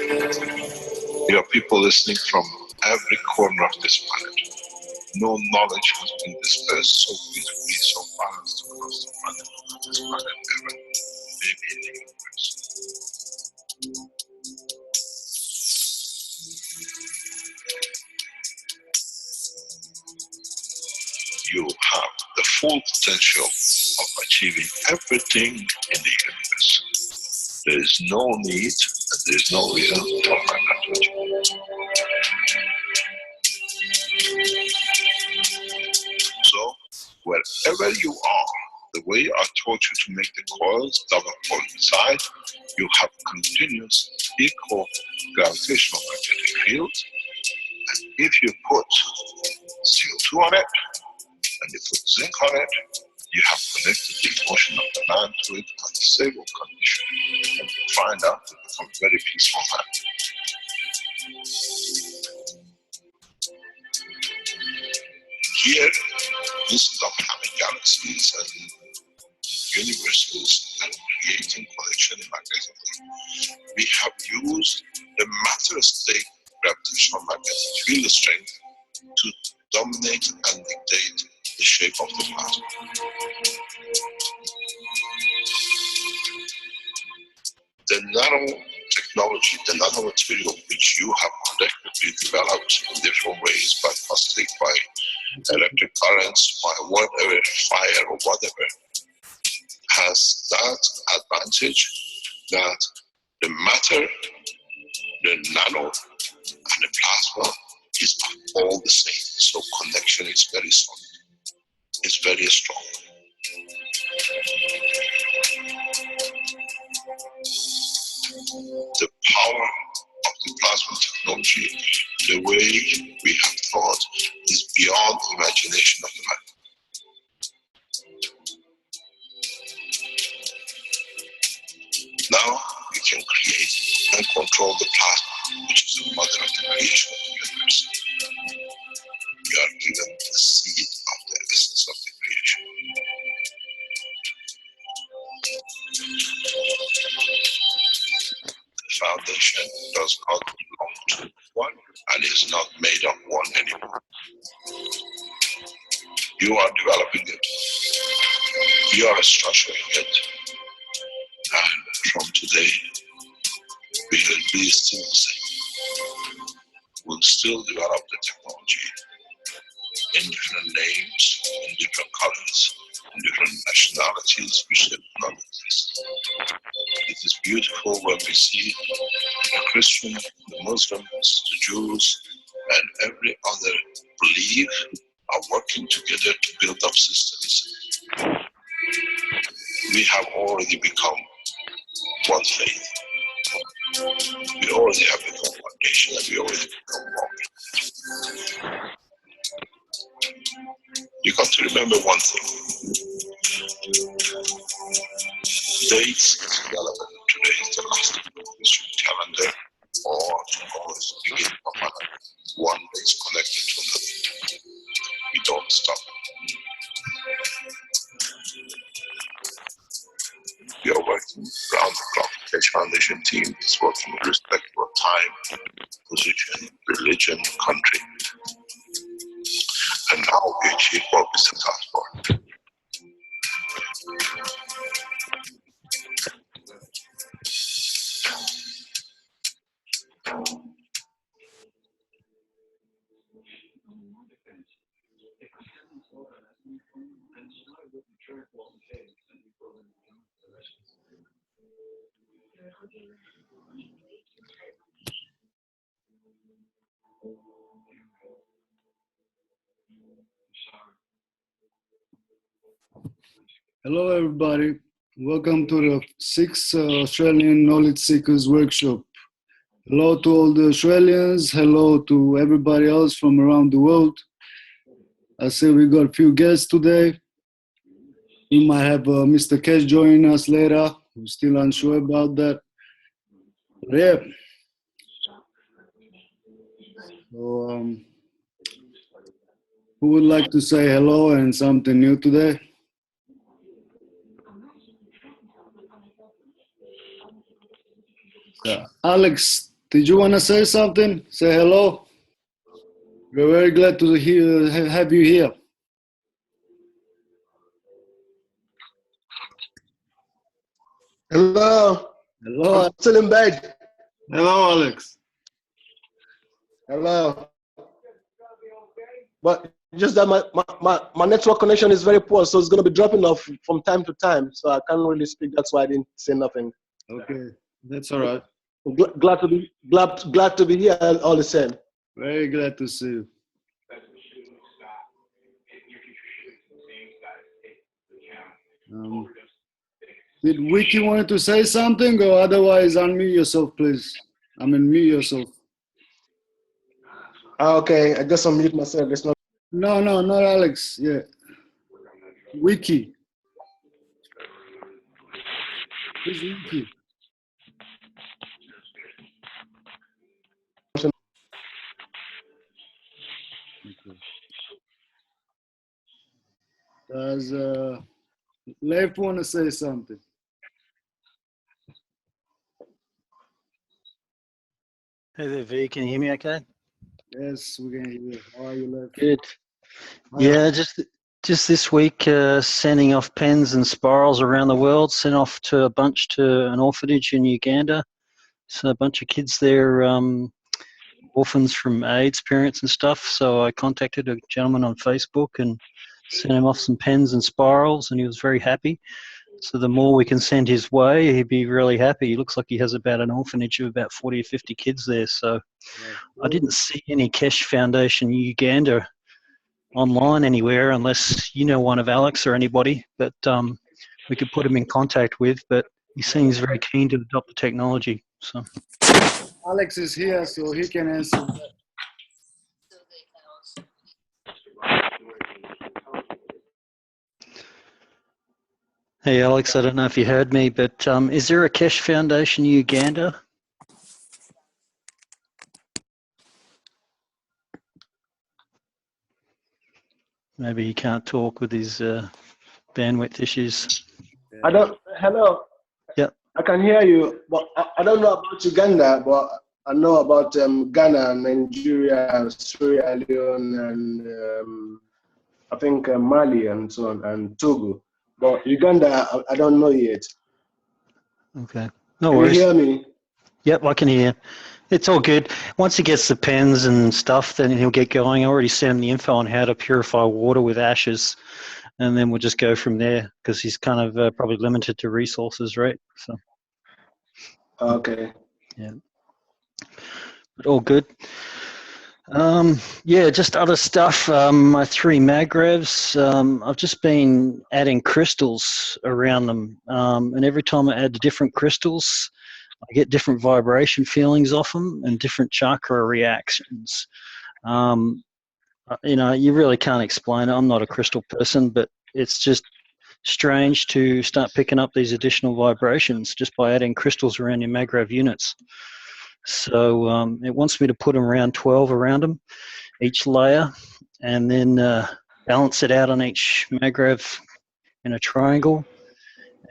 There are people listening from every corner of this planet. No knowledge has been dispersed so beautifully, so balanced across the planet, this planet ever, maybe in the universe. You have the full potential of achieving everything in the universe. There is no need and there is no reason for magnitude. So, wherever you are, the way I taught you to make the coils double coil inside, you have continuous equal gravitational magnetic field. And if you put CO2 on it, and you put zinc on it, you have connected the emotion of the man to it at a stable condition. And you find out it becomes very peaceful man. Here, instead of having galaxies and universes and creating collection magnetically, we have used the matter state gravitational magnetic field strength to dominate and dictate the shape of the plasma. The nanotechnology, the nanomaterial which you have collectively developed in different ways, by plastic, by electric currents, by whatever, fire or whatever, has that advantage that the matter, the nano, and the plasma is all the same. So connection is very solid. It's very strong. The power of the plasma technology, the way we have thought, is beyond imagination of the man. Now we can create and control the plasma, which is the mother of the creation of the universe. We are given the seed of the essence of the creation. The foundation does not belong to one and is not made of one anymore. You are developing it. You are structuring it. And from today, we will be still the same. We'll still develop the technology in different names, in different colors, in different nationalities which do not exist. It is beautiful when we see the Christian, the Muslims, the Jews, and every other belief are working together to build up systems. We have already become one faith. We already have become one nation, and we already become one. You got to remember one thing. Dates is relevant. Today is the last of the Christian calendar, or tomorrow is the beginning of another. One day is connected to another. We don't stop. We are working around the clock. The Keshe Foundation team is working irrespective of time, position, religion, country. And now we achieve what we set out for. Hello, everybody. Welcome to the 6th Australian Knowledge Seekers Workshop. Hello to all the Australians. Hello to everybody else from around the world. I see we got a few guests today. We might have Mr. Keshe joining us later. We're still unsure about that. But yeah. So, who would like to say hello and something new today? Alex did you want to say something? Say hello. We're very glad to have you here. Hello. Hello. I'm still in bed. Hello, Alex. Hello. But just that my network connection is very poor, so it's going to be dropping off from time to time. So I can't really speak. That's why I didn't say nothing. Okay, that's all right. Glad to be here all the same. Very glad to see you. Did Wiki wanted to say something, or otherwise unmute yourself, please? I mean, mute yourself. Okay, I guess I'll mute myself. It's not. No, not Alex. Yeah, Wiki. Who's Wiki? Okay. Does Leif want to say something? Hey there, V. Can you hear me okay? Yes, we can hear you. How are you, Leif? Good. Hi. Yeah, just this week, sending off pens and spirals around the world. Sent off to a bunch to an orphanage in Uganda. So a bunch of kids there, orphans from AIDS parents and stuff. So I contacted a gentleman on Facebook and sent him off some pens and spirals, and he was very happy. So the more we can send his way, he'd be really happy. He looks like he has about an orphanage of about 40 or 50 kids there. So I didn't see any Kesh Foundation Uganda online anywhere unless you know one of Alex or anybody that we could put him in contact with, but he seems very keen to adopt the technology. So Alex is here, so he can answer. hey Alex, I don't know if you heard me, but is there a Kesh Foundation Uganda? Maybe he can't talk with his bandwidth issues. I don't. Hello. Yep. I can hear you, but I don't know about Uganda, but I know about Ghana, Nigeria, Sierra Leone, and I think Mali and so on, and Togo. But Uganda, I don't know yet. Okay. No Can worries. you hear me? Yep, I can hear. It's all good. Once he gets the pens and stuff, then he'll get going. I already sent him the info on how to purify water with ashes, and then we'll just go from there because he's kind of probably limited to resources, right? So Okay. yeah, but all good. Yeah, just other stuff. My 3 magrevs, I've just been adding crystals around them, and every time I add the different crystals, I get different vibration feelings off them and different chakra reactions. You know, you really can't explain it. I'm not a crystal person, but it's just strange to start picking up these additional vibrations just by adding crystals around your magrev units. So it wants me to put them around 12 around them, each layer, and then balance it out on each magrev in a triangle,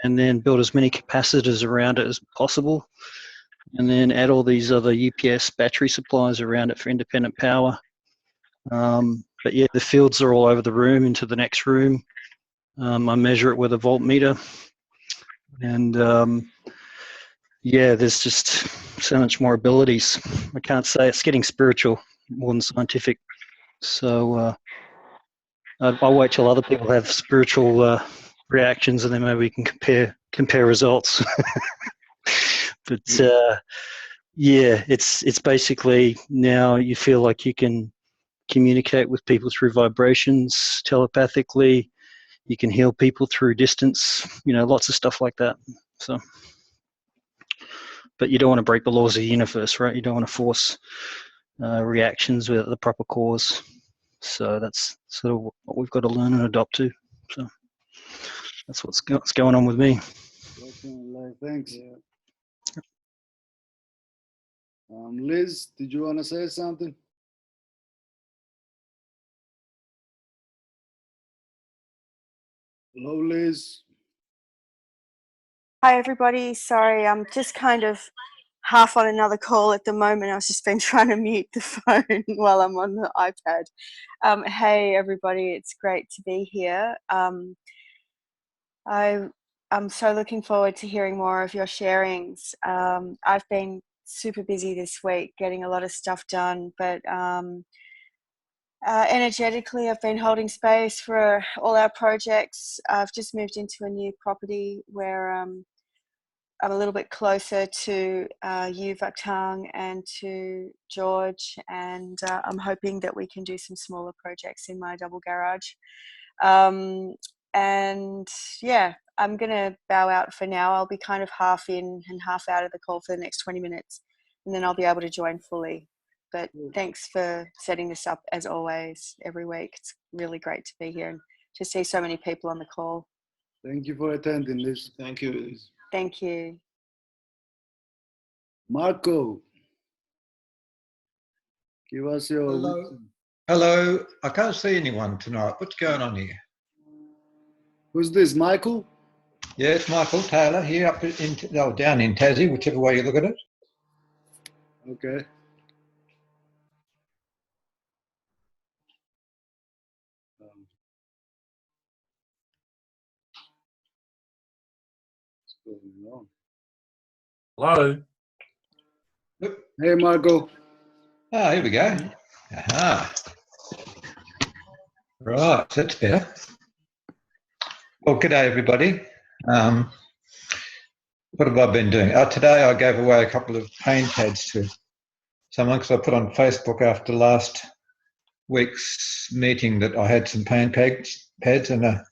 and then build as many capacitors around it as possible, and then add all these other UPS battery supplies around it for independent power. But yeah, the fields are all over the room into the next room. I measure it with a voltmeter, and yeah, there's just so much more abilities. I can't say it's getting spiritual more than scientific. So I'll wait till other people have spiritual reactions, and then maybe we can compare results. But yeah, it's basically now you feel like you can communicate with people through vibrations telepathically. You can heal people through distance. You know, lots of stuff like that. So, but you don't want to break the laws of the universe, right? You don't want to force reactions without the proper cause. So that's sort of what we've got to learn and adopt to. So that's what's going on with me. Thanks. Liz, did you want to say something? Hello, Liz. Hi, everybody. Sorry, I'm just kind of half on another call at the moment. I was just been trying to mute the phone while I'm on the iPad. Hey everybody, it's great to be here. I'm so looking forward to hearing more of your sharings. I've been super busy this week getting a lot of stuff done, but energetically I've been holding space for all our projects. I've just moved into a new property where I'm a little bit closer to you, Vaktang, and to George, and I'm hoping that we can do some smaller projects in my double garage. And yeah, I'm going to bow out for now. I'll be kind of half in and half out of the call for the next 20 minutes, and then I'll be able to join fully. But thanks for setting this up as always every week. It's really great to be here and to see so many people on the call. Thank you for attending, Liz. Thank you, Liz. Thank you. Marco, give us your... Hello. Hello. I can't see anyone tonight. What's going on here? Who's this, Michael? Yeah, it's Michael Taylor here down in Tassie, whichever way you look at it. Okay. What's going on? Hello. Hey, Marco. Ah, here we go. Aha. Right, that's better. Well, g'day everybody. What have I been doing? Today I gave away a couple of pain pads to someone because I put on Facebook after last week's meeting that I had some pain pads, and a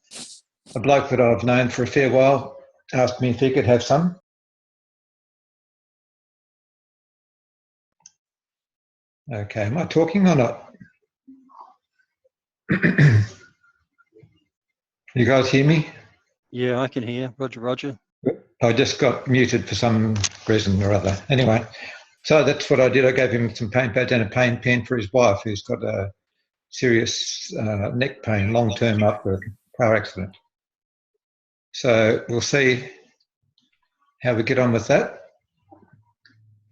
bloke that I've known for a fair while asked me if he could have some. Okay, am I talking or not? You guys hear me? Yeah, I can hear. Roger. I just got muted for some reason or other. Anyway, so that's what I did. I gave him some pain pads and a pain pen for his wife who's got a serious neck pain, long-term after a car accident. So we'll see how we get on with that.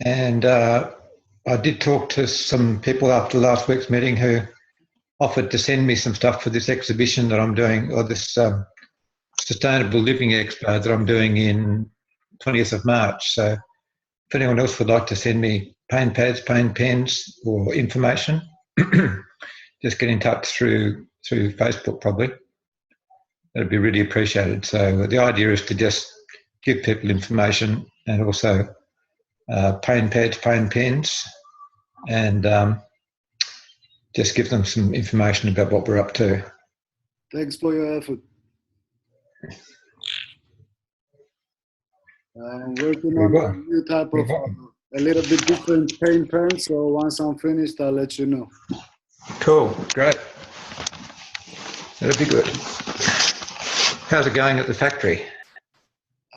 And I did talk to some people after last week's meeting who offered to send me some stuff for this exhibition that I'm doing, or this Sustainable Living Expo that I'm doing in 20th of March. So if anyone else would like to send me pain pads, pain pens or information, just get in touch through Facebook probably. That'd be really appreciated. So the idea is to just give people information and also pain pads, pain pens, and just give them some information about what we're up to. Thanks for your effort. I'm working on a new type of a little bit different paint pen, so once I'm finished, I'll let you know. Cool, great. That'll be good. How's it going at the factory?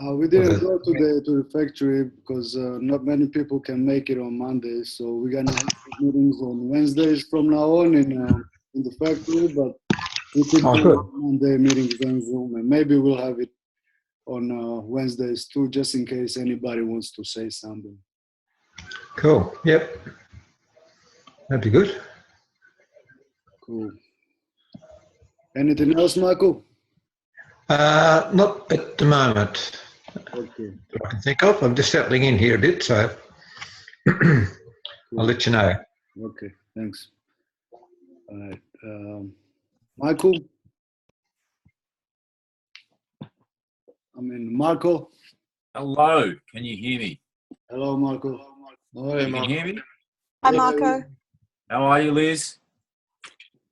We didn't go today to the factory because not many people can make it on Mondays, so we're gonna have meetings on Wednesdays from now on in the factory, but we could do Monday meetings on Zoom, and maybe we'll have it on Wednesdays too, just in case anybody wants to say something. Cool, yep. That'd be good. Cool. Anything else, Michael? Not at the moment. Okay. That I can think of. I'm just settling in here a bit, so I'll let you know. Okay, thanks. All right. Michael? Marco? Hello. Can you hear me? Hello, Marco. You can hear me? Hi, Marco. How are you, Liz?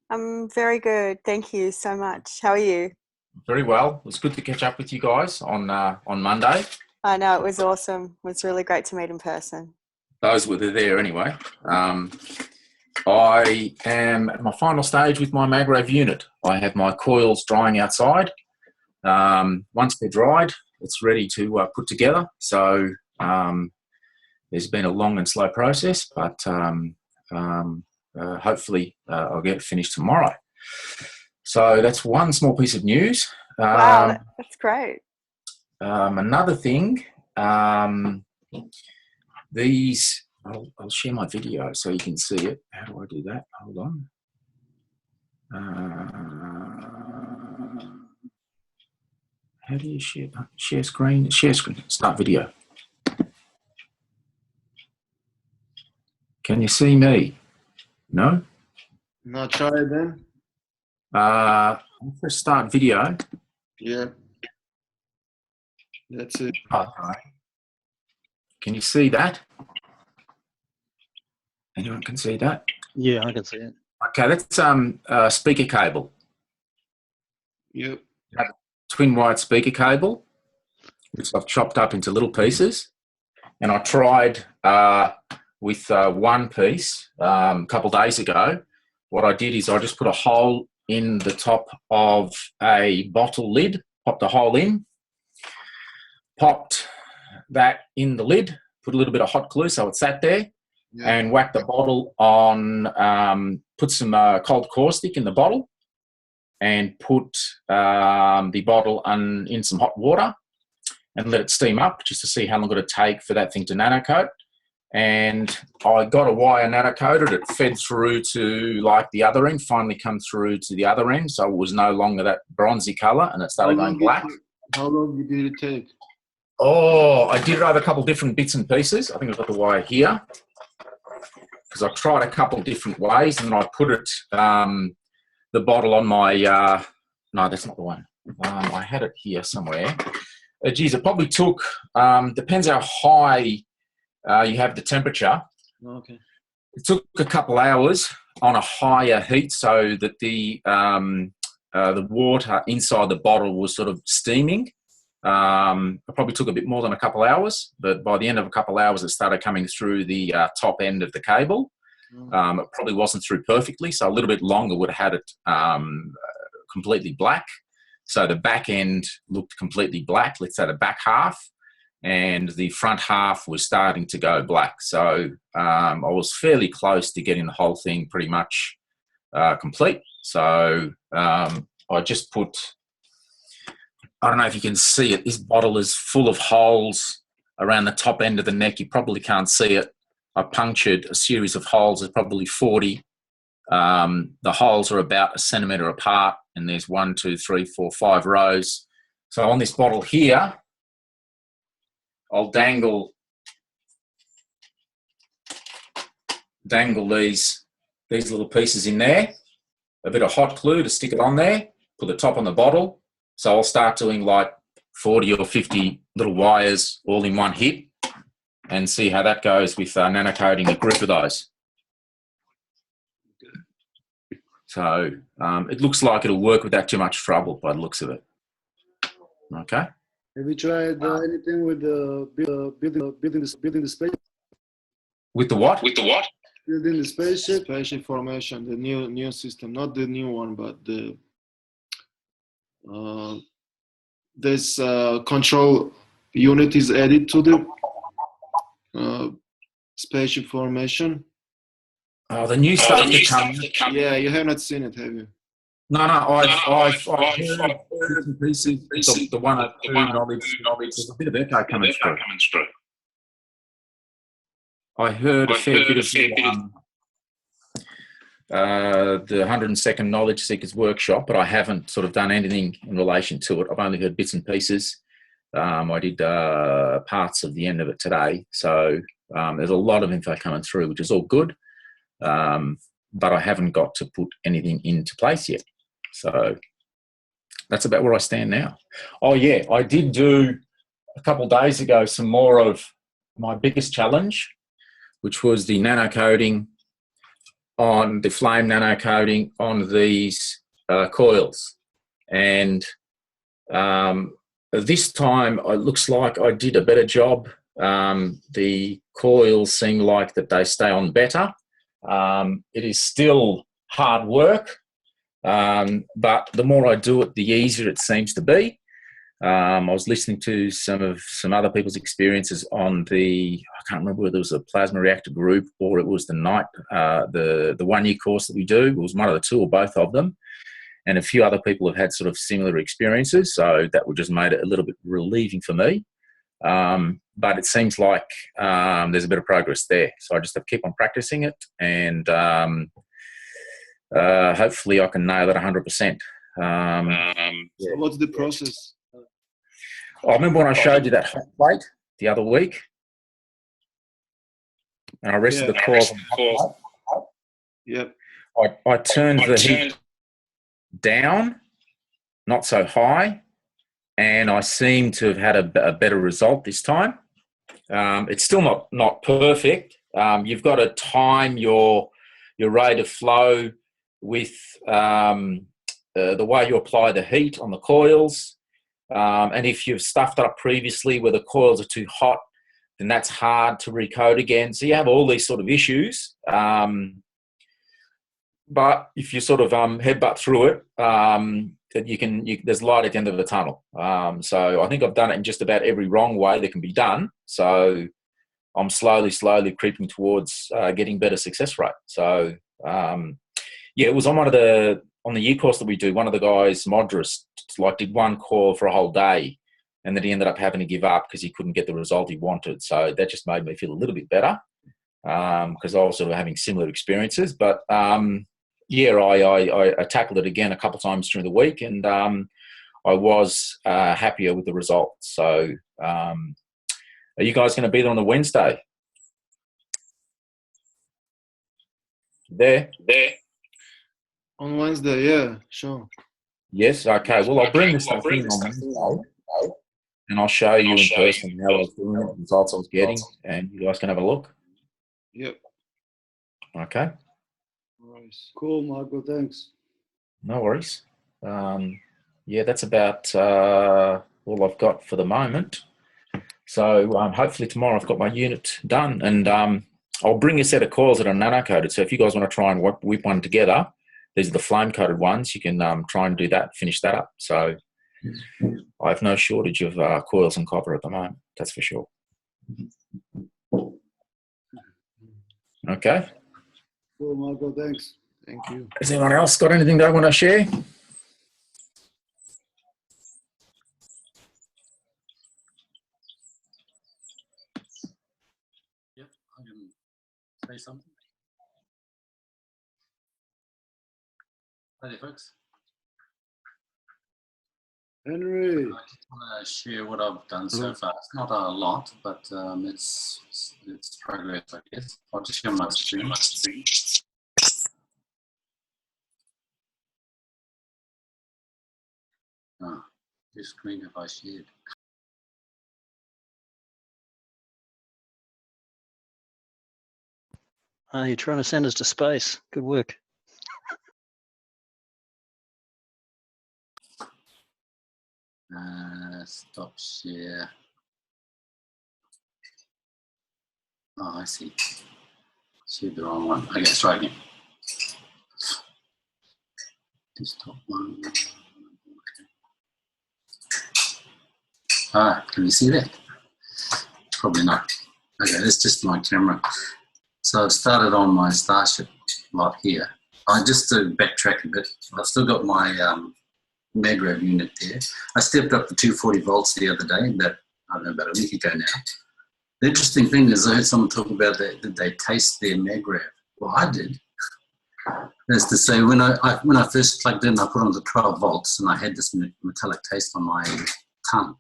I'm very good. Thank you so much. How are you? Very well. It was good to catch up with you guys on Monday. I know, it was awesome. It was really great to meet in person. Those were there anyway. I am at my final stage with my Magrav unit. I have my coils drying outside. Once they're dried, it's ready to put together. So there's been a long and slow process, but hopefully I'll get it finished tomorrow. So that's one small piece of news. Wow, that's great. Another thing, these, I'll share my video so you can see it. How do I do that? Hold on. How do you share screen? Share screen. Start video. Can you see me? No? Now try then. Press start video. Yeah. That's it. Okay. Can you see that? Anyone can see that? Yeah, I can see it. Okay, that's speaker cable. Yep. Twin wired speaker cable, which I've chopped up into little pieces. And I tried with one piece a couple of days ago. What I did is I just put a hole in the top of a bottle lid, popped a hole in, popped that in the lid, put a little bit of hot glue so it sat there, and whacked the bottle on, put some cold caustic in the bottle, and put the bottle in some hot water and let it steam up just to see how long it would take for that thing to nanocoat. And I got a wire nanocoated. It fed through to like the other end, finally come through to the other end, so it was no longer that bronzy colour and it started going black. How long did it take? Oh, I did it over a couple different bits and pieces. I think I've got the wire here because I tried a couple different ways, and then I put it, the bottle on my, no, that's not the one. I had it here somewhere. Geez, it probably took, depends how high you have the temperature. Okay. It took a couple hours on a higher heat so that the water inside the bottle was sort of steaming. It probably took a bit more than a couple hours, but by the end of a couple hours, it started coming through the top end of the cable. It probably wasn't through perfectly, so a little bit longer would have had it completely black. So the back end looked completely black, let's say the back half, and the front half was starting to go black. So I was fairly close to getting the whole thing pretty much complete. So I just put, I don't know if you can see it, this bottle is full of holes around the top end of the neck. You probably can't see it. I punctured a series of holes, there's probably 40. The holes are about 1 centimetre apart, and there's 1, 2, 3, 4, 5 rows. So on this bottle here, I'll dangle these little pieces in there, a bit of hot glue to stick it on there, put the top on the bottle. So I'll start doing like 40 or 50 little wires all in one hit and see how that goes with nanocoating a group of those. So it looks like it'll work without too much trouble by the looks of it. Okay. Have you tried anything with building the space? With the what? With the what? Building the spaceship. Spaceship formation, the new system, not the new one, but the this control unit is added to the spaceship formation. Oh, the new stuff that comes. Yeah, you have not seen it, have you? No, I've heard bits and pieces. The one or two knowledge. There's a bit of echo coming through. I heard a fair bit of the 102nd Knowledge Seekers Workshop, but I haven't sort of done anything in relation to it. I've only heard bits and pieces. I did parts of the end of it today. So there's a lot of info coming through, which is all good. But I haven't got to put anything into place yet. So that's about where I stand now. Oh yeah, I did do a couple of days ago some more of my biggest challenge, which was the nanocoating on the flame nanocoating on these coils. And this time it looks like I did a better job. The coils seem like that they stay on better. It is still hard work, but the more I do it, the easier it seems to be. I was listening to some other people's experiences on I can't remember whether it was a plasma reactor group or it was the 1 year course that we do. It was one of the two or both of them. And a few other people have had sort of similar experiences. So that would just made it a little bit relieving for me. but it seems like there's a bit of progress there. So I just have to keep on practicing it, and hopefully I can nail it 100%. So what's the process? I remember when I showed you that hot plate the other week, and I rested the coils on the hot plate. Yep. I turned the heat down, not so high, and I seem to have had a better result this time. It's still not perfect. You've got to time your rate of flow with the way you apply the heat on the coils. And if you've stuffed up previously where the coils are too hot, then that's hard to recoat again. So you have all these sort of issues. But if you sort of headbutt through it, there's light at the end of the tunnel. So I think I've done it in just about every wrong way that can be done. So I'm slowly creeping towards getting better success rate. So it was on the year course that we do. One of the guys, Modris, did one coil for a whole day, and then he ended up having to give up because he couldn't get the result he wanted. So that just made me feel a little bit better because I was sort of having similar experiences. But I tackled it again a couple of times during the week, and I was happier with the results. So are you guys going to be there on the Wednesday? There. On Wednesday, yeah, sure. Yes, okay. Well, I'll bring this stuff in on Wednesday, and I'll show you in person how I was doing it, the results I was getting, and you guys can have a look. Yep. Okay. Nice. Cool, Marco. Thanks. No worries. That's about all I've got for the moment. So hopefully tomorrow I've got my unit done, and I'll bring a set of coils that are nano-coated. So if you guys want to try and whip one together, these are the flame-coated ones. You can try and do that, finish that up. So I have no shortage of coils and copper at the moment. That's for sure. Okay. Cool, Marco. Thanks. Thank you. Has anyone else got anything they want to share? Yep, I can say something. Hi there, folks. Henry. I just want to share what I've done so far. It's not a lot, but it's progress, I guess. I'll just share my screen. This screen have I shared? You're trying to send us to space. Good work. Stop share. Oh, I see. Shared the wrong one. Okay, let's try again. Desktop one. Can you see that? Probably not. Okay, that's just my camera. So I've started on my Starship lot here. Just to backtrack a bit, I've still got my MagRav unit there. I stepped up to 240 volts the other day, about a week ago now. The interesting thing is I heard someone talk about that they taste their MagRav. Well, I did. That's to say, when I first plugged in, I put on the 12 volts and I had this metallic taste on my tongue.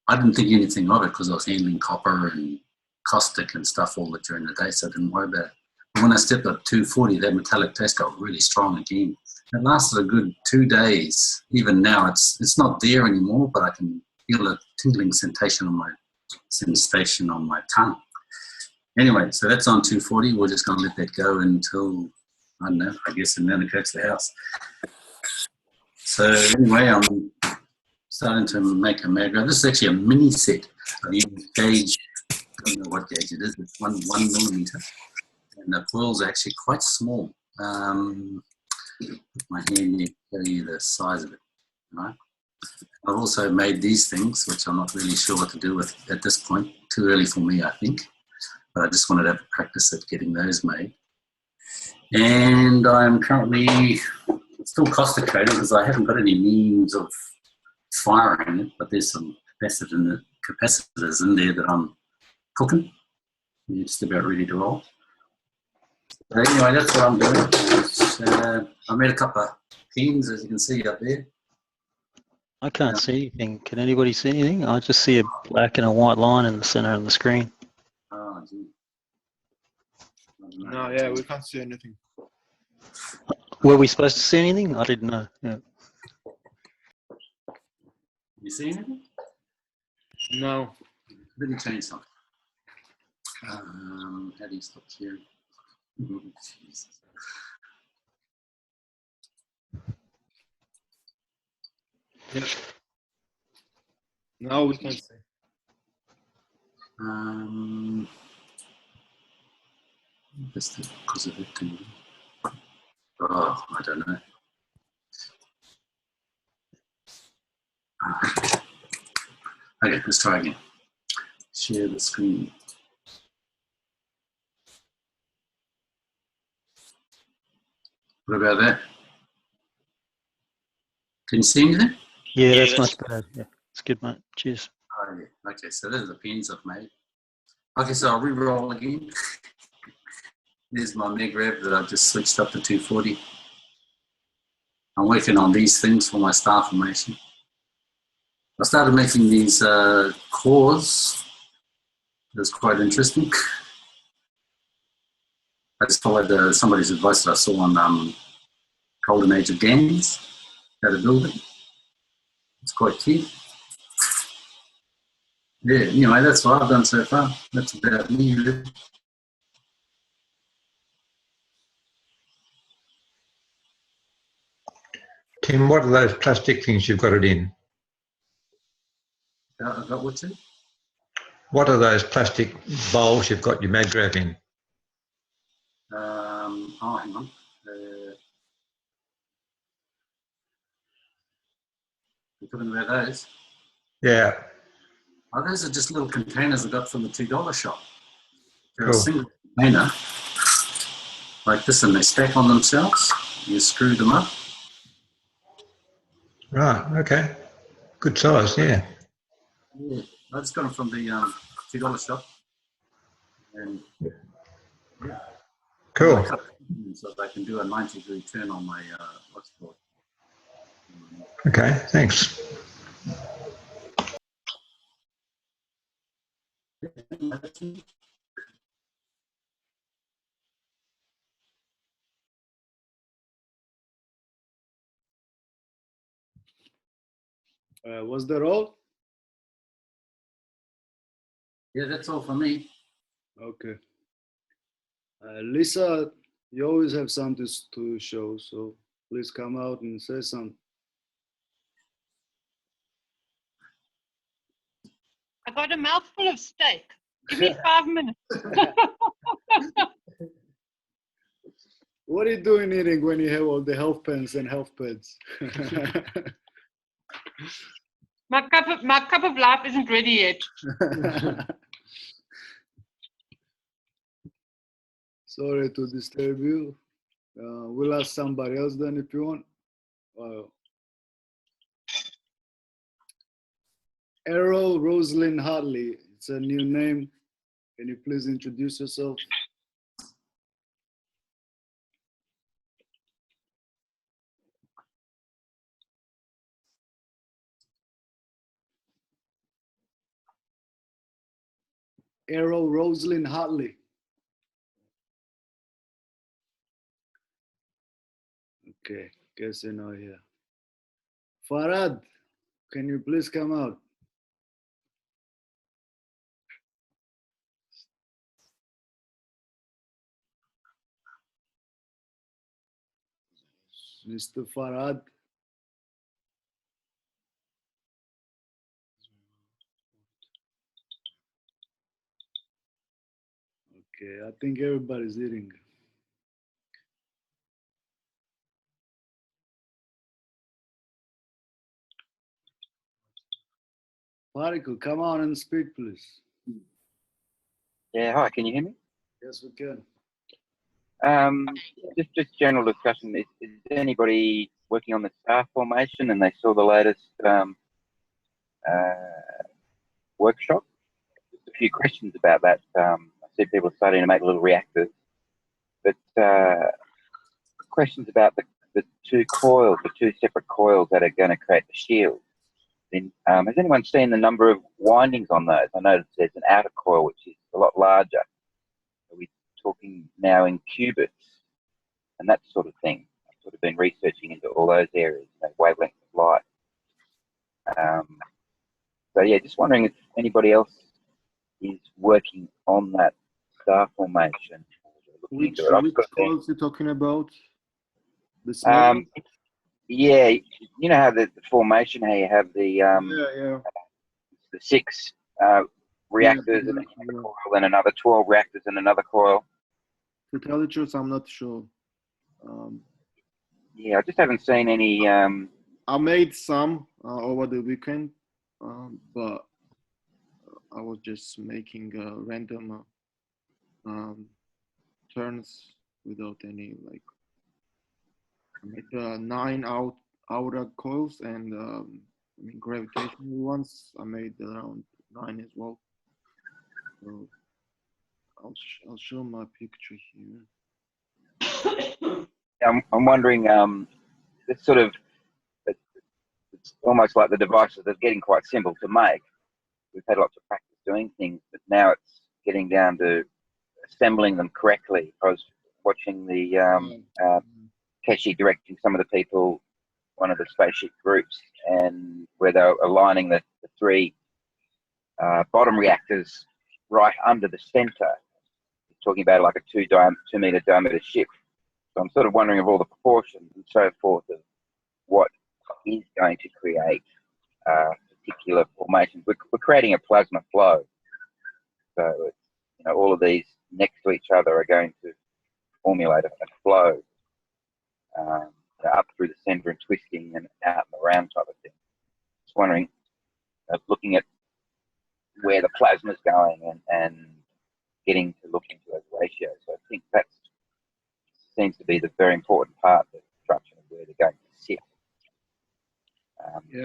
I didn't think anything of it because I was handling copper and caustic and stuff all during the day, so I didn't worry about it. But when I stepped up 240, that metallic taste got really strong again. It lasted a good 2 days. Even now, it's not there anymore, but I can feel a tingling sensation on my tongue. Anyway, so that's on 240. We're just going to let that go until, I don't know, I guess it nanocoats the house. So anyway, I'm starting to make a MagRav. This is actually a mini set. I've used gauge, I don't know what gauge it is, it's 1 millimeter. And the coils are actually quite small. My hand here to tell you the size of it. Right? I've also made these things, which I'm not really sure what to do with at this point. Too early for me, I think. But I just wanted to have a practice at getting those made. And I'm currently still caustic coated because I haven't got any means of firing it, but there's some capacitors in there that I'm cooking. You're just about ready to roll. But anyway, that's what I'm doing. I made a couple of pins, as you can see up there. I can't see anything. Can anybody see anything? I just see a black and a white line in the center of the screen. Oh, gee. No, yeah, we can't see anything. Were we supposed to see anything? I didn't know. Yeah. You see anything? No. Let me change something. How do you stop sharing? Jesus. Yeah. Now we can see. Just because of it. Oh, I don't know. Okay, let's try again. Share the screen. What about that? Can you see anything? Yeah, that's much better. Yeah, it's good, mate. Cheers. Oh, yeah. Okay, so there's the pins I've made. Okay, so I'll re-roll again. There's my meg rev that I've just switched up to 240. I'm working on these things for my star formation. I started making these cores. It was quite interesting. I just followed somebody's advice that I saw on Golden Age of Games, how to build it. It's quite key. Yeah, anyway, that's what I've done so far. That's about me, really. Tim, what are those plastic things you've got it in? I've got what to? What are those plastic bowls you've got your MagRav in? Oh, hang on. You're talking about those? Yeah. Oh, those are just little containers I got from the $2 shop. They're Cool. a single container, like this, and they stack on themselves. You screw them up. Right, okay. Good size, yeah. Yeah, I just got them from the $2 shop. And yeah. Cool. So I can do a 90-degree turn on my what's it called? Okay, thanks. Was that all? Yeah, that's all for me. Okay. Lisa, you always have something to show, so please come out and say something. I got a mouthful of steak. Give me 5 minutes. What are you doing eating when you have all the health pens and health pads? My cup of life isn't ready yet. Sorry to disturb you. We'll ask somebody else then if you want. Errol Rosalind Hartley. It's a new name. Can you please introduce yourself? Errol Rosalind Hartley. Okay, guess you're not here. Farad, can you please come out? Mr. Farad. Okay, I think everybody's eating. Particle, come on and speak, please. Yeah, hi, can you hear me? Yes, we can. Just general discussion. Is anybody working on the star formation and they saw the latest workshop? Just a few questions about that. I see people are starting to make little reactors, but questions about the two coils, the two separate coils that are going to create the shield. Then, has anyone seen the number of windings on those? I noticed there's an outer coil which is a lot larger. Are we talking now in qubits and that sort of thing? I've sort of been researching into all those areas, wavelength of light. So yeah, just wondering if anybody else is working on that star formation. Which I've coils you talking about? The small? Yeah, you know how the formation, how you have the Yeah. the 6 reactors and then another coil and another 12 reactors and another coil. To tell the truth, I'm not sure. Yeah, I just haven't seen any. I made some over the weekend, but I was just making random turns without any like. I made 9 outer coils and gravitational ones. I made around 9 as well. So I'll show my picture here. I'm wondering. It's sort of. It's almost like the devices are getting quite simple to make. We've had lots of practice doing things, but now it's getting down to assembling them correctly. I was watching the Keshi directing some of the people, one of the spaceship groups, and where they're aligning the 3 bottom reactors right under the center, talking about like a 2-meter diameter ship. So I'm sort of wondering of all the proportions and so forth of what is going to create particular formations. We're creating a plasma flow. So it's, all of these next to each other are going to formulate a flow up through the center and twisting and out and around type of thing. Just wondering, looking at where the plasma's going and getting to look into those ratios. So I think that seems to be the very important part of the construction of where they're going to sit.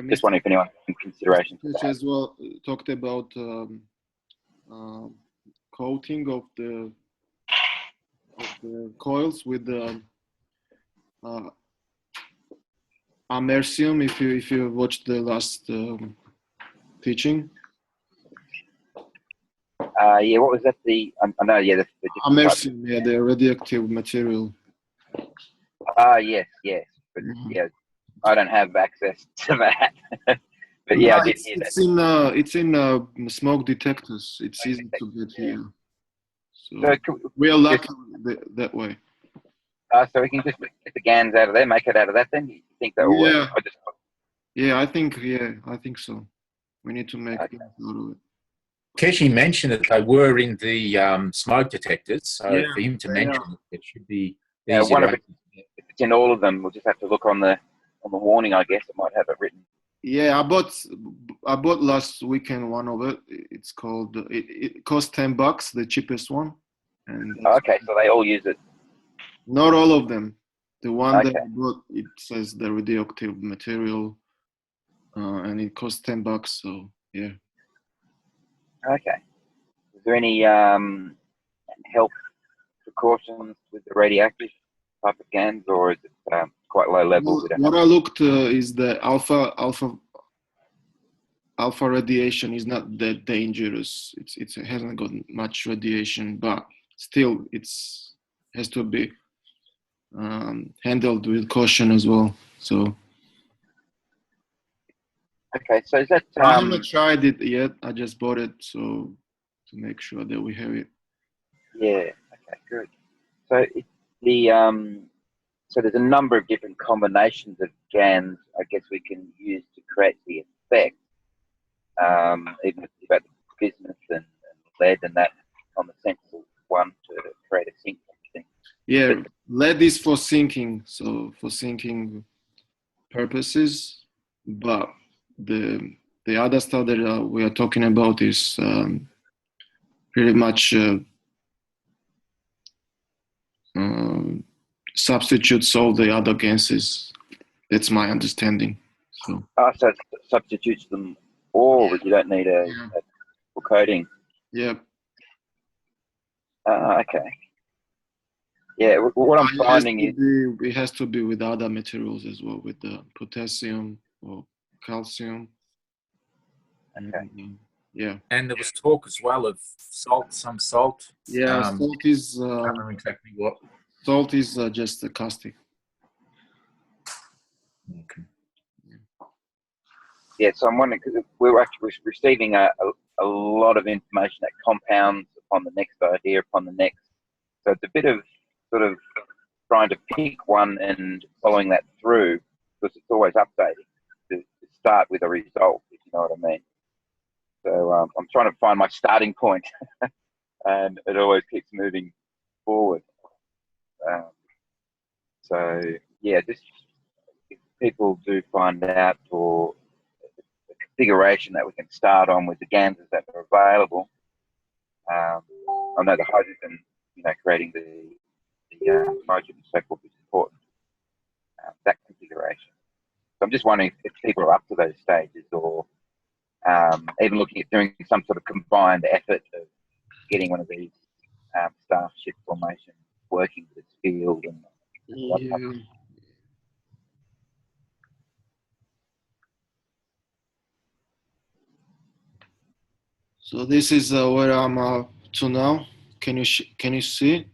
Just wondering if anyone has some consideration for that. As well talked about coating of the coils with the americium. If you watched the last teaching. Yeah, what was that? I know. Yeah, the americium. Yeah, the radioactive material. Yes, but yeah, I don't have access to that. But yeah, I did hear that. It's in smoke detectors. It's easy to get here. So we are lucky that way. So we can just get the GANs out of there, make it out of that. Then you think that will work? I think so. We need to make it out of it. Keshi mentioned that they were in the smoke detectors, so for him to mention it should be easy. If it's in all of them, we'll just have to look on the warning. I guess it might have it written. Yeah, I bought last weekend one of it. It's called. It cost $10, the cheapest one. And okay, so they all use it. Not all of them. The one that I bought, it says the radioactive material, and it costs $10. So yeah. Okay. Is there any health precautions with the radioactive type of GANs, or is it quite low level? What I looked is the alpha radiation is not that dangerous. It hasn't got much radiation, but still it has to be handled with caution as well. So. Okay, so is that? I haven't tried it yet. I just bought it, so to make sure that we have it. Yeah. Okay. Good. So so there's a number of different combinations of GANs. I guess we can use to create the effect. Even about the bismuth and lead and that on the central one to create a sync thing. Yeah, lead is for syncing, so for syncing purposes, but the other stuff that we are talking about is pretty much substitutes all the other gases. That's my understanding. So it substitutes them all, but you don't need a coating. Yeah. Okay. Yeah, what I'm finding is it has to be with other materials as well, with the potassium or calcium. okay. Yeah. And there was talk as well of salt, some salt. Yeah, salt is I don't know exactly what. salt is just a caustic. Okay. Yeah, so I'm wondering, because we're actually receiving a lot of information that compounds upon the next idea, upon the next. So it's a bit of sort of trying to pick one and following that through, because it's always updating to start with a result, if you know what I mean. So I'm trying to find my starting point, and it always keeps moving forward. So yeah, just if people do find out or the configuration that we can start on with the ganses that are available. I know the hydrogen, creating the hydrogen so forth is important. That configuration. So I'm just wondering if people are up to those stages, or even looking at doing some sort of combined effort of getting one of these starship formations working with its field and whatnot. Yeah. So this is where I'm to now. Can you see?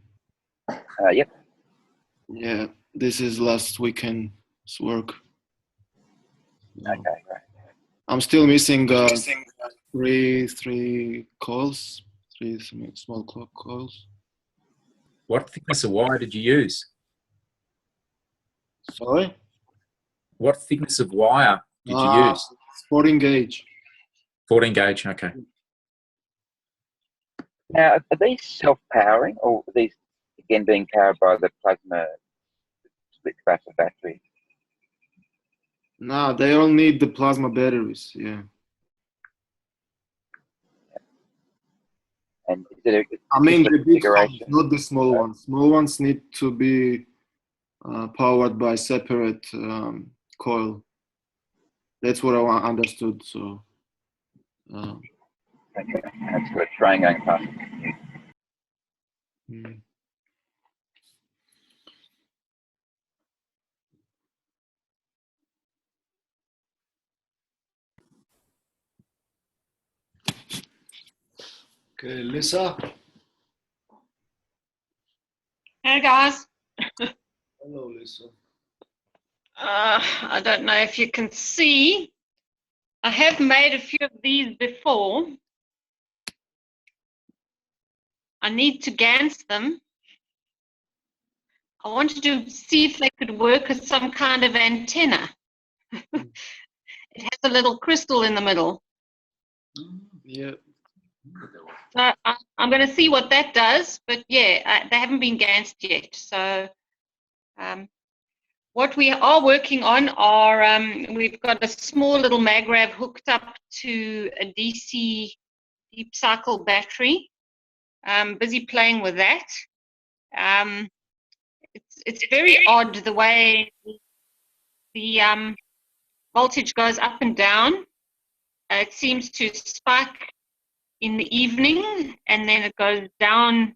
Yep. Yeah, this is last weekend's work. Okay, great. I'm still missing three coils, three small coils. What thickness of wire did you use? Sorry? What thickness of wire did you use? 14 gauge. 14 gauge, okay. Now, are these self-powering, or are these again being powered by the plasma split capacitor battery? No, they all need the plasma batteries. Yeah. And is it I mean, the big ones, configuration? not the small ones. Small ones need to be powered by separate coil. That's what I understood. So. Okay, that's good. Train going past. Mm. Okay, Lisa. Hey guys. Hello, Lisa. I don't know if you can see. I have made a few of these before. I need to GANS them. I wanted to see if they could work as some kind of antenna. It has a little crystal in the middle. Yeah. So I'm going to see what that does, but yeah, they haven't been GANSed yet. So what we are working on are, we've got a small little MagRav hooked up to a DC deep cycle battery. I'm busy playing with that. It's very odd the way the voltage goes up and down. It seems to spike in the evening, and then it goes down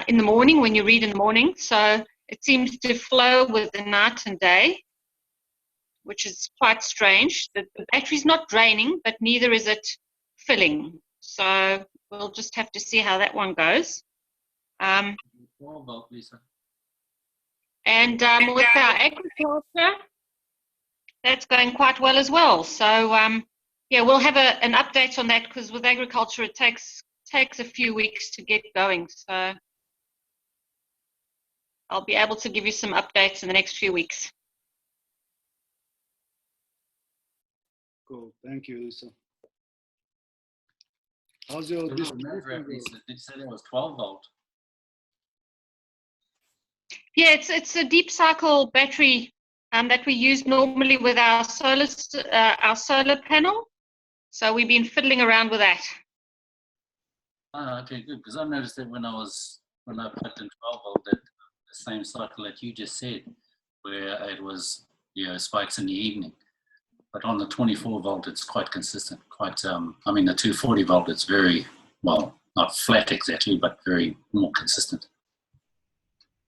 in the morning when you read in the morning. So it seems to flow with the night and day, which is quite strange. The battery's not draining, but neither is it filling. So we'll just have to see how that one goes. And with our agriculture, that's going quite well as well. So yeah, we'll have an update on that, because with agriculture it takes a few weeks to get going. So I'll be able to give you some updates in the next few weeks. Cool. Thank you, Lisa. How's your distribution? They said it was 12 volt. Yeah, it's a deep cycle battery that we use normally with our solar panel. So we've been fiddling around with that. Oh, okay, good. Because I noticed that when I put in 12 volt, that the same cycle that you just said, where it was spikes in the evening, but on the 24 volt, it's quite consistent. Quite, I mean, the 240 volt, it's very, well, not flat exactly, but very more consistent.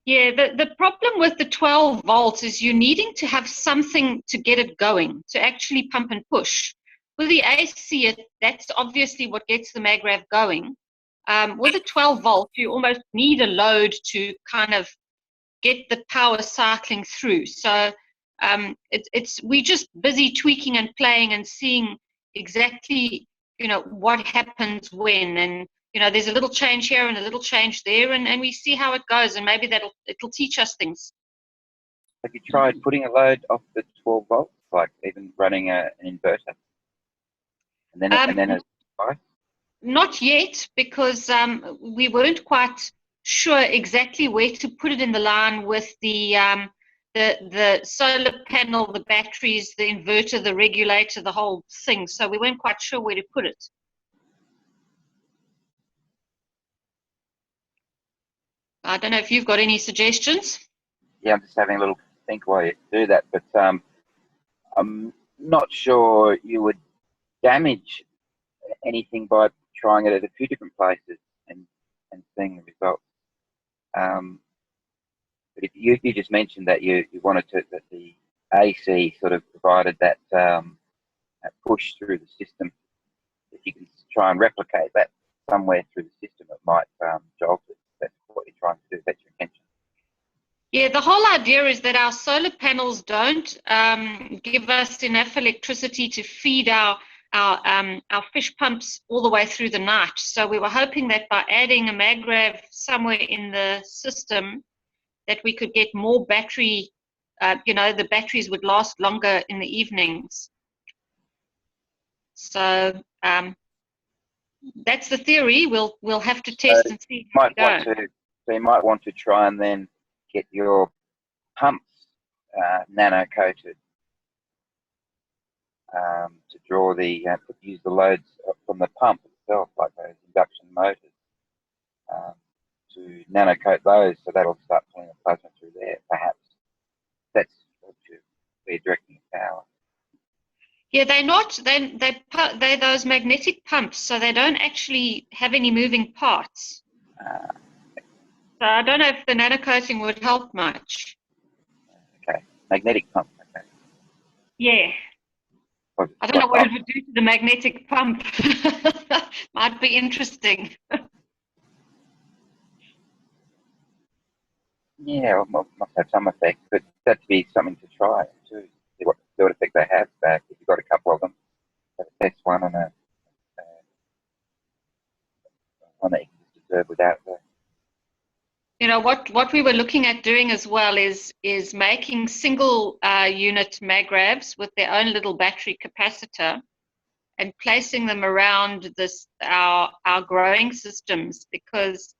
Yeah, the problem with the 12 volts is you're needing to have something to get it going, to actually pump and push. With the AC, that's obviously what gets the MagRav going. With the 12 volts, you almost need a load to kind of get the power cycling through. So we're just busy tweaking and playing and seeing exactly, what happens when. And there's a little change here and a little change there, and we see how it goes, and maybe it'll teach us things. Have you tried putting a load off the 12 volts, like even running an inverter, and then a device? Not yet, because we weren't quite sure exactly where to put it in the line with the solar panel, the batteries, the inverter, the regulator, the whole thing. So we weren't quite sure where to put it. I don't know if you've got any suggestions. Yeah, I'm just having a little think while you do that, but I'm not sure you would damage anything by trying it at a few different places and seeing the results. But if you just mentioned that you wanted that the AC sort of provided that push through the system. If you can try and replicate that somewhere through the system, it might jolt it. That's what you're trying to do. That's your intention. Yeah, the whole idea is that our solar panels don't give us enough electricity to feed our fish pumps all the way through the night. So we were hoping that by adding a MagRav somewhere in the system, that we could get more battery. The batteries would last longer in the evenings. So that's the theory. We'll have to test and see how we go. So you might want to try and then get your pumps nano coated to draw use the loads from the pump itself, like those induction motors, to nano coat those, so that'll start pulling the plasma through there. Perhaps that's what you're directing your power. Yeah, they're not. They're those magnetic pumps, so they don't actually have any moving parts. So I don't know if the nanocoating would help much. Okay, magnetic pump. Okay. Yeah. I don't know what it would do to the magnetic pump. Might be interesting. Yeah, well, must have some effect, but that'd be something to try too. See what effect they have back. If you've got a couple of them, test one on one that you can just observe without the. What we were looking at doing as well is making single unit MagRavs with their own little battery capacitor and placing them around our growing systems, because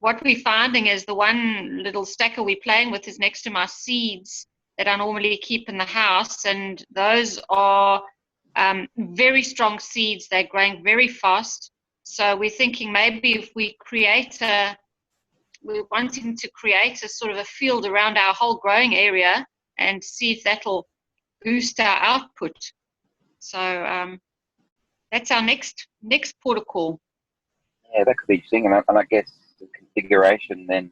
what we're finding is the one little stacker we're playing with is next to my seeds that I normally keep in the house, and those are very strong seeds. They're growing very fast. So we're thinking maybe if we're wanting to create a sort of a field around our whole growing area and see if that'll boost our output. So that's our next protocol. Yeah, that could be interesting, and I guess the configuration then,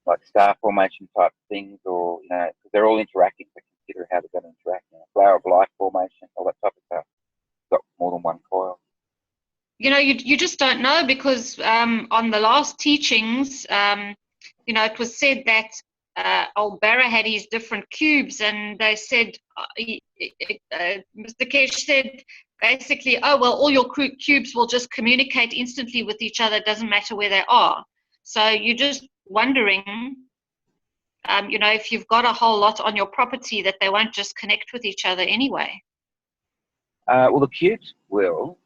like star formation type things, or because they're all interacting, so consider how they're going to interact. Flower of life formation, all that type of stuff. Got more than one coil. You just don't know, because on the last teachings, it was said that old Barra had his different cubes, and they said, Mr. Kesh said basically, oh, well, all your cubes will just communicate instantly with each other. It doesn't matter where they are. So you're just wondering, if you've got a whole lot on your property, that they won't just connect with each other anyway. Well, the cubes will.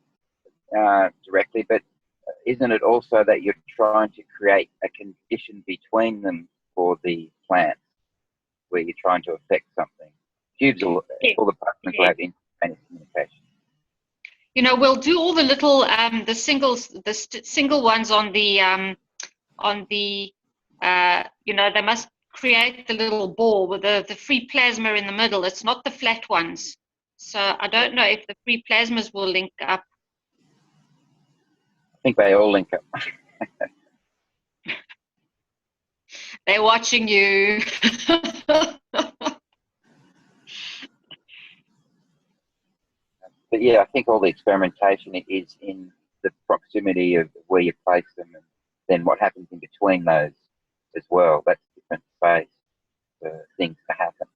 Directly, but isn't it also that you're trying to create a condition between them for the plants, where you're trying to affect something? Cubes, all the partners will have instantaneous communication. We'll do all the little the single ones on the they must create the little ball with the free plasma in the middle. It's not the flat ones. So I don't know if the free plasmas will link up. think they all link up. They're watching you. But yeah, I think all the experimentation is in the proximity of where you place them, and then what happens in between those as well. That's different space for things to happen,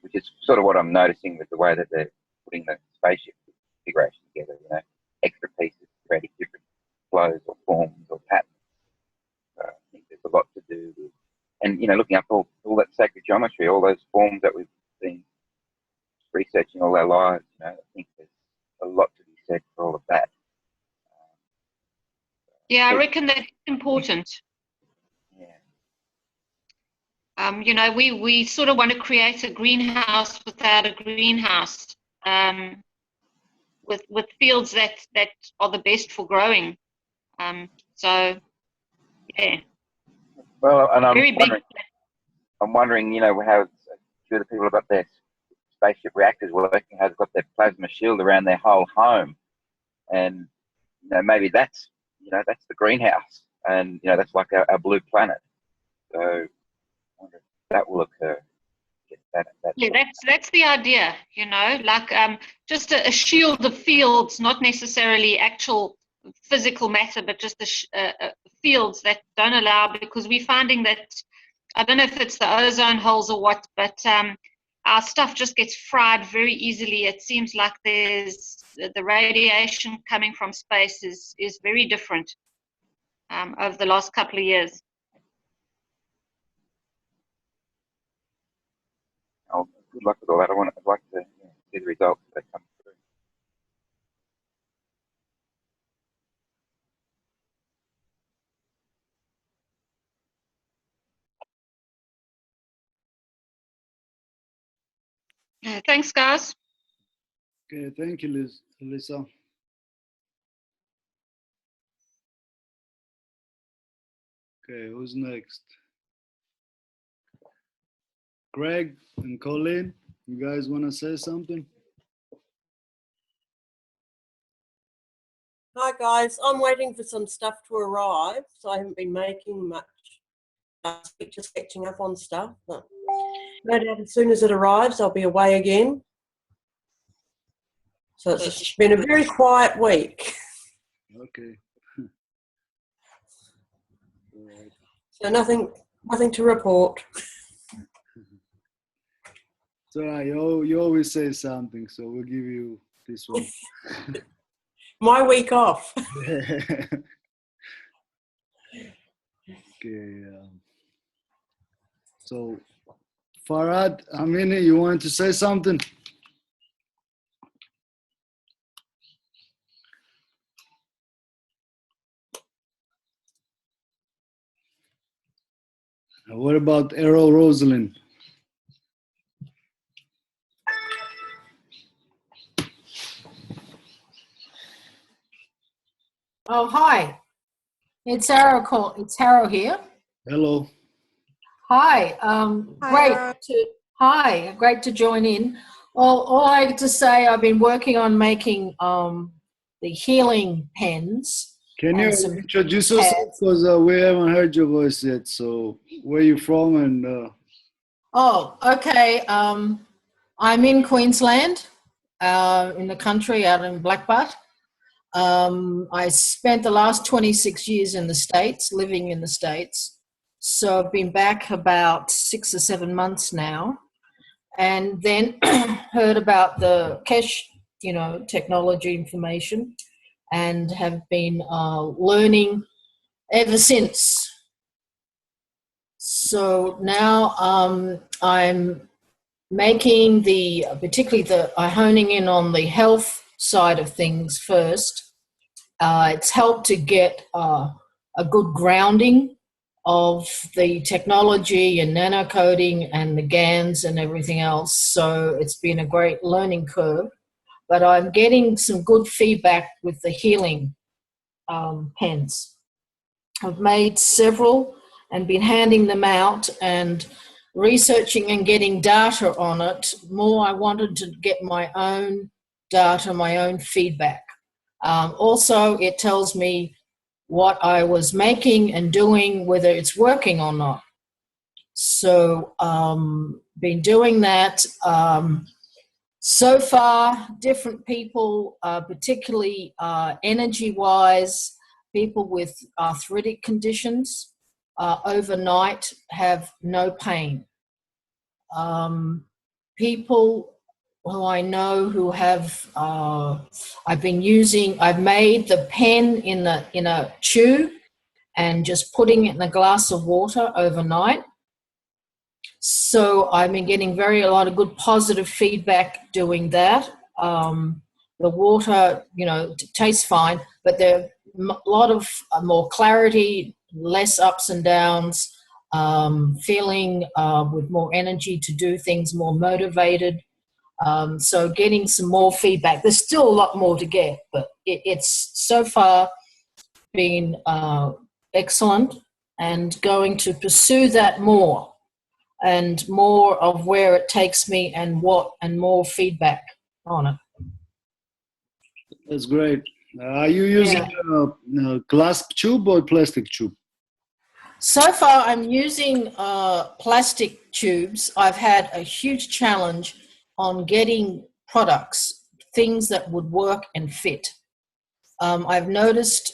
which is sort of what I'm noticing with the way that they're putting the spaceship configuration together. You know, extra pieces creating different flows or forms or patterns. So I think there's a lot to do with, and you know, looking up all that sacred geometry, all those forms that we've been researching all our lives. You know, I think there's a lot to be said for all of that. Yeah, I reckon that's important. Yeah. You know, we sort of want to create a greenhouse without a greenhouse, with fields that are the best for growing. So, yeah. Well, and Very big. I'm wondering, you know, how a few of the people have got their spaceship reactors working, how they've got their plasma shield around their whole home, and you know, maybe that's, you know, that's the greenhouse, and you know, that's like our blue planet. So I wonder if that will occur. Yeah, that's the idea, you know, like just a shield of fields, not necessarily actual physical matter, but just the fields that don't allow, because we're finding that, I don't know if it's the ozone holes or what, but our stuff just gets fried very easily. It seems like there's the radiation coming from space is very different over the last couple of years. Oh, good luck with all that. I'd like to see the results that come through. Thanks, guys. Okay, thank you, Lisa. Okay, who's next? Greg and Colleen, you guys want to say something? Hi guys, I'm waiting for some stuff to arrive, so I haven't been making much. Just catching up on stuff, but no doubt as soon as it arrives, I'll be away again. So it's been a very quiet week. Okay. So nothing to report. So you always say something, so we'll give you this one. My week off. Okay. So Farhad, Amini, you want to say something? What about Errol Rosalind? Oh, hi. It's Harrow. It's Harrow here. Hello. Hi. Hi, Great to join in. All I have to say, I've been working on making the healing pens. Can you introduce yourself? Because we haven't heard your voice yet. So where are you from? And Oh, okay. I'm in Queensland, in the country out in Blackbutt. I spent the last 26 years in the States, living in the States. So I've been back about 6 or 7 months now, and then heard about the cache, technology information, and have been learning ever since. So now I'm making honing in on the health side of things first. It's helped to get a good grounding of the technology and nanocoding and the GANs and everything else. So it's been a great learning curve, but I'm getting some good feedback with the healing pens. I've made several and been handing them out and researching and getting data on it. More, I wanted to get my own data, my own feedback. Also, it tells me what I was making and doing, whether it's working or not. So, been doing that. So far, different people, particularly energy-wise, people with arthritic conditions, overnight have no pain. People who I know who have, I've made the pen in a tube and just putting it in a glass of water overnight. So I've been getting a lot of good positive feedback doing that. The water, tastes fine, but there are a lot of more clarity, less ups and downs, feeling with more energy to do things, more motivated. So getting some more feedback. There's still a lot more to get, but it's so far been excellent, and going to pursue that more and more of where it takes me and more feedback on it. That's great. Are you using a glass tube or plastic tube? So far, I'm using plastic tubes. I've had a huge challenge on getting products, things that would work and fit. I've noticed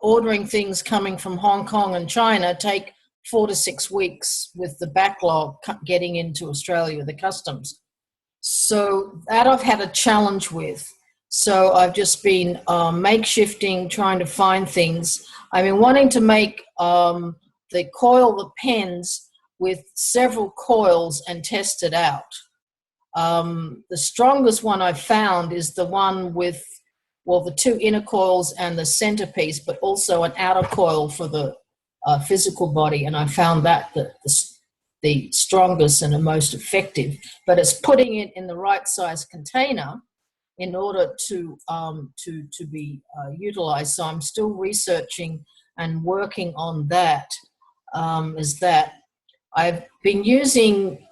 ordering things coming from Hong Kong and China take 4 to 6 weeks with the backlog getting into Australia, the customs. So that I've had a challenge with. So I've just been makeshifting, trying to find things. I've been wanting to make the pens with several coils and test it out. The strongest one I've found is the one with, the 2 inner coils and the centerpiece, but also an outer coil for the physical body, and I found that the strongest and the most effective. But it's putting it in the right size container in order to be utilized. So I'm still researching and working on that. I've been using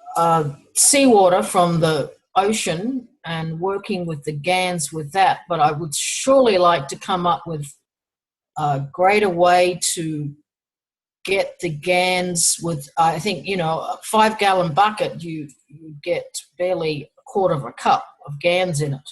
seawater from the ocean and working with the GANs with that, but I would surely like to come up with a greater way to get the GANs with, I think, a 5-gallon bucket, you get barely a quarter of a cup of GANs in it.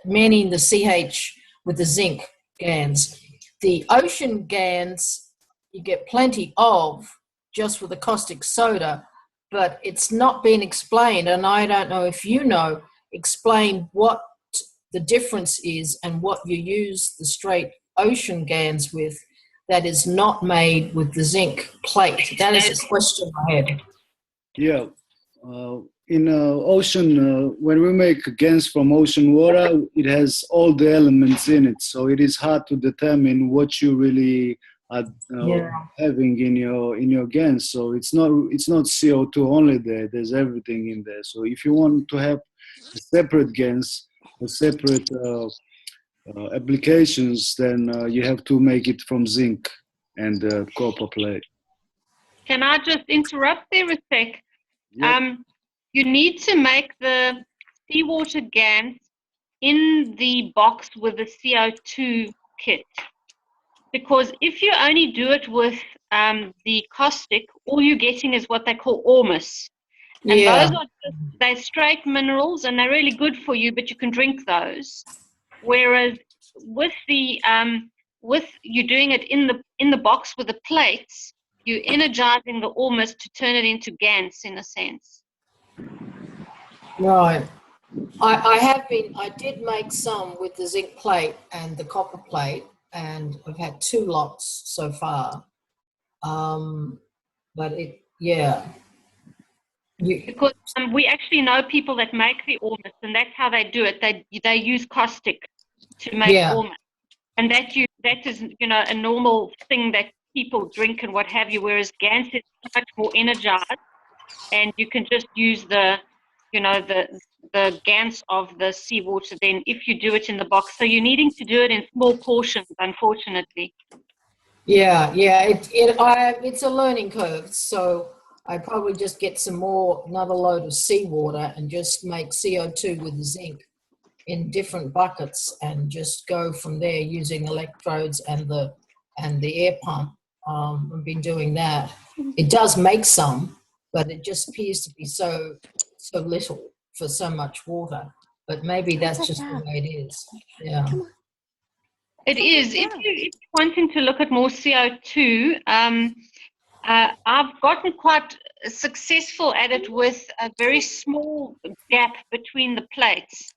Meaning the CH with the zinc GANs. The ocean GANs, you get plenty of just with the caustic soda, but it's not been explained, and I don't know if explain what the difference is and what you use the straight ocean GANs with that is not made with the zinc plate. That is a question I had. Yeah. In ocean, when we make GANs from ocean water, it has all the elements in it. So it is hard to determine what you really are having in your GANs. So it's not CO2 only there. There's everything in there. So if you want to have separate GANs, separate applications, then you have to make it from zinc and copper plate. Can I just interrupt there a sec? Yep. You need to make the seawater GANs in the box with the CO2 kit. Because if you only do it with the caustic, all you're getting is what they call ormus. And those are they're straight minerals and they're really good for you, but you can drink those. Whereas with the with you doing it in the box with the plates, you're energizing the ormus to turn it into GANs in a sense. Right. I did make some with the zinc plate and the copper plate, and I've had 2 lots so far. But because we actually know people that make the ormus, and that's how they do it. They use caustic to make ormus, and that is a normal thing that people drink and what have you. Whereas GANs is much more energized, and you can just use the GANs of the seawater then if you do it in the box. So you're needing to do it in small portions, unfortunately. It's a learning curve. So I probably just get another load of seawater and just make CO2 with the zinc. in different buckets and just go from there using electrodes and the air pump. I've been doing that. It does make some, but it just appears to be so little for so much water. But maybe that's just the way it is. Yeah. It is. If you're wanting to look at more CO2, I've gotten quite successful at it with a very small gap between the plates.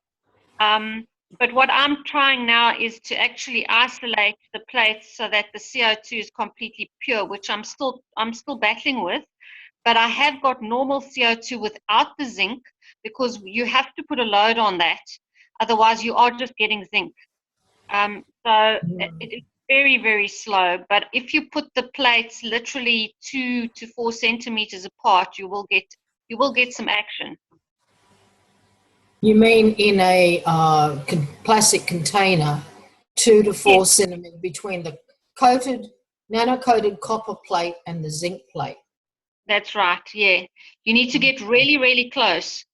But what I'm trying now is to actually isolate the plates so that the CO2 is completely pure, which I'm still battling with. But I have got normal CO2 without the zinc, because you have to put a load on that. Otherwise, you are just getting zinc. So it is very, very slow. But if you put the plates literally 2 to 4 centimeters apart, you will get some action. You mean in a plastic container, 2 to 4 centimeters between the nano-coated copper plate and the zinc plate? That's right, yeah. You need to get really, really close.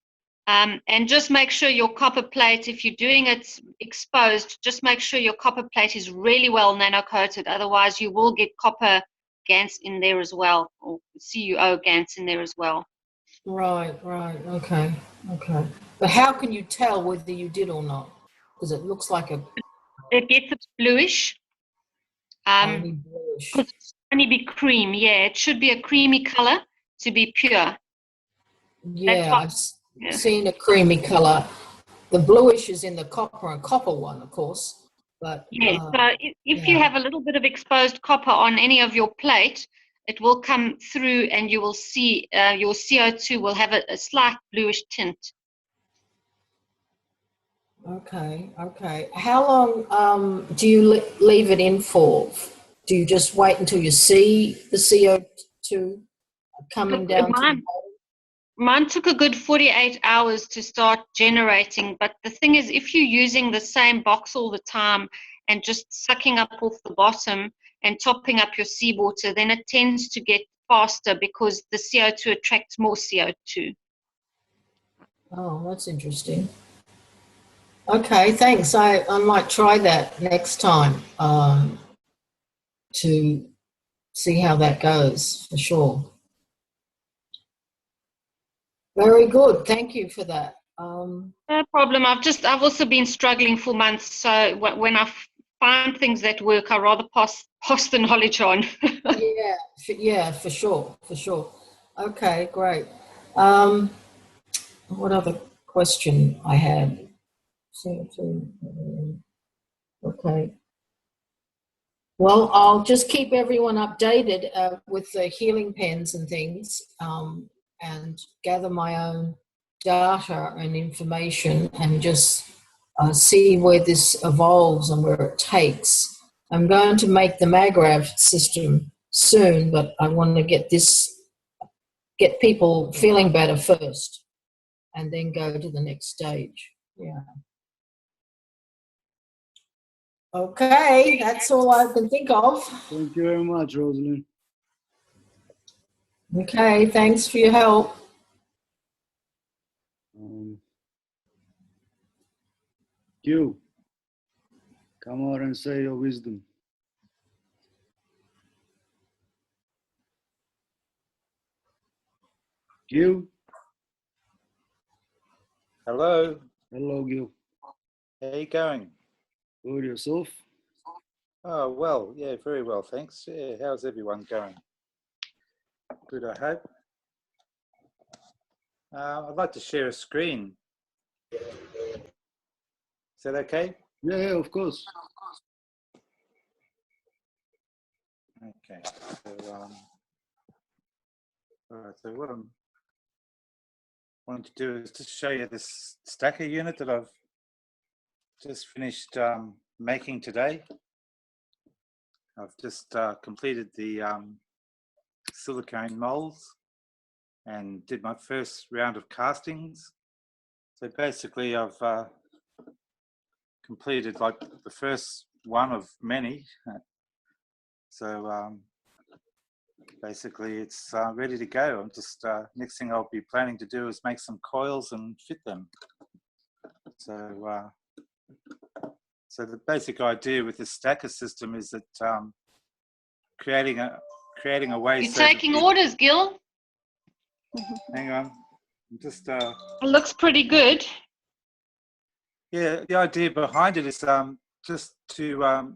And just make sure your copper plate, if you're doing it exposed, just make sure your copper plate is really well nano-coated. Otherwise, you will get copper GaNs in there as well, or CuO GaNs in there as well. Right, okay. But how can you tell whether you did or not? Because it looks like it gets a bluish. Only bluish. Could only be cream, yeah. It should be a creamy color to be pure. Yeah, I've seen a creamy color. The bluish is in the copper and copper one, of course. But yeah, so if you have a little bit of exposed copper on any of your plate, it will come through and you will see your CO2 will have a slight bluish tint. Okay. How long do you leave it in for? Do you just wait until you see the CO2 coming down to the bottom? Mine took a good 48 hours to start generating, but the thing is, if you're using the same box all the time and just sucking up off the bottom and topping up your seawater, then it tends to get faster because the CO2 attracts more CO2. Oh, that's interesting. Okay, thanks. I might try that next time to see how that goes, for sure. Very good. Thank you for that. No problem. I've also been struggling for months. So when I find things that work, I rather pass the knowledge on. Yeah, for sure. Okay, great. What other question I had? Okay. Well, I'll just keep everyone updated with the healing pens and things, and gather my own data and information and just see where this evolves and where it takes. I'm going to make the Magrav system soon, but I want to get people feeling better first and then go to the next stage. Yeah. Okay, that's all I can think of. Thank you very much, Rosalind. Okay, thanks for your help. Q, come out and say your wisdom. Q. Hello. Hello, Gil. How you going? Good, yourself? Oh, well, yeah, very well, thanks. Yeah, how's everyone going? Good, I hope. I'd like to share a screen. Is that okay? Yeah, of course. Okay. So, all right, so what I'm wanting to do is just show you this stacker unit that I've just finished making today. I've just completed the silicone molds and did my first round of castings. So basically I've completed like the first one of many. So basically it's ready to go. I'm just, next thing I'll be planning to do is make some coils and fit them. So So the basic idea with the stacker system is that creating a way. You're so that taking orders, Gil. Hang on, I'm just. It looks pretty good. Yeah, the idea behind it is just to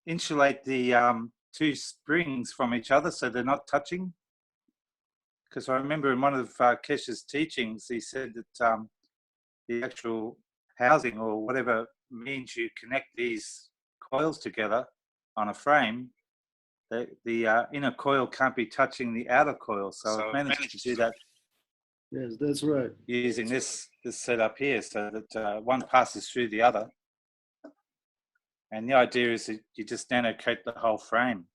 insulate the two springs from each other so they're not touching. Because I remember in one of Kesh's teachings, he said that the actual housing or whatever means you connect these coils together on a frame, the inner coil can't be touching the outer coil. So I've managed to do that. Yes, that's right. Using this setup here, so that one passes through the other. And the idea is that you just nano coat the whole frame,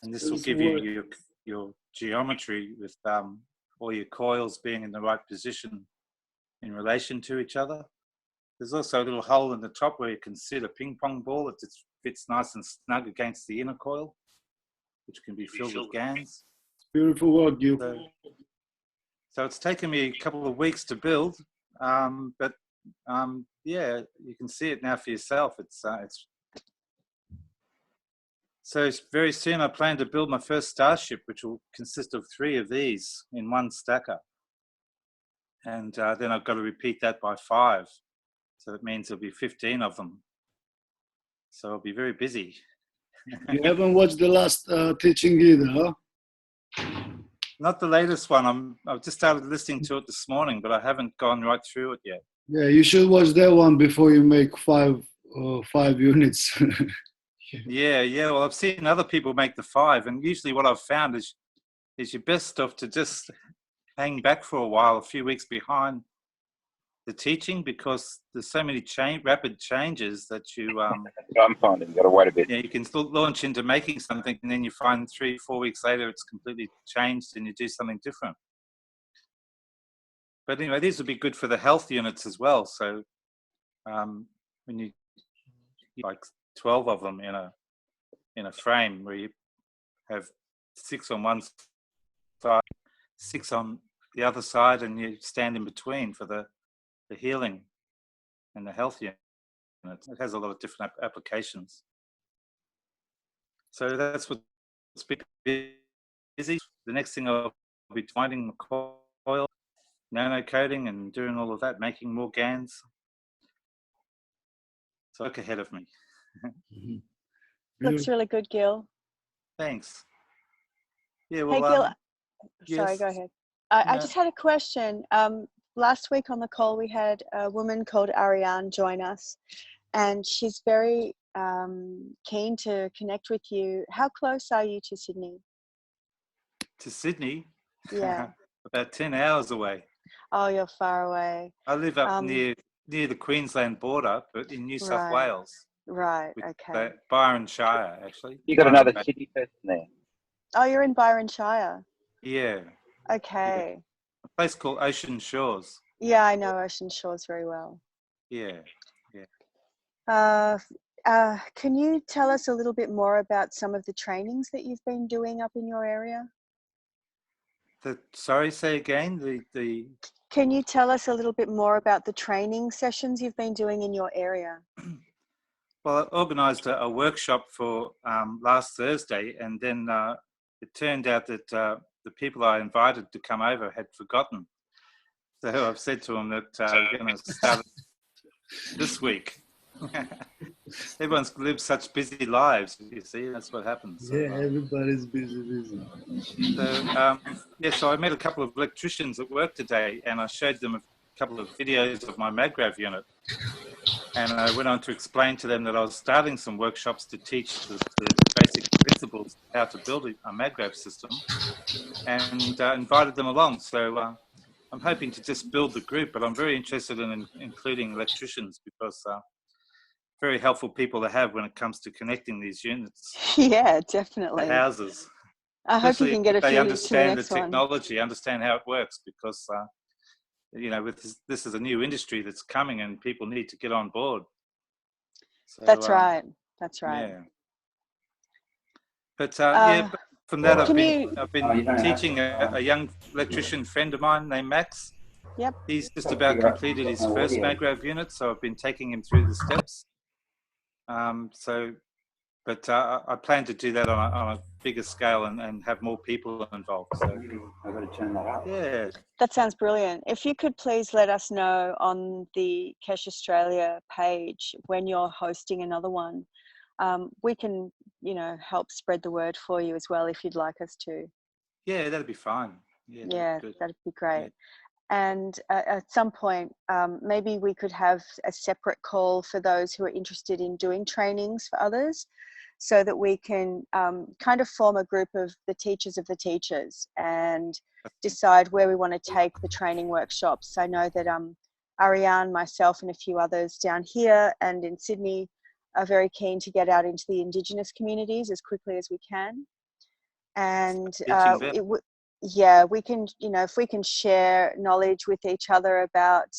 and this will give you your geometry with all your coils being in the right position in relation to each other. There's also a little hole in the top where you can sit a ping pong ball that just fits nice and snug against the inner coil, which can be filled with GANs. Beautiful work, Gil. So it's taken me a couple of weeks to build, but yeah, you can see it now for yourself. So very soon I plan to build my first Starship, which will consist of 3 of these in one stacker. And then I've got to repeat that by 5. So that means there'll be 15 of them. So I'll be very busy. You haven't watched the last teaching either, huh? Not the latest one. I've just started listening to it this morning, but I haven't gone right through it yet. Yeah, you should watch that one before you make 5 units. Yeah. Well, I've seen other people make the 5, and usually what I've found is your best stuff to just hang back for a while, a few weeks behind the teaching, because there's so many rapid changes that you. I'm finding you've got to wait a bit. Yeah, you can launch into making something, and then you find 3-4 weeks later it's completely changed, and you do something different. But anyway, these would be good for the health units as well. So when you like 12 of them in a frame where you have 6 on one side, 6 on the other side, and you stand in between for the healing and the health unit. It has a lot of different applications. So that's what's been busy. The next thing I'll be finding the coil, nano coating, and doing all of that, making more GANs. So look ahead of me. Looks really good, Gil. Thanks. Yeah, well, hey, Gil, sorry, yes. go ahead. I just had a question. Last week on the call, we had a woman called Ariane join us, and she's very keen to connect with you. How close are you to Sydney? To Sydney? Yeah. About 10 hours away. Oh, you're far away. I live up near the Queensland border, but in New South Right. Wales. Right, okay. Byron Shire, actually. You got another Sydney person there. Oh, you're in Byron Shire. Yeah. Okay. A place called Ocean Shores. Yeah, I know Ocean Shores very well. Yeah. Can you tell us a little bit more about some of the trainings that you've been doing up in your area? Sorry, say again. Can you tell us a little bit more about the training sessions you've been doing in your area? Well, I organised a workshop for last Thursday, and then it turned out that the people I invited to come over had forgotten. So I've said to them that we're going to start this week. Everyone's lived such busy lives, you see, that's what happens. Yeah, everybody's busy. So, so I met a couple of electricians at work today, and I showed them a couple of videos of my MagRav unit. And I went on to explain to them that I was starting some workshops to teach the basic principles of how to build a MagRav system, and invited them along. So I'm hoping to just build the group, but I'm very interested in including electricians, because very helpful people to have when it comes to connecting these units. Yeah, definitely. To houses. I hope you can get a few they to understand the the technology, understand how it works, because with this is a new industry that's coming, and people need to get on board. So, That's right. That's right. Yeah. But from that, I've been teaching a young electrician friend of mine named Max, Yep. He's just about completed his first Magrav unit, so I've been taking him through the steps. But I plan to do that on a bigger scale and have more people involved. So I've got to turn that up. yeah. That sounds brilliant. If you could please let us know on the Kesh Australia page when you're hosting another one, we can, help spread the word for you as well if you'd like us to. Yeah, that'd be fine. Yeah, Good. that'd be great. Yeah. And at some point, maybe we could have a separate call for those who are interested in doing trainings for others, so that we can kind of form a group of the teachers of the teachers and decide where we want to take the training workshops. I know that Ariane, myself and a few others down here and in Sydney are very keen to get out into the Indigenous communities as quickly as we can. And we can, if we can share knowledge with each other about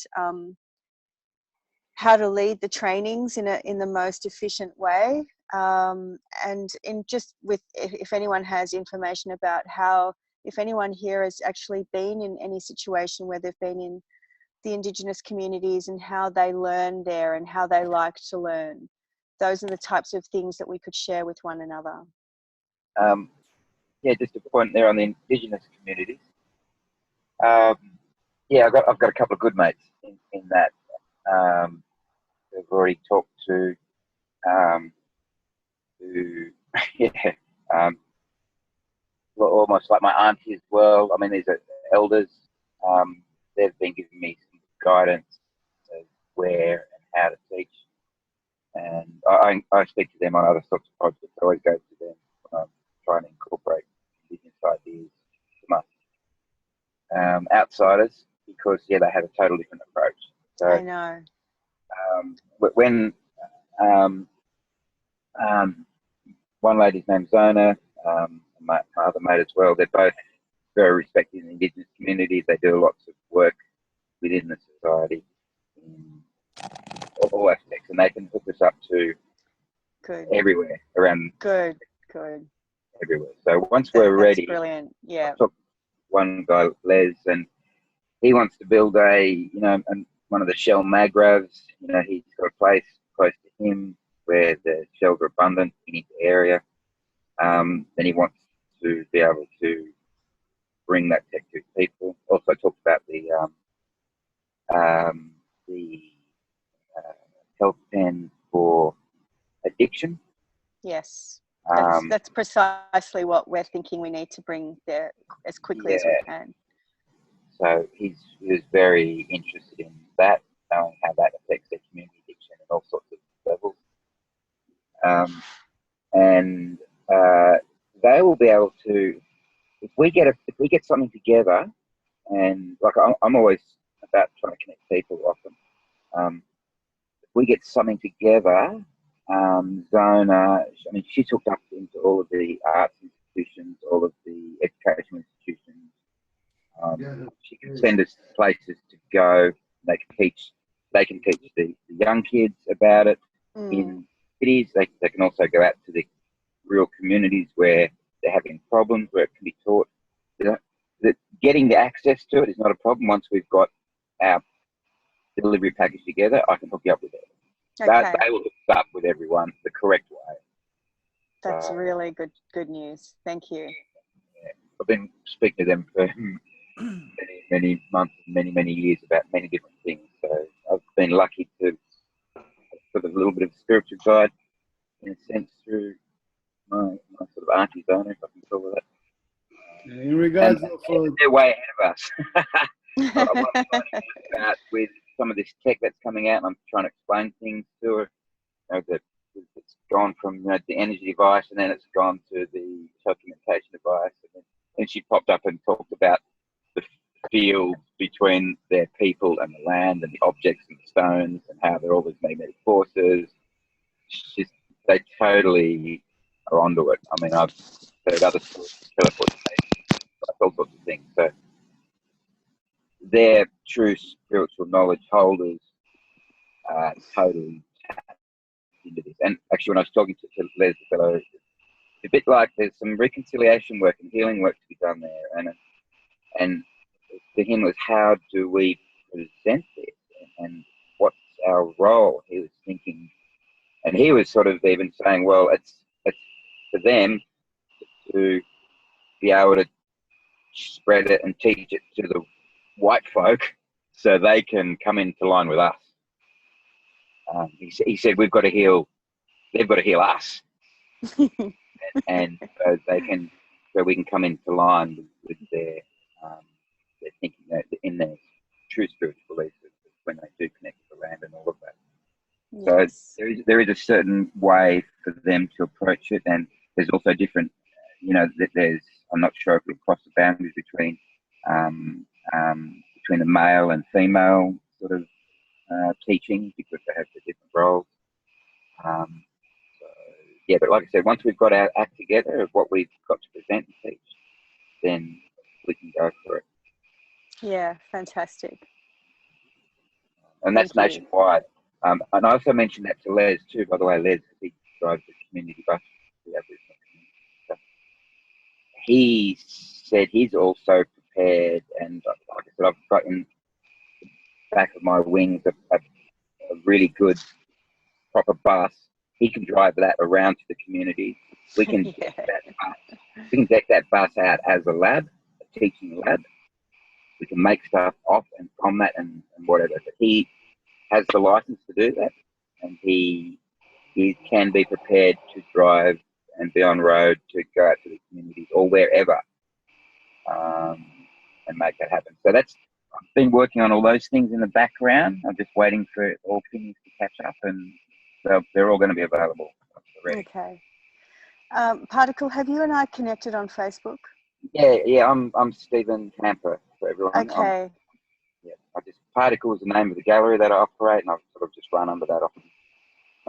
how to lead the trainings in the most efficient way. And if anyone has information about if anyone here has actually been in any situation where they've been in the Indigenous communities and how they learn there and how they like to learn, those are the types of things that we could share with one another. Just a point there on the Indigenous communities. I've got a couple of good mates in that. We've already talked to almost like my auntie as well. I mean, these are elders. They've been giving me some guidance of where and how to teach, and I speak to them on other sorts of projects. I always go to them when I'm trying to incorporate Indigenous ideas from outsiders, because they have a total different approach. So I know. When one lady's named Zona, my other mate as well, they're both very respected in the Indigenous communities. They do lots of work within the society in all aspects, and they can hook us up to everywhere around. Good. Everywhere. So once we're ready, brilliant. Yeah. I talked to one guy, Les, and he wants to build one of the shell magravs. He's got a place close to him where the shells are abundant in his area. Then he wants to be able to bring that tech to people. Also talked about the health pen for addiction. Yes, that's precisely what we're thinking we need to bring there as quickly as we can. So he was very interested in that, knowing how that affects their community addiction and all sorts of levels. They will be able to, if we get something together, and like I'm always about trying to connect people often. If we get something together, Zona, she's hooked up into all of the arts institutions, all of the educational institutions. She can send us places to go. They can teach the young kids about it in cities. They can also go out to the real communities where they're having problems, where it can be taught. That getting the access to it is not a problem. Once we've got our delivery package together, I can hook you up with it. Okay. They will hook up with everyone the correct way. That's really good news. Thank you. Yeah. I've been speaking to them for many months, many years about many different things. So I've been lucky to sort of a little bit of spiritual guide in a sense through my sort of auntie Zona, if I can call it that. In regards they're way ahead of us. What I'm finding out with some of this tech that's coming out, and I'm trying to explain things to her. That it's gone from the energy device, and then it's gone to the telecommunication device, and she popped up and talked about the field between their people and the land, and the objects and the stones, and how they're all these magnetic forces. They totally are onto it. I mean, I've heard other stories, teleportation, all sorts of things. So they're true spiritual knowledge holders, totally tapped into this. And actually, when I was talking to Les, the fellow, it's a bit like there's some reconciliation work and healing work to be done there, and to him was, how do we present this and what's our role? He was thinking, and he was sort of even saying, well, it's for them to be able to spread it and teach it to the white folk so they can come into line with us. He said, we've got to heal, they've got to heal us. And so we can come into line with their thinking, in their true spiritual beliefs when they do connect with the land and all of that. Yes. So there is a certain way for them to approach it, and there's also different, I'm not sure if we cross the boundaries between the male and female sort of teaching, because they have the different roles. Yeah, but like I said, once we've got our act together of what we've got to present and teach, then we can go for it. Yeah, fantastic. And that's nationwide. And I also mentioned that to Les too, by the way. Les, he drives the community bus, the Aboriginal community stuff. He said he's also prepared, and like I said, I've got in the back of my wings a really good, proper bus. He can drive that around to the community. We can deck that bus out as a lab, a teaching lab. We can make stuff off and from that and whatever. But he has the license to do that, and he can be prepared to drive and be on road to go out to the communities or wherever and make that happen. So I've been working on all those things in the background. I'm just waiting for all things to catch up, and they're all going to be available. Okay. Particle, have you and I connected on Facebook? Yeah. I'm Stephen Hamper for everyone. Okay. Particle is the name of the gallery that I operate, and I've sort of just run under that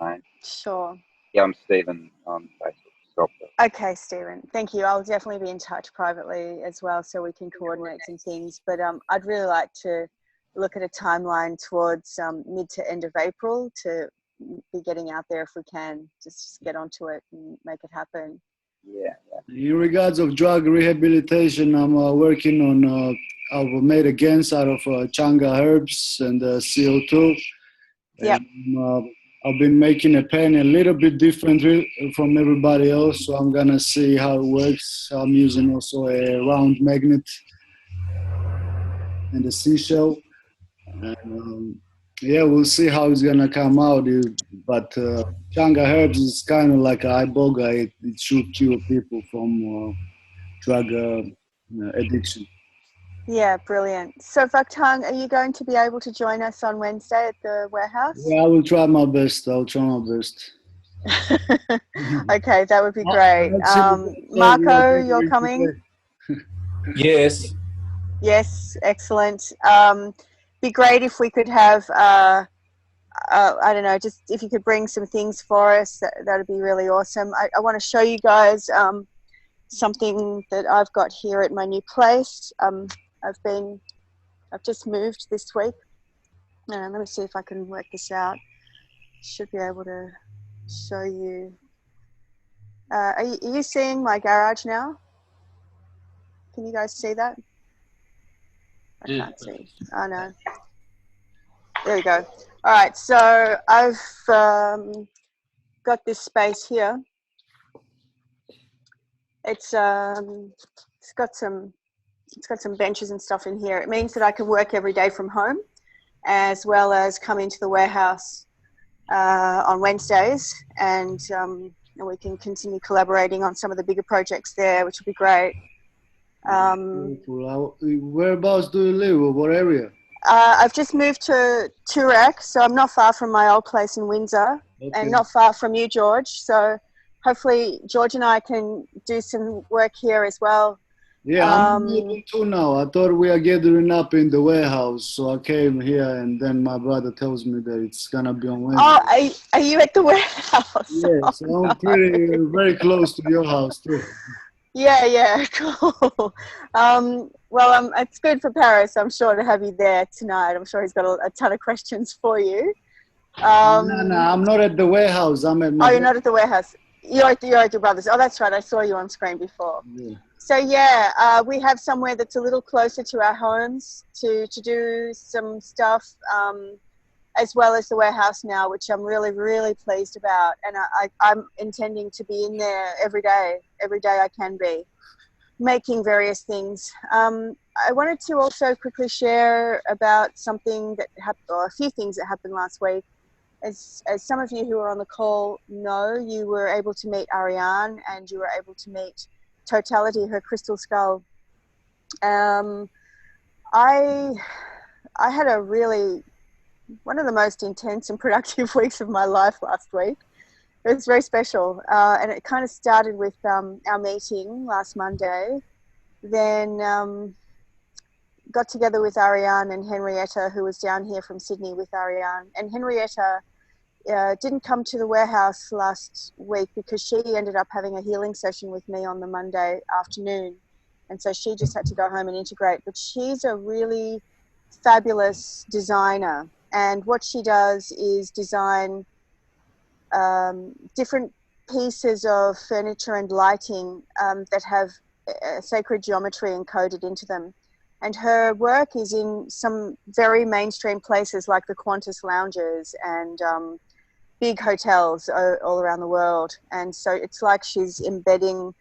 name. Sure. Yeah, I'm Stephen on Facebook, sculptor. Okay, Stephen. Thank you. I'll definitely be in touch privately as well, so we can coordinate some things. But I'd really like to look at a timeline towards mid to end of April to be getting out there if we can. Just get onto it and make it happen. Yeah. In regards of drug rehabilitation, I'm working on, I've made a GANS out of changa herbs and CO2. Yeah. I've been making a pen a little bit different from everybody else, so I'm gonna see how it works. I'm using also a round magnet and a seashell. And, yeah, we'll see how it's gonna come out. But changa herbs is kind of like an iboga. It should cure people from drug addiction. Yeah, brilliant. So Vakhtang, are you going to be able to join us on Wednesday at the warehouse? Yeah, I will try my best. I'll try my best. Okay, that would be great. Marco, you're coming? Yes. Yes, excellent. Be great if we could have, I don't know, just if you could bring some things for us, that would be really awesome. I want to show you guys something that I've got here at my new place. I've just moved this week. Let me see if I can work this out. Should be able to show you. Are you seeing my garage now? Can you guys see that? I can't see. Oh no. There we go. All right, so I've got this space here. It's got some benches and stuff in here. It means that I can work every day from home, as well as come into the warehouse on Wednesdays, and we can continue collaborating on some of the bigger projects there, which would be great. Whereabouts do you live, or what area? I've just moved to Toorak, so I'm not far from my old place in Windsor, and not far from you, George. So hopefully George and I can do some work here as well. Yeah, I'm moving too now. I thought we are gathering up in the warehouse, so I came here, and then my brother tells me that it's gonna be on Wednesday. Oh, are you at the warehouse? Yes, I'm very close to your house too. Yeah, cool. Well, it's good for Paris, I'm sure, to have you there tonight. I'm sure he's got a ton of questions for you. No, I'm not at the warehouse. I'm at my. Oh, you're not at the warehouse. You're at your brother's. Oh, that's right. I saw you on screen before. Yeah. So yeah, we have somewhere that's a little closer to our homes to do some stuff, as well as the warehouse now, which I'm really, really pleased about. And I'm intending to be in there every day I can be, making various things. I wanted to also quickly share about something that happened, or a few things that happened last week. As some of you who are on the call know, you were able to meet Ariane and you were able to meet Totality, her crystal skull. I had a really, one of the most intense and productive weeks of my life last week. It was very special, and it kind of started with our meeting last Monday. Then got together with Ariane and Henrietta, who was down here from Sydney with Ariane. And Henrietta didn't come to the warehouse last week because she ended up having a healing session with me on the Monday afternoon. And so she just had to go home and integrate. But she's a really fabulous designer. And what she does is design different pieces of furniture and lighting that have sacred geometry encoded into them. And her work is in some very mainstream places like the Qantas lounges and big hotels all around the world. And so it's like she's embedding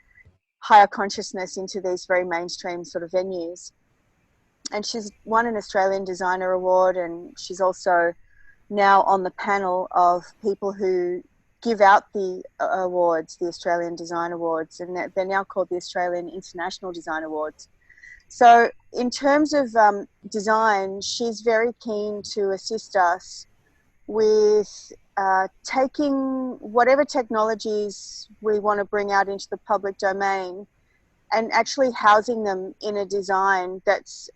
higher consciousness into these very mainstream sort of venues. And she's won an Australian Designer Award, and she's also now on the panel of people who give out the awards, the Australian Design Awards, and they're now called the Australian International Design Awards. So in terms of design, she's very keen to assist us with taking whatever technologies we want to bring out into the public domain and actually housing them in a design that's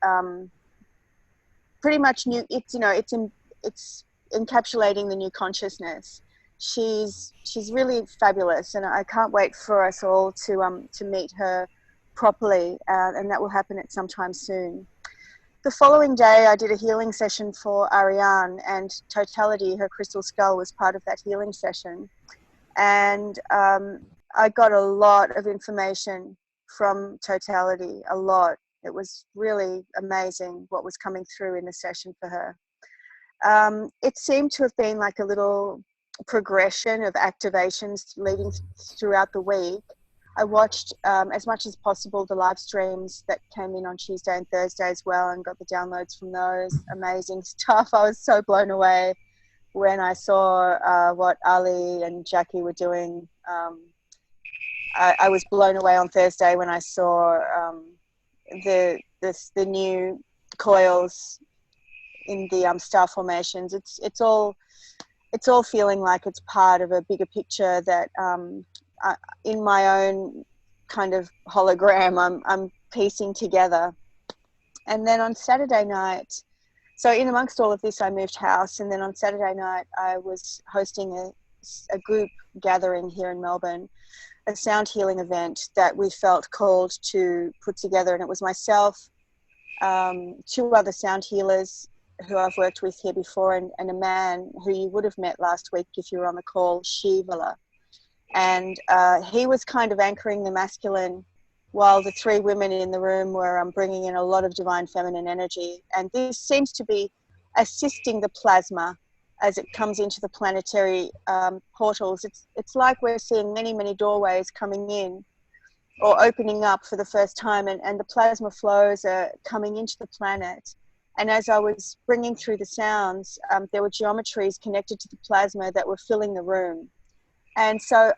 pretty much new. It's, you know, it's encapsulating the new consciousness. She's really fabulous, and I can't wait for us all to meet her properly, and that will happen at some time soon. The following day, I did a healing session for Ariane, and Totality, her crystal skull, was part of that healing session. And I got a lot of information from Totality, a lot. It was really amazing what was coming through in the session for her. It seemed to have been like a little progression of activations leading throughout the week. I watched as much as possible the live streams that came in on Tuesday and Thursday as well, and got the downloads from those. Amazing stuff. I was so blown away when I saw what Ali and Jackie were doing. I was blown away on Thursday when I saw the new coils in the star formations. It's all feeling like it's part of a bigger picture that in my own kind of hologram I'm piecing together. And then on Saturday night, so in amongst all of this, I moved house, and then on Saturday night I was hosting a group gathering here in Melbourne, a sound healing event that we felt called to put together. And it was myself, 2 other sound healers who I've worked with here before, and a man who you would have met last week if you were on the call, Shivala. And he was kind of anchoring the masculine, while the 3 women in the room were bringing in a lot of divine feminine energy. And this seems to be assisting the plasma as it comes into the planetary portals. It's like we're seeing many, many doorways coming in or opening up for the first time, and the plasma flows are coming into the planet. And as I was bringing through the sounds, there were geometries connected to the plasma that were filling the room. And so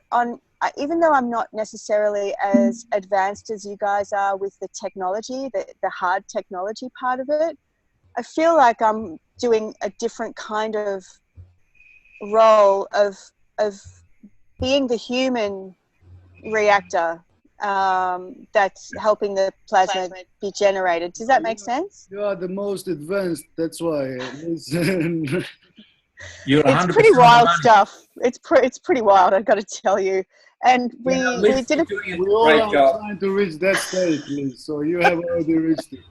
even though I'm not necessarily as advanced as you guys are with the technology, the hard technology part of it, I feel like I'm doing a different kind of role of being the human reactor that's helping the plasma be generated. Does that make sense? You are the most advanced, that's why. You're It's pretty wild stuff. It's pretty wild, I've got to tell you. And we did We all are trying to reach that stage, Liz, so you have already reached it.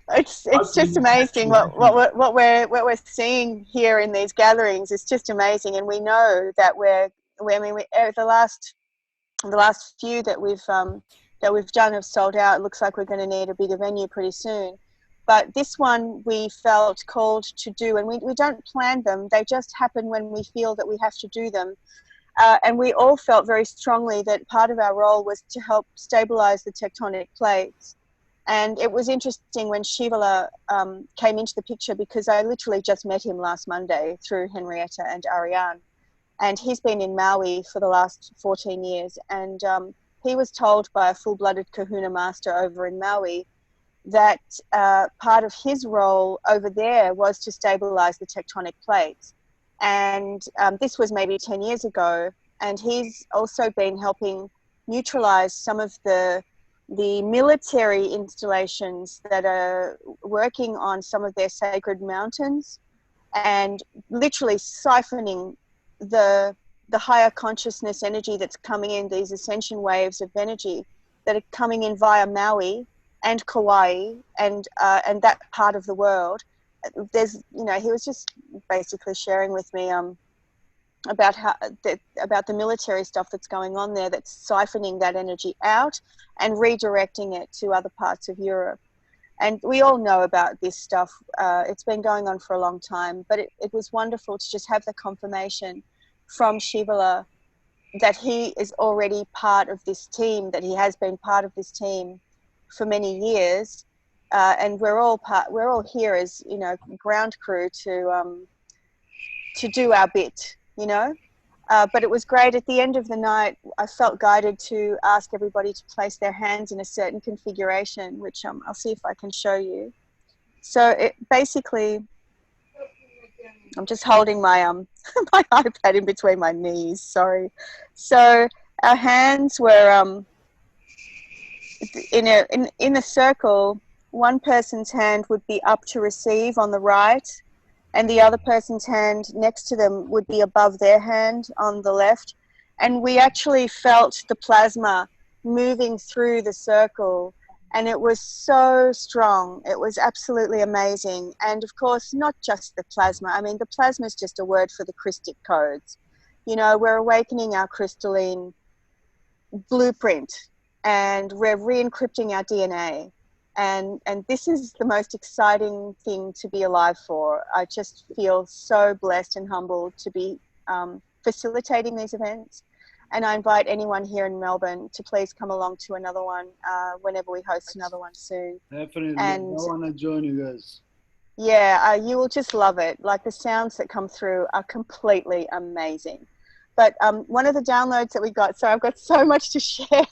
It's just amazing what we're seeing here in these gatherings. It's just amazing, and we know that the last few that we've that we've done have sold out. It looks like we're going to need a bigger venue pretty soon. But this one we felt called to do, and we don't plan them. They just happen when we feel that we have to do them. And we all felt very strongly that part of our role was to help stabilize the tectonic plates. And it was interesting when Shivala came into the picture, because I literally just met him last Monday through Henrietta and Ariane. And he's been in Maui for the last 14 years. And he was told by a full-blooded kahuna master over in Maui that part of his role over there was to stabilize the tectonic plates. And this was maybe 10 years ago. And he's also been helping neutralize some of the military installations that are working on some of their sacred mountains, and literally siphoning the higher consciousness energy that's coming in, these ascension waves of energy that are coming in via Maui and Kauai and that part of the world. There's, you know, he was just basically sharing with me about the military stuff that's going on there, that's siphoning that energy out and redirecting it to other parts of Europe. And we all know about this stuff. It's been going on for a long time, but it was wonderful to just have the confirmation from Shivala that he is already part of this team, that he has been part of this team for many years. And we're all here as, you know, ground crew to do our bit, you know. But it was great. At the end of the night, I felt guided to ask everybody to place their hands in a certain configuration, which I'll see if I can show you. So it basically, I'm just holding my my iPad in between my knees. Sorry. So our hands were in a circle. One person's hand would be up to receive on the right, and the other person's hand next to them would be above their hand on the left. And we actually felt the plasma moving through the circle, and it was so strong. It was absolutely amazing. And of course, not just the plasma. I mean, the plasma is just a word for the Christic codes. You know, we're awakening our crystalline blueprint, and we're re-encrypting our DNA. And this is the most exciting thing to be alive for. I just feel so blessed and humbled to be facilitating these events. And I invite anyone here in Melbourne to please come along to another one whenever we host another one soon. Definitely. And I want to join you guys. yeah, you will just love it. Like, the sounds that come through are completely amazing. But one of the downloads that we got, so I've got so much to share.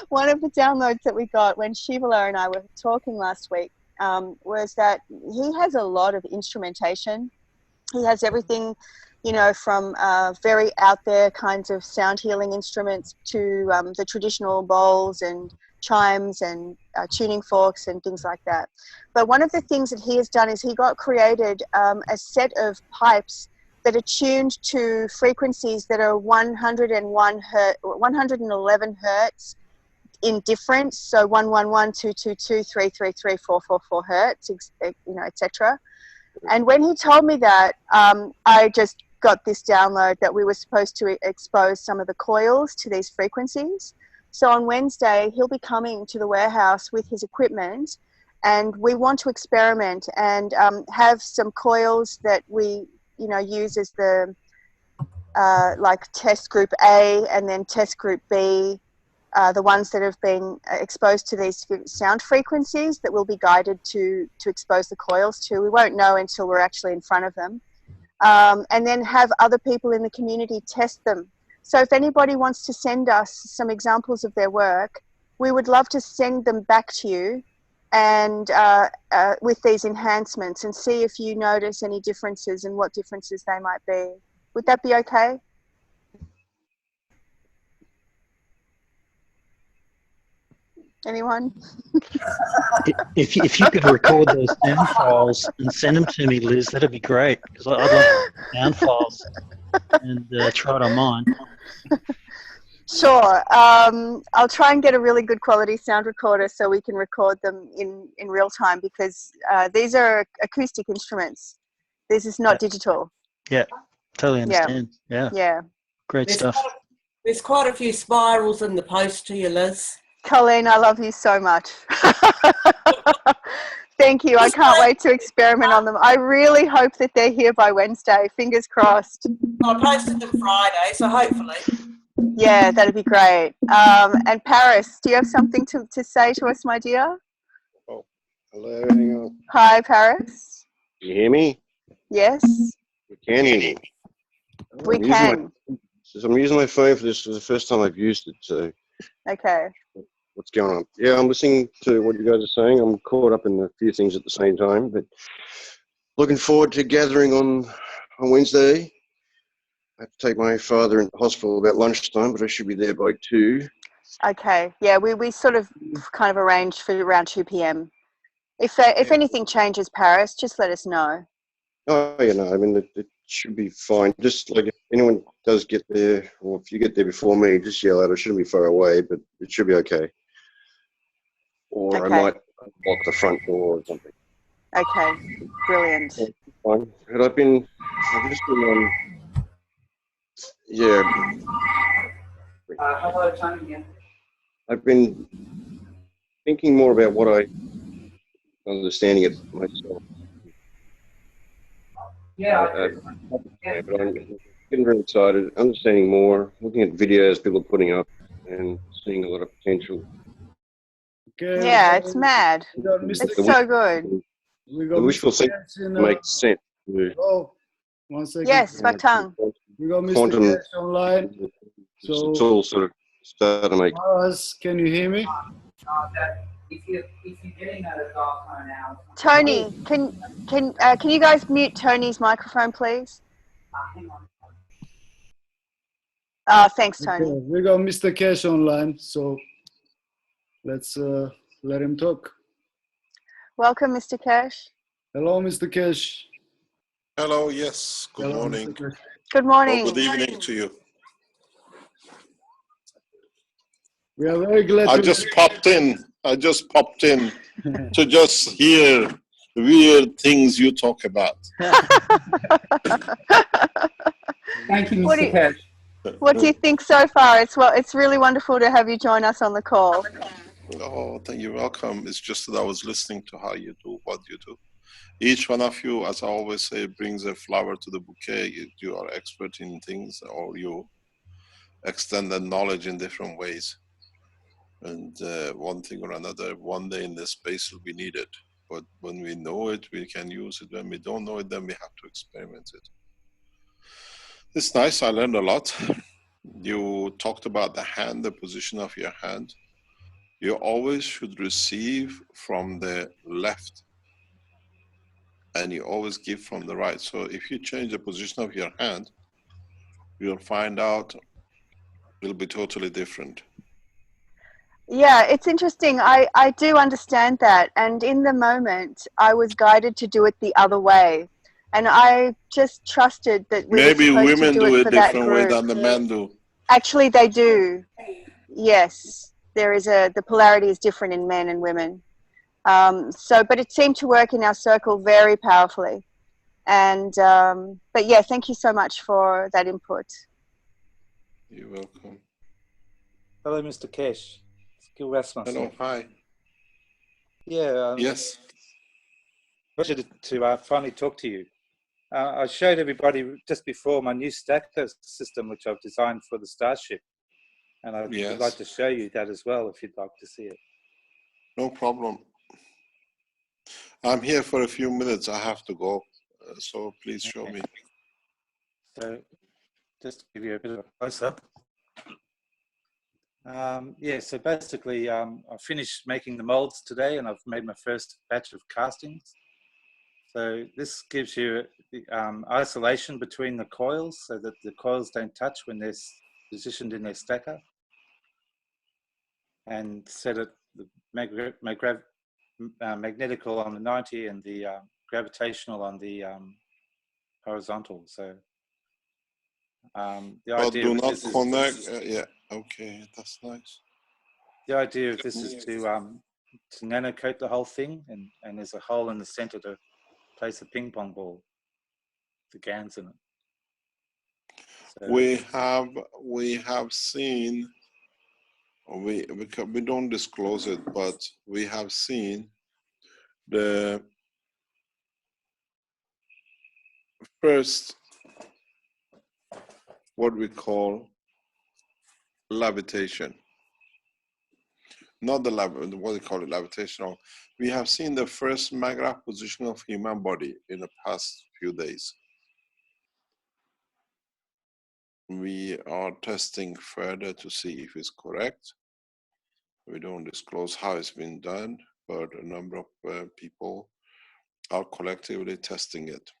One of the downloads that we got when Shivala and I were talking last week was that he has a lot of instrumentation. He has everything, you know, from very out there kinds of sound healing instruments to the traditional bowls and chimes and tuning forks and things like that. But one of the things that he has done is he got created a set of pipes that are tuned to frequencies that are 111 hertz in difference. So 111, 222, 333, 444 hertz, you know, etc. And when he told me that, I just got this download that we were supposed to expose some of the coils to these frequencies. So on Wednesday, he'll be coming to the warehouse with his equipment, and we want to experiment and have some coils that we, you know, use as the like test group A and then test group B, the ones that have been exposed to these sound frequencies that will be guided to expose the coils to. We won't know until we're actually in front of them. And then have other people in the community test them. So if anybody wants to send us some examples of their work, we would love to send them back to you and with these enhancements, and see if you notice any differences and what differences they might be. Would that be okay? Anyone? If you could record those sound files and send them to me, Liz, that'd be great, because I'd love sound files and try it on mine. Sure. I'll try and get a really good quality sound recorder so we can record them in real time, because these are acoustic instruments. This is not digital. Yeah, totally understand. Yeah. Yeah. Great stuff. There's quite a few spirals in the post to you, Liz. Colleen, I love you so much. Thank you. I can't wait to experiment on them. I really hope that they're here by Wednesday. Fingers crossed. I posted them Friday, so hopefully. Yeah, that'd be great. And Paris, do you have something to say to us, my dear? Oh, hello, hang on. Hi, Paris. Can you hear me? Yes, You can hear me. we can. I'm using my phone for this. This is the first time I've used it, so Okay. what's going on? Yeah, I'm listening to what you guys are saying. I'm caught up in a few things at the same time, but looking forward to gathering on Wednesday. I have to take my father into hospital about lunchtime, but I should be there by 2. Okay. Yeah, we sort of kind of arranged for around 2 p.m. If anything changes, Paris, just let us know. Oh, yeah, no, I mean, it should be fine. Just like if anyone does get there, or if you get there before me, just yell out. It shouldn't be far away, but it should be okay. Or Okay. I might block the front door or something. Okay. Brilliant. Fine. But I've just been yeah. Hello, Tony again. I've been thinking more about what I understanding it myself. Yeah. But I'm getting very excited, understanding more, looking at videos people are putting up, and seeing a lot of potential. Okay, Yeah, it's mad. Mr. It's so good. We The got wishful Mr. thinking Cash in, makes sense. oh, 1 second. Yes, Baktang. We got Mr. Quantum, Cash online. So, it's all sort of starting to make. Mars, can you hear me? If you're getting a dial tone now. Tony, can you guys mute Tony's microphone, please? Hang on. Thanks, Tony. Okay, we got Mr. Cash online, so let's let him talk. Welcome, Mr. Cash. Hello, Mr. Cash. Hello, yes. Good Hello, morning. Mr. Cash. Good morning. Or good evening to you. We are very glad I to just popped in to just hear weird things you talk about. Thank you, Mr. Cash. What do you think so far? It's really wonderful to have you join us on the call. Oh, thank you. Welcome. It's just that I was listening to how you do what you do. Each one of you, as I always say, brings a flower to the bouquet. You are expert in things, or you extend that knowledge in different ways. And one thing or another, one day in this space will be needed. But when we know it, we can use it. When we don't know it, then we have to experiment it. It's nice. I learned a lot. You talked about the hand, the position of your hand. You always should receive from the left, and you always give from the right. So if you change the position of your hand, you'll find out it'll be totally different. Yeah, it's interesting. I do understand that. And in the moment, I was guided to do it the other way. And I just trusted that we Maybe were supposed women to do do it a for that different way group. than the men do. Actually, they do. Yes, the polarity is different in men and women. But it seemed to work in our circle very powerfully. And, but yeah, thank you so much for that input. You're welcome. Hello, Mr. Cash. It's Gil Rasmussen. Hello, hi. Yeah. Yes. Pleasure to finally talk to you. I showed everybody just before my new stacker system, which I've designed for the Starship. And I'd like to show you that as well, if you'd like to see it. No problem. I'm here for a few minutes. I have to go. So please show me. So just to give you a bit of a close-up. Yeah, so basically I finished making the molds today, and I've made my first batch of castings. So this gives you the isolation between the coils so that the coils don't touch when they're positioned in their stacker. And set it the magnetical on the 90 and the gravitational on the horizontal. So the idea do of not this connect. is Yeah, okay, that's nice. the idea of this is to nano coat the whole thing, and there's a hole in the center to place a ping pong ball, the GANs in it. So, We have seen we don't disclose it, but we have seen the first, what we call levitation. Not the what they call it, levitational. We have seen the first MAGRAPH position of human body in the past few days. We are testing further to see if it's correct. We don't disclose how it's been done, but a number of people are collectively testing it.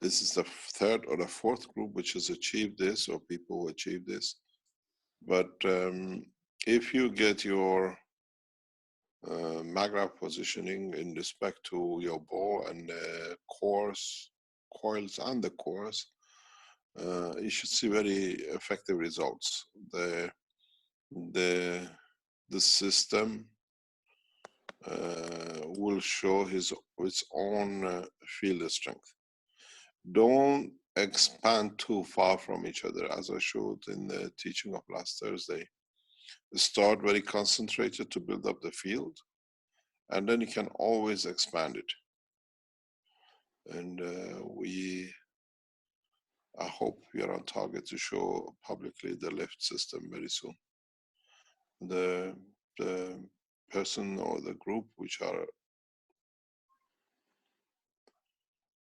This is the third or the fourth group which has achieved this, or people who achieve this. But if you get your MAGRAPH positioning in respect to your ball and the coils and the cores, you should see very effective results. The system will show its own field strength. Don't expand too far from each other, as I showed in the teaching of last Thursday. Start very concentrated to build up the field, and then you can always expand it. And I hope we are on target to show publicly the lift system very soon. The person or the group which are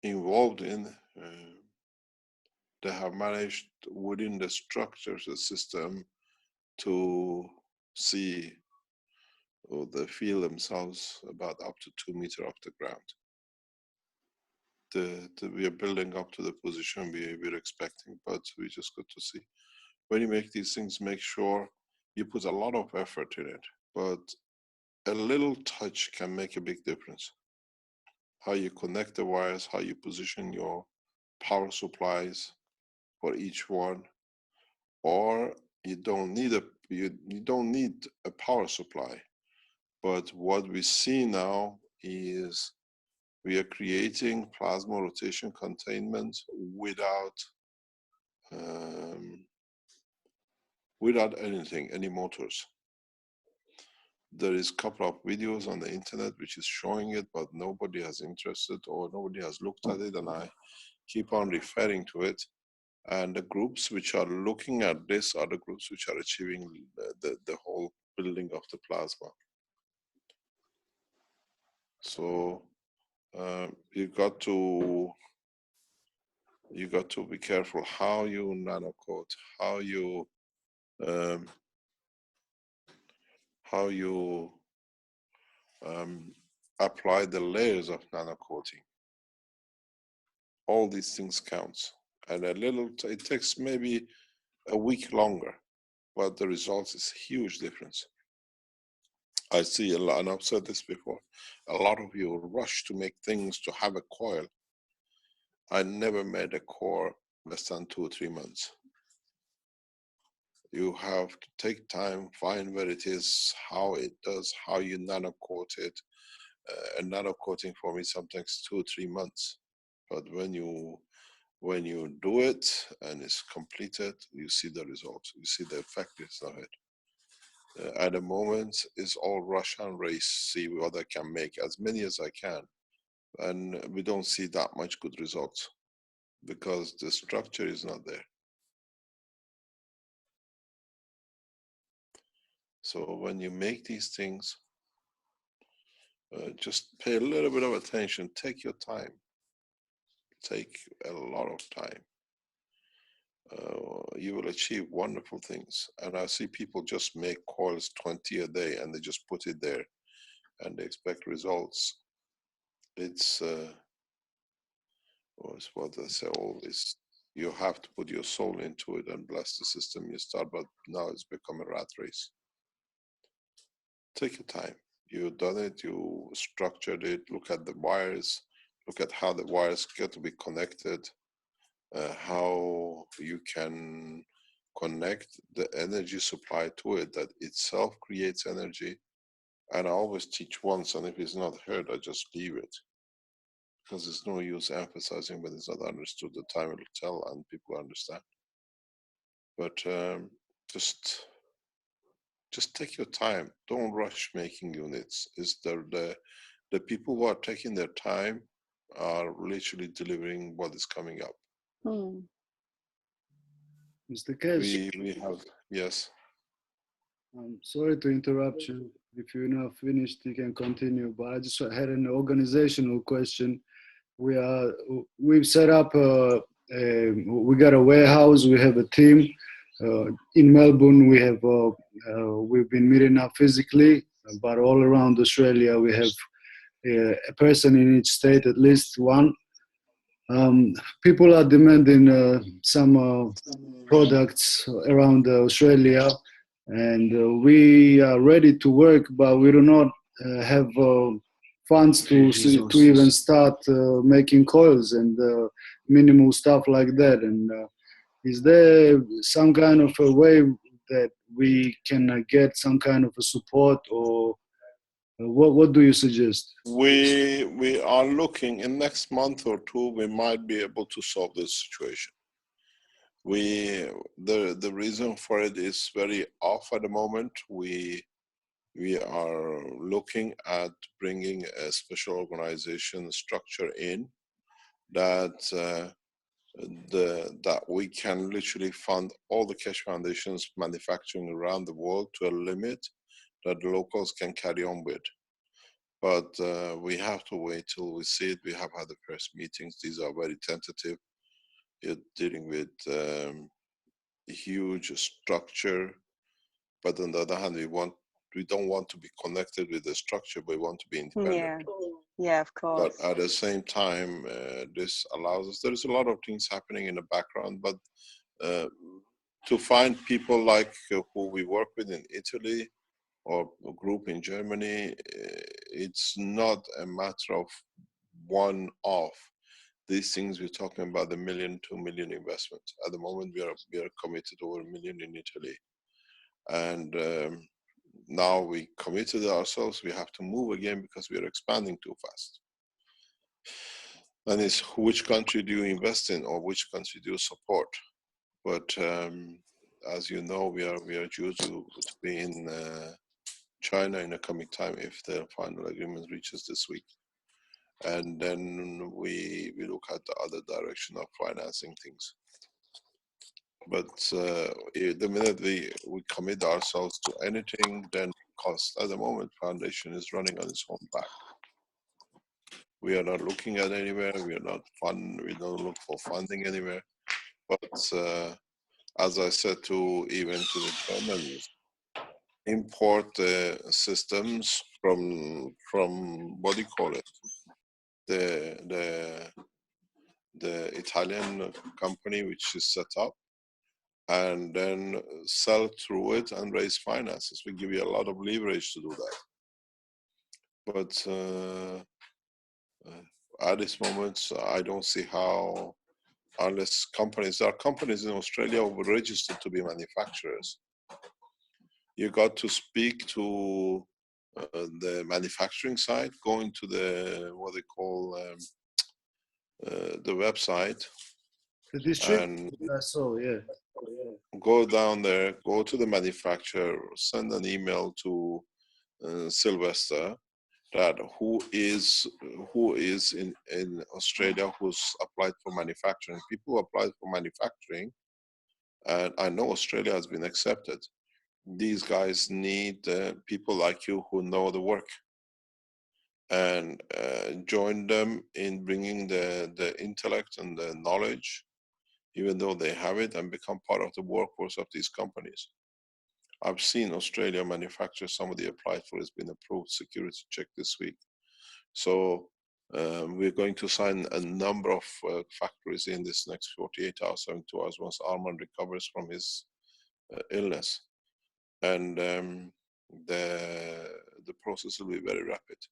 involved in, they have managed within the structures of the system to see the field themselves about up to 2 meters off the ground. We are building up to the position we're expecting, but we just got to see. When you make these things, make sure you put a lot of effort in it, but a little touch can make a big difference. How you connect the wires, how you position your power supplies for each one, or you don't need a power supply. But what we see now is we are creating plasma rotation containment without anything, any motors. There is a couple of videos on the internet which is showing it, but nobody has interested or nobody has looked at it, and I keep on referring to it. And the groups which are looking at this are the groups which are achieving the whole building of the plasma. So you got to be careful how you nano coat, how you apply the layers of nano coating. All these things counts, and it takes maybe a week longer, but the result is huge difference. I see a lot, and I've said this before, a lot of you rush to make things to have a coil. I never made a core less than 2 or 3 months. You have to take time, find where it is, how it does, how you nano coat it. And nano coating for me sometimes 2 or 3 months. But when you do it and it's completed, you see the results. You see the effectiveness of it. At the moment, it's all rush and race. See what I can make, as many as I can, and we don't see that much good results because the structure is not there. So when you make these things, just pay a little bit of attention. Take your time. Take a lot of time. You will achieve wonderful things. And I see people just make coils 20 a day and they just put it there and they expect results. It's what I say always, you have to put your soul into it and bless the system you start, but now it's become a rat race. Take your time. You've done it, you structured it, look at the wires, look at how the wires get to be connected, how you can connect the energy supply to it that itself creates energy. And I always teach once, and if it's not heard, I just leave it. Because there's no use emphasizing when it's not understood. The time will tell and people understand. But just take your time. Don't rush making units. Is the people who are taking their time are literally delivering what is coming up. Mr. Kesh, We have, yes. I'm sorry to interrupt you. If you're not finished, you can continue. But I just had an organizational question. We've set up. We got a warehouse. We have a team in Melbourne. We've been meeting up physically, but all around Australia we have a person in each state, at least one. People are demanding some products around Australia, and we are ready to work, but we do not have funds to even start making coils and minimal stuff like that. And is there some kind of a way that we can get some kind of a support, or what do you suggest? We are looking in next month or two. We might be able to solve this situation. The reason for it is very off at the moment. We are looking at bringing a special organization structure in that that we can literally fund all the Keshe Foundation's manufacturing around the world to a limit that the locals can carry on with. But we have to wait till we see it. We have had the first meetings. These are very tentative. You're dealing with a huge structure, but on the other hand, we don't want to be connected with the structure, but we want to be independent. Yeah, of course. But at the same time, this allows us. There's a lot of things happening in the background, but to find people like who we work with in Italy or a group in Germany, it's not a matter of one-off. These things we're talking about, the $1 million, $2 million investment. At the moment, we are committed over $1 million in Italy, and now we committed ourselves. We have to move again because we are expanding too fast. And it's which country do you invest in, or which country do you support? But as you know, we are due to be in China in the coming time if the final agreement reaches this week. And then we look at the other direction of financing things. But the minute we commit ourselves to anything, then cost. At the moment, foundation is running on its own back. We are not looking at anywhere. We don't look for funding anywhere. But as I said even to the Germans, import systems from what do you call it? The Italian company which is set up, and then sell through it and raise finances. We give you a lot of leverage to do that. But at this moment, I don't see how, unless there are companies in Australia who were registered to be manufacturers. You got to speak to the manufacturing side, go into what they call the website. The district? And yeah. Go down there, go to the manufacturer, send an email to Sylvester, that who is in Australia who's applied for manufacturing. People who applied for manufacturing, and I know Australia has been accepted. These guys need people like you who know the work, and join them in bringing the intellect and the knowledge, even though they have it, and become part of the workforce of these companies. I've seen Australia manufacture, somebody applied for, it's been approved, security check this week. So we're going to sign a number of factories in this next 48 hours, 72 hours, once Arman recovers from his illness. And the process will be very rapid.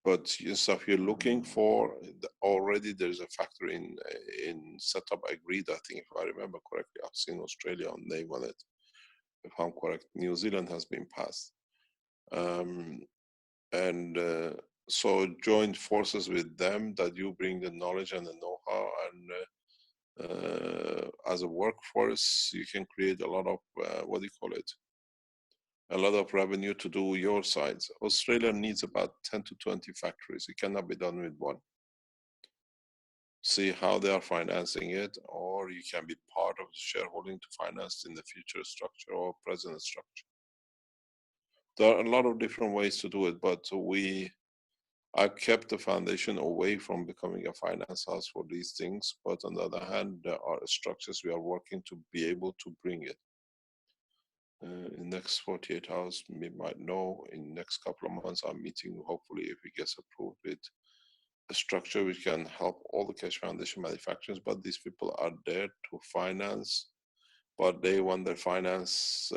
But if you're looking for, already there's a factory in setup, agreed, I think, if I remember correctly. I've seen Australia on name on it. If I'm correct, New Zealand has been passed. So join forces with them, that you bring the knowledge and the know-how, as a workforce, you can create a lot of, a lot of revenue to do your sides. Australia needs about 10 to 20 factories. It cannot be done with one. See how they are financing it, or you can be part of the shareholding to finance in the future structure or present structure. There are a lot of different ways to do it, but I kept the foundation away from becoming a finance house for these things. But on the other hand, there are structures we are working to be able to bring it. In the next 48 hours, we might know. In the next couple of months, I'm meeting, hopefully, if it gets approved, with a structure which can help all the Keshe Foundation manufacturers. But these people are there to finance, but they want their finance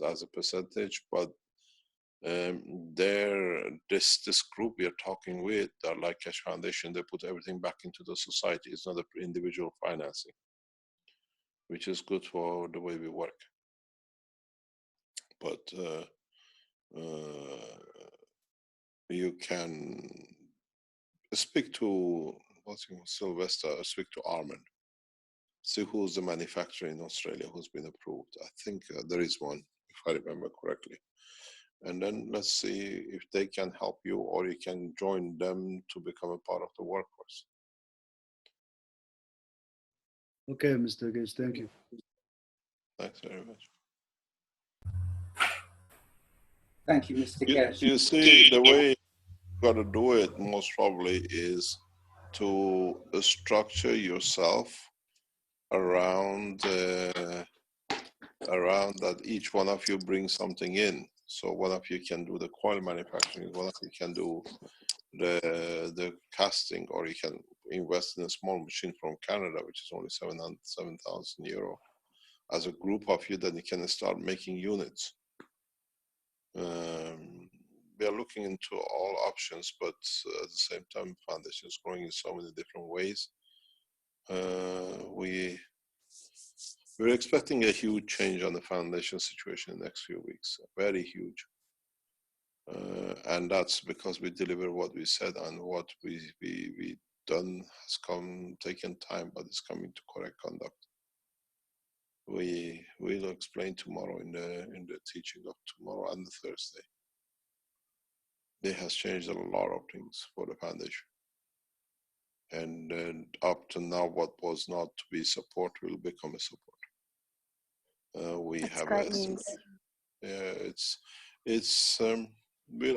as a percentage. But this group we are talking with, are like Keshe Foundation. They put everything back into the society. It's not an individual financing, which is good for the way we work. But you can speak to Sylvester, speak to Armand, see who's the manufacturer in Australia who's been approved. I think there is one, if I remember correctly. And then let's see if they can help you, or you can join them to become a part of the workforce. Okay, Mr. Gates, thank you. Thanks very much. Thank you, Mr. Gates. You see, the way you got to do it most probably is to structure yourself around that each one of you brings something in. So one of you can do the coil manufacturing, one of you can do the casting, or you can invest in a small machine from Canada, which is only 7,000 euro. As a group of you, then you can start making units. We are looking into all options, but at the same time, foundation is growing in so many different ways. We're expecting a huge change on the foundation situation in the next few weeks, very huge. And that's because we deliver what we said, and what we done has taken time, but it's coming to correct conduct. We will explain tomorrow in the teaching of tomorrow and the Thursday. It has changed a lot of things for the foundation. And up to now, what was not to be support will become a support. That's great news.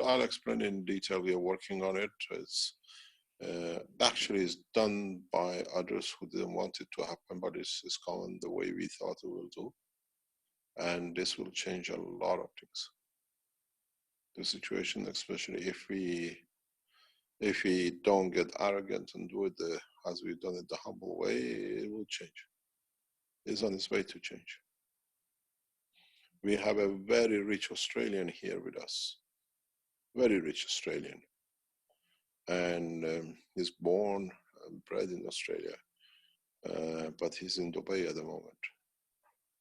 I'll explain in detail. We are working on it. It's actually is done by others who didn't want it to happen, but it's gone the way we thought it will do. And this will change a lot of things. The situation, especially if we don't get arrogant and do it as we've done it the humble way, it will change. It's on its way to change. We have a very rich Australian here with us, very rich Australian. And he's born and bred in Australia, but he's in Dubai at the moment.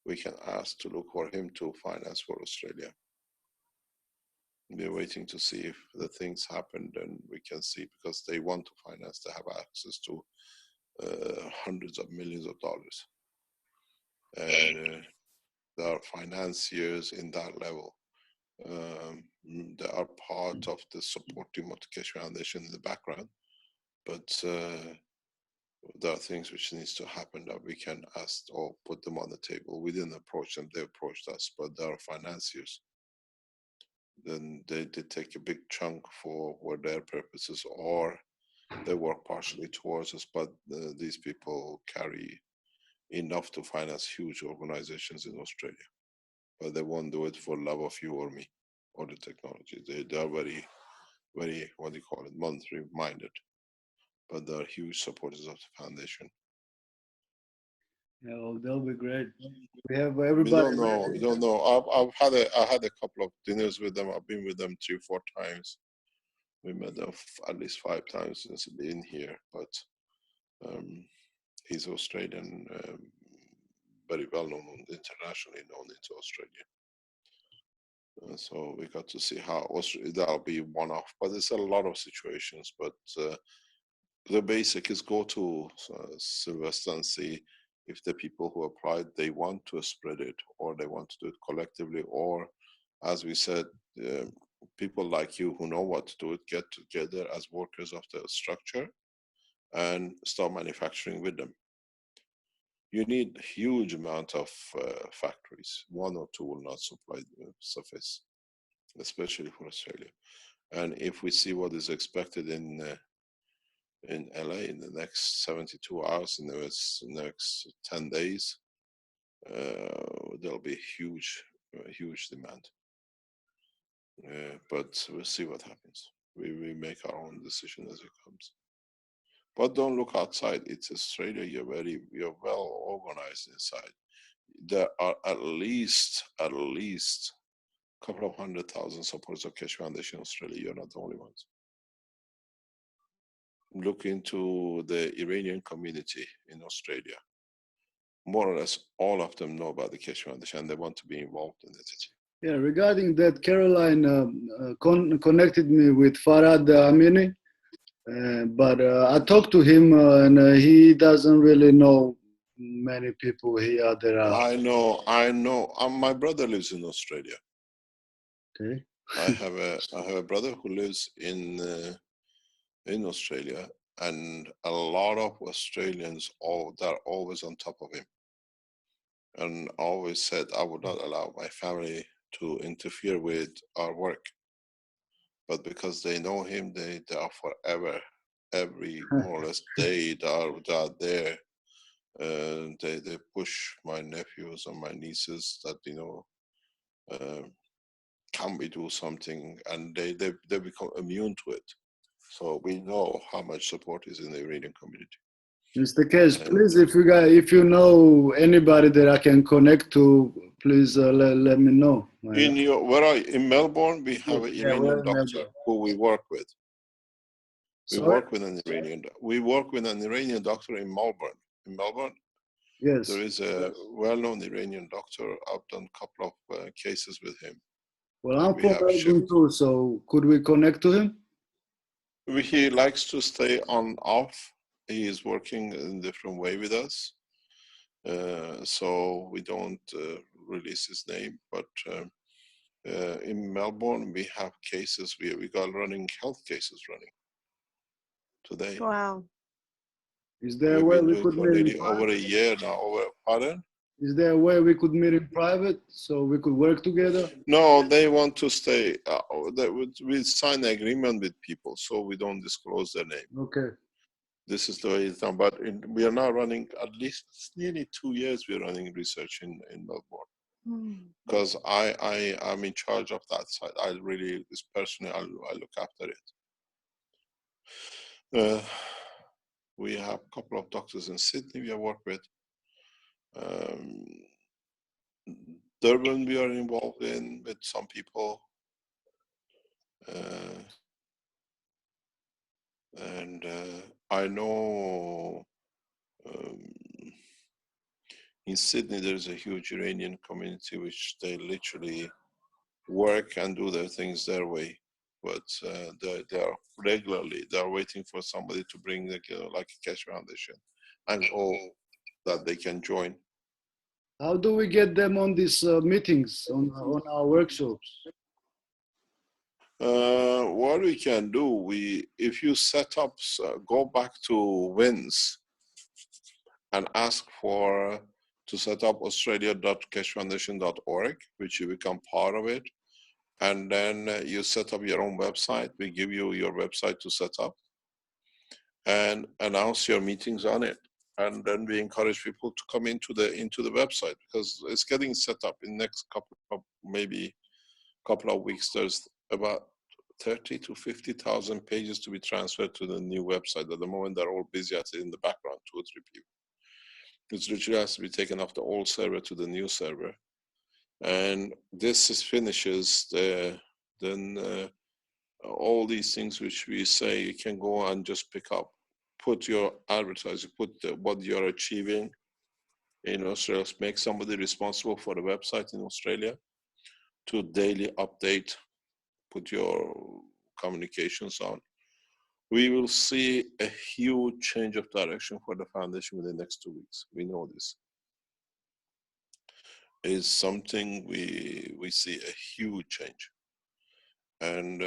We can ask to look for him to finance for Australia. We're waiting to see if the things happen, then we can see, because they want to finance, they have access to hundreds of millions of dollars. And there are financiers in that level. They are part of the support team of the Keshe Foundation in the background, but there are things which needs to happen that we can ask or put them on the table. We didn't approach them, they approached us, but there are financiers. Then they take a big chunk for their purposes, or they work partially towards us, but these people carry enough to finance huge organizations in Australia. But they won't do it for love of you or me or the technology. They are very, very, monetary minded, but they are huge supporters of the foundation. Yeah, well, that'll be great. We have everybody. We don't know. I had a couple of dinners with them. I've been with them 3-4 times. We met them at least 5 times since being here. But he's Australian, very well known, internationally known into Australia. So we got to see how that'll be one-off. But there's a lot of situations. But the basic is go to Sylvester and see if the people who applied, they want to spread it or they want to do it collectively, or as we said, people like you who know what to do it, get together as workers of the structure and start manufacturing with them. You need huge amount of factories. One or two will not suffice, especially for Australia. And if we see what is expected in LA in the next 72 hours, in the next 10 days, there'll be huge demand. But we'll see what happens. We make our own decision as it comes. But don't look outside. It's Australia. You're well organized inside. There are at least a couple of 100,000 supporters of Keshe Foundation in Australia. You're not the only ones. Look into the Iranian community in Australia. More or less all of them know about the Keshe Foundation and they want to be involved in it. Yeah, regarding that, Caroline connected me with Farhad Amini. But I talked to him and he doesn't really know many people here that are. I know. My brother lives in Australia. Okay. I have a brother who lives in Australia, and a lot of Australians they're always on top of him, and always said I would not allow my family to interfere with our work. But because they know him, they are forever, every more or less day they are there. They push my nephews and my nieces that, can we do something? And they become immune to it. So we know how much support is in the Iranian community. Mr. Keshe, please, if you know anybody that I can connect to, please let me know. Where are you? In Melbourne, we have an Iranian doctor who we work with. We work with an Iranian doctor in Melbourne. In Melbourne, yes, there is a well-known Iranian doctor. I've done a couple of cases with him. Well, I'm from Melbourne too, so could we connect to him? He likes to stay on off. He is working in a different way with us. So we don't release his name, but in Melbourne, we have cases, we got running health cases running today. Wow. Is there a way we could meet over a year now? Pardon? Is there a way we could meet in private so we could work together? No, they want to stay. We sign an agreement with people, so we don't disclose their name. Okay. This is the way it's done. But we are now running, at least nearly 2 years, we're running research in Melbourne. Because I am in charge of that side. I look after it. We have a couple of doctors in Sydney we have worked with. Durban we are involved in with some people. And I know in Sydney there's a huge Iranian community which they literally work and do their things their way. But they are regularly, they are waiting for somebody to bring like a Keshe Foundation and all that they can join. How do we get them on these meetings, on our workshops? What we can do, if you set up, go back to WINS and ask to set up australia.keshefoundation.org, which you become part of it. And then you set up your own website. We give you your website to set up and announce your meetings on it. And then we encourage people to come into the website because it's getting set up in the next couple of weeks. There's about 30 to 50,000 pages to be transferred to the new website. At the moment, they're all busy in the background, 2 or 3 people. It literally has to be taken off the old server to the new server. And this finishes, then all these things which we say, you can go and just pick up, put your advertising, put what you're achieving in Australia, make somebody responsible for the website in Australia to daily update, put your communications on. we will see a huge change of direction for the foundation within the next 2 weeks. We know this is something we see a huge change, and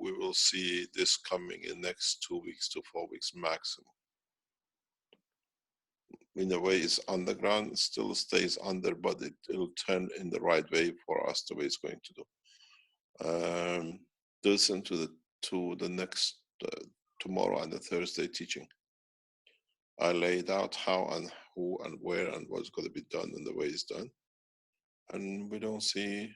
we will see this coming in next 2 weeks to 4 weeks maximum. In a way, it's underground, it still stays under, but it'll turn in the right way for us the way it's going to do. Listen to the next tomorrow and the Thursday teaching. I laid out how and who and where and what's going to be done and the way it's done. And we don't see,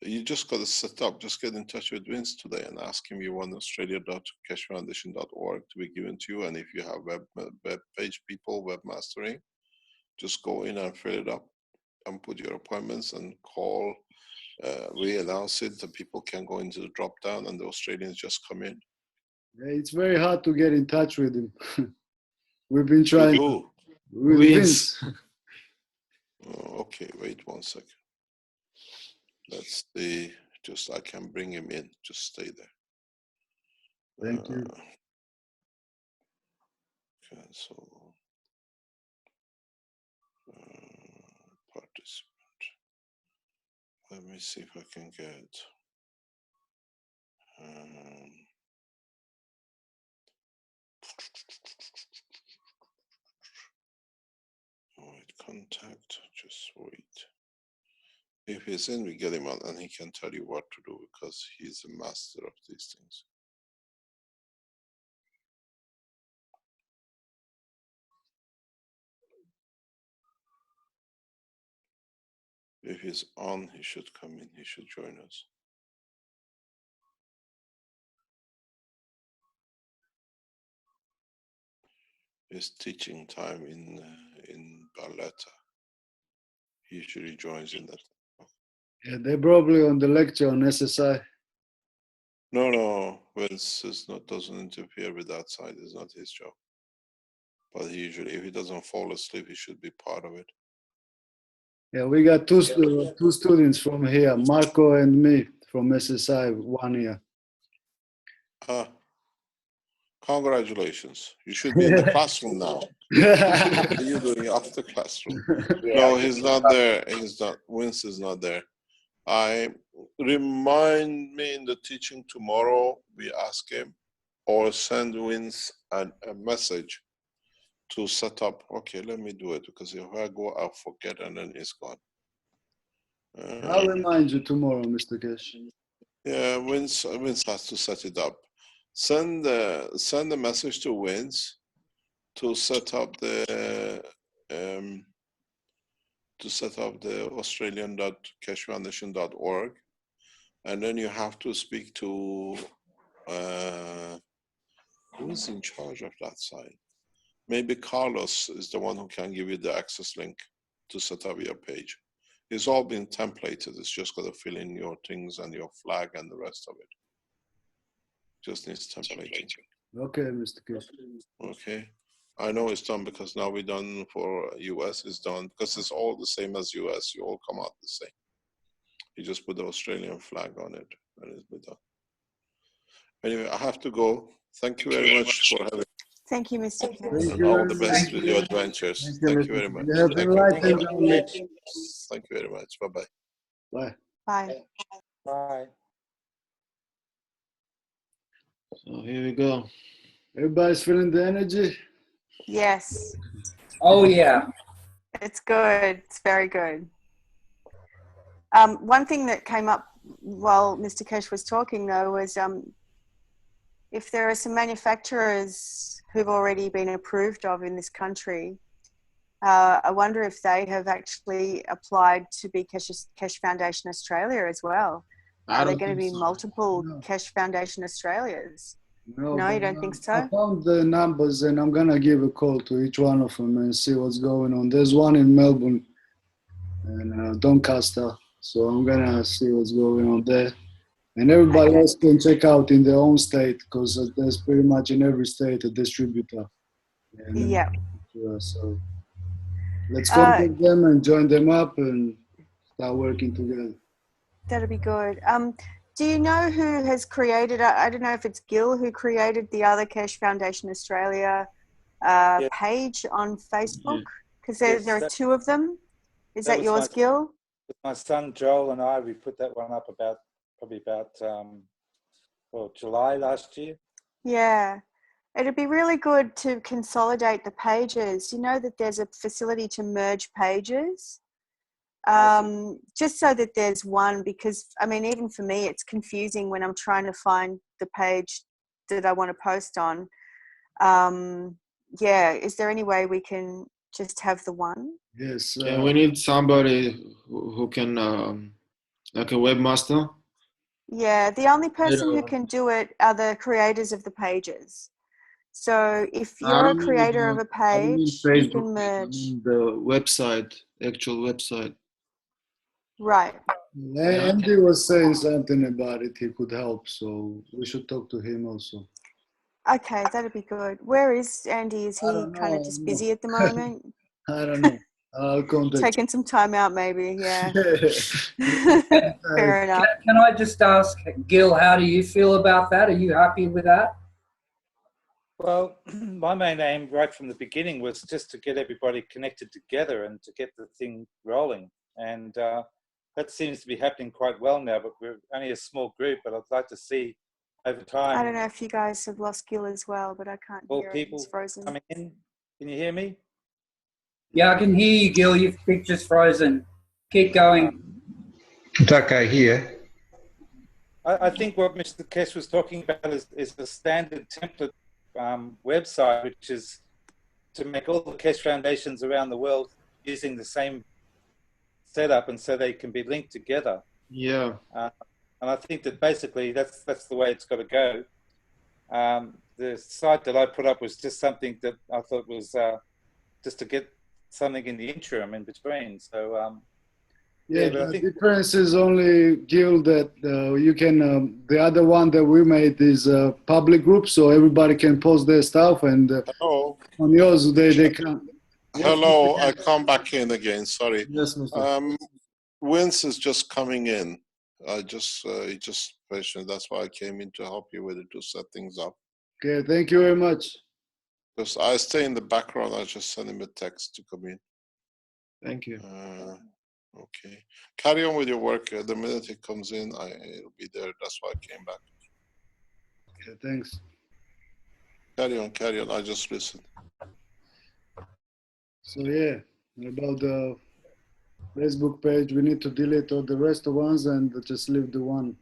you just got to set up, just get in touch with Vince today and ask him you want australia.cashfoundation.org to be given to you. And if you have web page people, webmastering, just go in and fill it up and put your appointments and call. We announce it, the people can go into the drop down and the Australians just come in. It's very hard to get in touch with him. We've been trying. Who? With Vince. Oh, okay, wait 1 second. Let's see. Just I can bring him in. Just stay there. Thank you. Cancel. Participant. Let me see if I can get. Wait, contact. Just wait. If he's in, we get him on, and he can tell you what to do because he's a master of these things. If he's on, he should come in. He should join us. It's teaching time in Barletta. He usually joins in that. Yeah, they're probably on the lecture on SSI. No, Vince doesn't interfere with that side. It's not his job. But he usually, if he doesn't fall asleep, he should be part of it. Yeah, we got two students from here, Marco and me from SSI, 1 year. Congratulations. You should be in the classroom now. What are you doing after classroom? No, he's not there. Vince is not there. Remind me in the teaching tomorrow, we ask him, or send Vince a message to set up. Okay, let me do it, because if I go, I'll forget and then it's gone. I'll remind you tomorrow, Mr. Cash. Yeah, Vince has to set it up. Send a message to Vince to set up the Australian.cashfoundation.org, and then you have to speak to who's in charge of that site. Maybe Carlos is the one who can give you the access link to set up your page. It's all been templated. It's just got to fill in your things and your flag and the rest of it. Just needs templating. Okay, Mr. Cash. Okay. I know it's done because now we're done for US. It's done because it's all the same as US. You all come out the same. You just put the Australian flag on it and it's been done. Anyway, I have to go. Thank you very much for having me. Thank you, Mr. And all the best with your adventures. Thank you very much. Thank you very much. Bye-bye. Bye. Bye. Bye. So here we go. Everybody's feeling the energy? Yes. Oh, yeah. It's good. It's very good. One thing that came up while Mr. Kesh was talking, though, was if there are some manufacturers who've already been approved of in this country, I wonder if they have actually applied to be Kesh Foundation Australia as well. Are there going to be multiple Kesh Foundation Australias? No, you don't think so? I found the numbers and I'm going to give a call to each one of them and see what's going on. There's one in Melbourne and Doncaster. So I'm going to see what's going on there. And everybody else can check out in their own state because there's pretty much in every state a distributor. Yeah. So let's contact them and join them up and start working together. That'll be good. Do you know who has created, I don't know if it's Gil who created the Other Keshe Foundation Australia page on Facebook? Because there are two of them. Is that yours, Gil? My son Joel and I, we put that one up probably about July last year. Yeah. It'd be really good to consolidate the pages. You know that there's a facility to merge pages, just so that there's one, because, I mean, even for me, it's confusing when I'm trying to find the page that I want to post on. Yeah, is there any way we can just have the one? Yes. Yeah, we need somebody who can, like a webmaster. Yeah, the only person who can do it are the creators of the pages. So if you're a creator of a page, you can merge. The website, actual website. Right. Andy was saying something about it. He could help, so we should talk to him also. Okay, that'd be good. Where is Andy? Is he kind of just busy at the moment? I don't know. I'll contact Taking some time out, maybe. Yeah. Fair enough. Can I just ask, Gil, how do you feel about that? Are you happy with that? Well, my main aim right from the beginning was just to get everybody connected together and to get the thing rolling. And that seems to be happening quite well now, but we're only a small group, but I'd like to see over time. I don't know if you guys have lost Gil as well, but I can't All hear him. people He's frozen. coming in. Can you hear me? Yeah, I can hear you, Gil. Your picture's frozen. Keep going. It's okay here. I think what Mr. Keshe was talking about is the standard template website, which is to make all the Keshe foundations around the world using the same setup, and so they can be linked together. Yeah. And I think that basically that's the way it's got to go. The site that I put up was just something that I thought was just to get something in the interim in between. So yeah, but I the think difference is only, Gil, that you can, the other one that we made is a public group, so everybody can post their stuff, and Hello. on yours they can't. Hello, I come back in again. Sorry. Yes, Mr. Vince is just coming in. He just mentioned. That's why I came in to help you with it, to set things up. Okay, thank you very much. Because I stay in the background. I just send him a text to come in. Thank you. Okay. Carry on with your work. The minute he comes in, it'll be there. That's why I came back. Okay, thanks. Carry on, carry on. I just listen. So yeah, about the Facebook page, we need to delete all the rest of ones and just leave the one.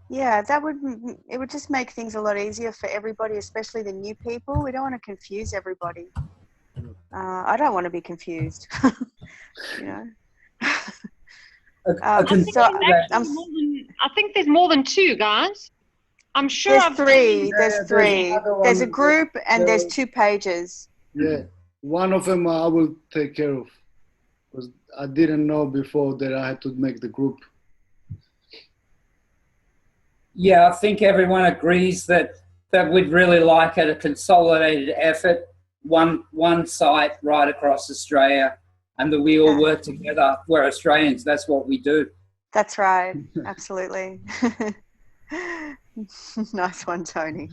Yeah, it would just make things a lot easier for everybody, especially the new people. We don't want to confuse everybody. I don't want to be confused, you know. I think there's more than two, guys. I'm sure there's three. There's three. There's a group and there's 2 pages. Yeah, one of them I will take care of, because I didn't know before that I had to make the group. Yeah, I think everyone agrees that we'd really like a consolidated effort, one site right across Australia, and that we all work together. We're Australians, that's what we do. That's right, absolutely. Nice one, Tony.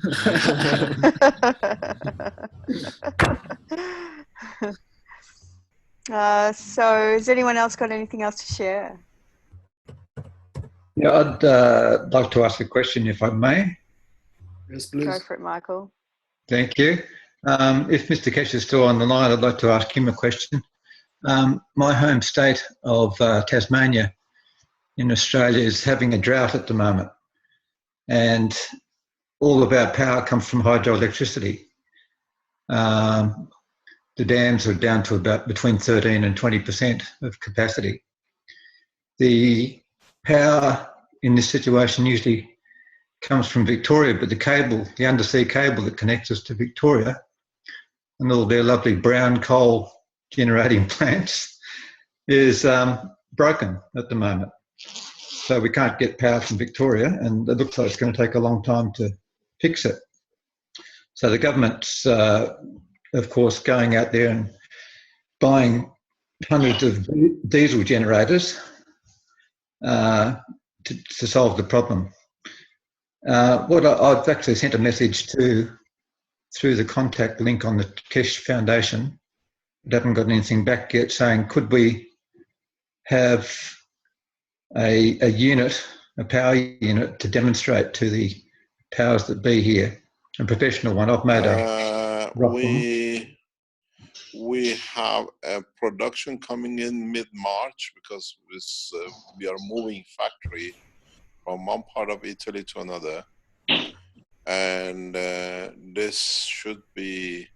So has anyone else got anything else to share? Yeah, I'd like to ask a question, if I may. Yes, please. Go for it, Michael. Thank you. If Mr. Keshe is still on the line, I'd like to ask him a question. My home state of Tasmania in Australia is having a drought at the moment, and all of our power comes from hydroelectricity. The dams are down to about between 13 and 20% of capacity. The power in this situation usually comes from Victoria, but the undersea cable that connects us to Victoria and all their lovely brown coal generating plants is broken at the moment. So we can't get power from Victoria, and it looks like it's going to take a long time to fix it. So the government's, of course, going out there and buying hundreds of diesel generators to solve the problem. I've actually sent a message through the contact link on the Kesh Foundation. I haven't got anything back yet saying, could we have a unit, a power unit, to demonstrate to the powers that be here, a professional one. I've made a rock one. We have a production coming in mid-March because we are moving factory from one part of Italy to another, and this should be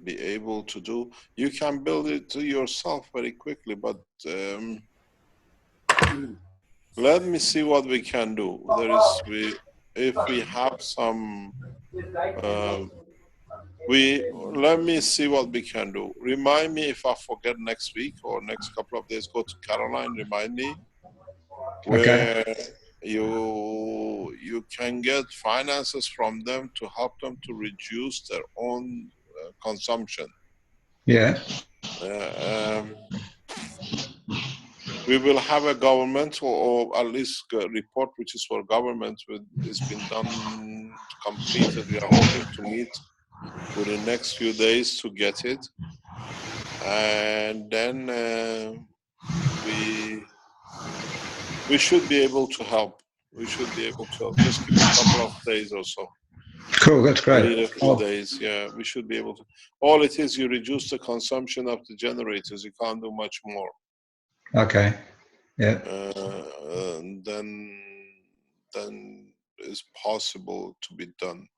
able to do. You can build it yourself very quickly, but let me see what we can do. If we have some. Let me see what we can do. Remind me if I forget next week or next couple of days. Go to Caroline. Remind me where you can get finances from them to help them to reduce their own consumption. Yeah. We will have a governmental, or at least a report which is for government. It's been done, completed. We are hoping to meet within the next few days to get it, and then we should be able to help. We should be able to help. Just give it a couple of days or so. Cool, that's great. A few days, yeah. We should be able to. All it is, you reduce the consumption of the generators. You can't do much more. Okay. Yeah. Then it's possible to be done.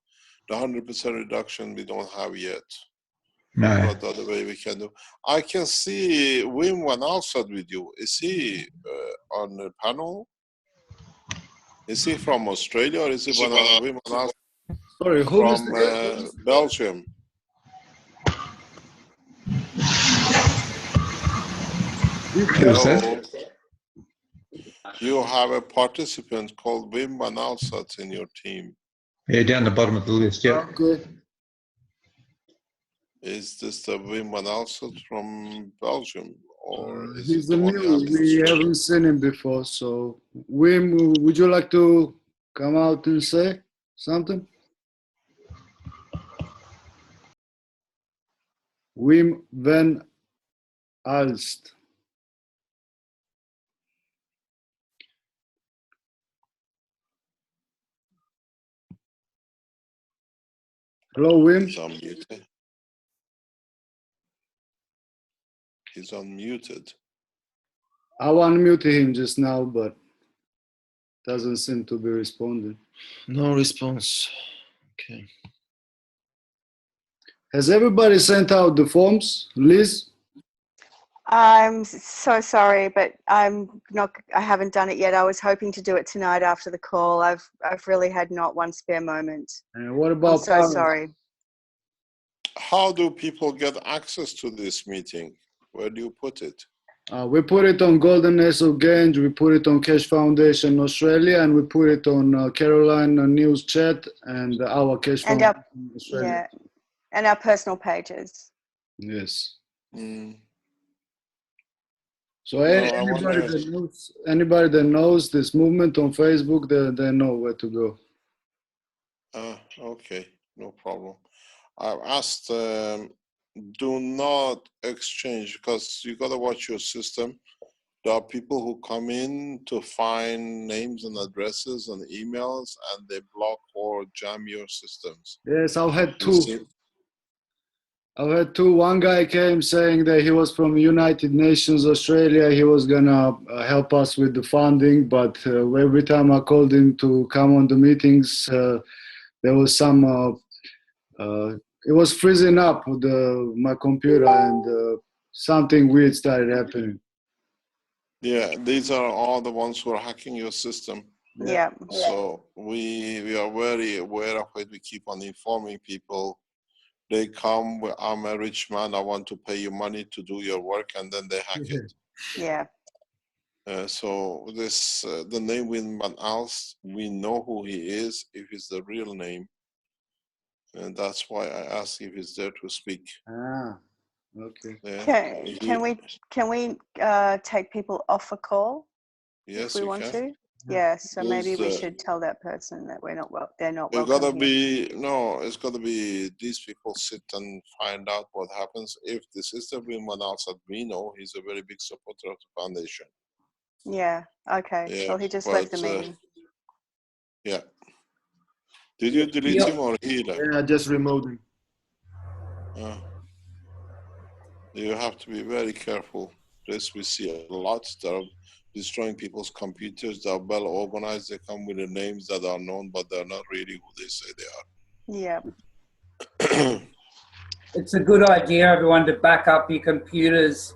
The 100% reduction we don't have yet. No. What other way we can do? I can see Wim Van Alstad with you. Is he on the panel? Is he from Australia or is he Wim Van Alstad? Sorry, who is from Belgium? Hello. You have a participant called Wim Van Alstad in your team. Yeah, down the bottom of the list, yeah. Okay. Is this the Wim Van Alstad from Belgium? Or is He's it the new, we haven't seen him before, so Wim, would you like to come out and say something? Wim Van Alst. Hello, Wim. He's unmuted. He's unmuted. I unmuted him just now, but doesn't seem to be responding. No response. Okay. Has everybody sent out the forms, Liz? I'm so sorry, but I haven't done it yet. I was hoping to do it tonight after the call. I've really had not one spare moment. And what about I'm so sorry. How do people get access to this meeting? Where do you put it? We put it on Golden Ace of Gange, we put it on Kesh Foundation Australia, and we put it on Caroline News Chat and our Kesh And Foundation our, Australia. yeah, and our personal pages. Yes. Mm. So anybody that knows this movement on Facebook, they know where to go. Okay, no problem. I've asked, do not exchange, because you got to watch your system. There are people who come in to find names and addresses and emails, and they block or jam your systems. Yes, I've had two. One guy came saying that he was from United Nations Australia. He was gonna help us with the funding, but every time I called him to come on the meetings, there was some. It was freezing up with my computer, and something weird started happening. Yeah, these are all the ones who are hacking your system. Yeah. So we are very aware of it. We keep on informing people. They come, I'm a rich man, I want to pay you money to do your work, and then they hack it. Yeah. So this, the name Wim Van Alst, we know who he is, if it's the real name. And that's why I asked if he's there to speak. Ah, okay. Yeah. Can we take people off a call? Yes, we you want can. to. Yeah, so maybe Use we should tell that person that we're not they're not It's welcome gotta here. be no. It's gotta be these people sit and find out what happens. If this is the Wilma that we know, he's a very big supporter of the foundation. Yeah. Okay. Yeah, Well, he just left the but meeting. yeah. Did you delete Yeah. him or he left? Yeah, I just removed him. You have to be very careful. This we see a lot. They're destroying people's computers. They're well organized. They come with the names that are known, but they're not really who they say they are. Yeah. It's a good idea, everyone, to back up your computers.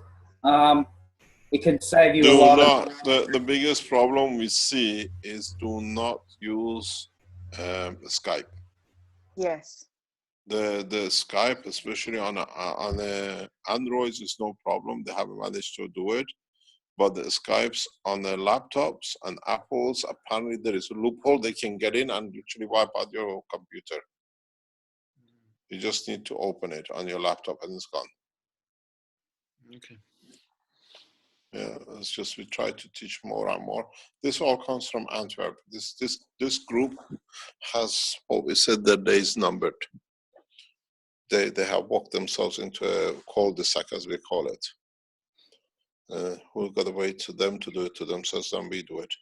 It can save you a Do lot not. of. The biggest problem we see is do not use Skype. Yes. The Skype, especially on Androids, is no problem. They haven't managed to do it. But the Skypes on the laptops and Apples, apparently there is a loophole. They can get in and literally wipe out your computer. You just need to open it on your laptop and it's gone. Okay. Yeah, it's just we try to teach more and more. This all comes from Antwerp. This group has always said their days numbered. They have walked themselves into a cul-de-sac, as we call it. We've got to wait for them to do it to themselves, then we do it.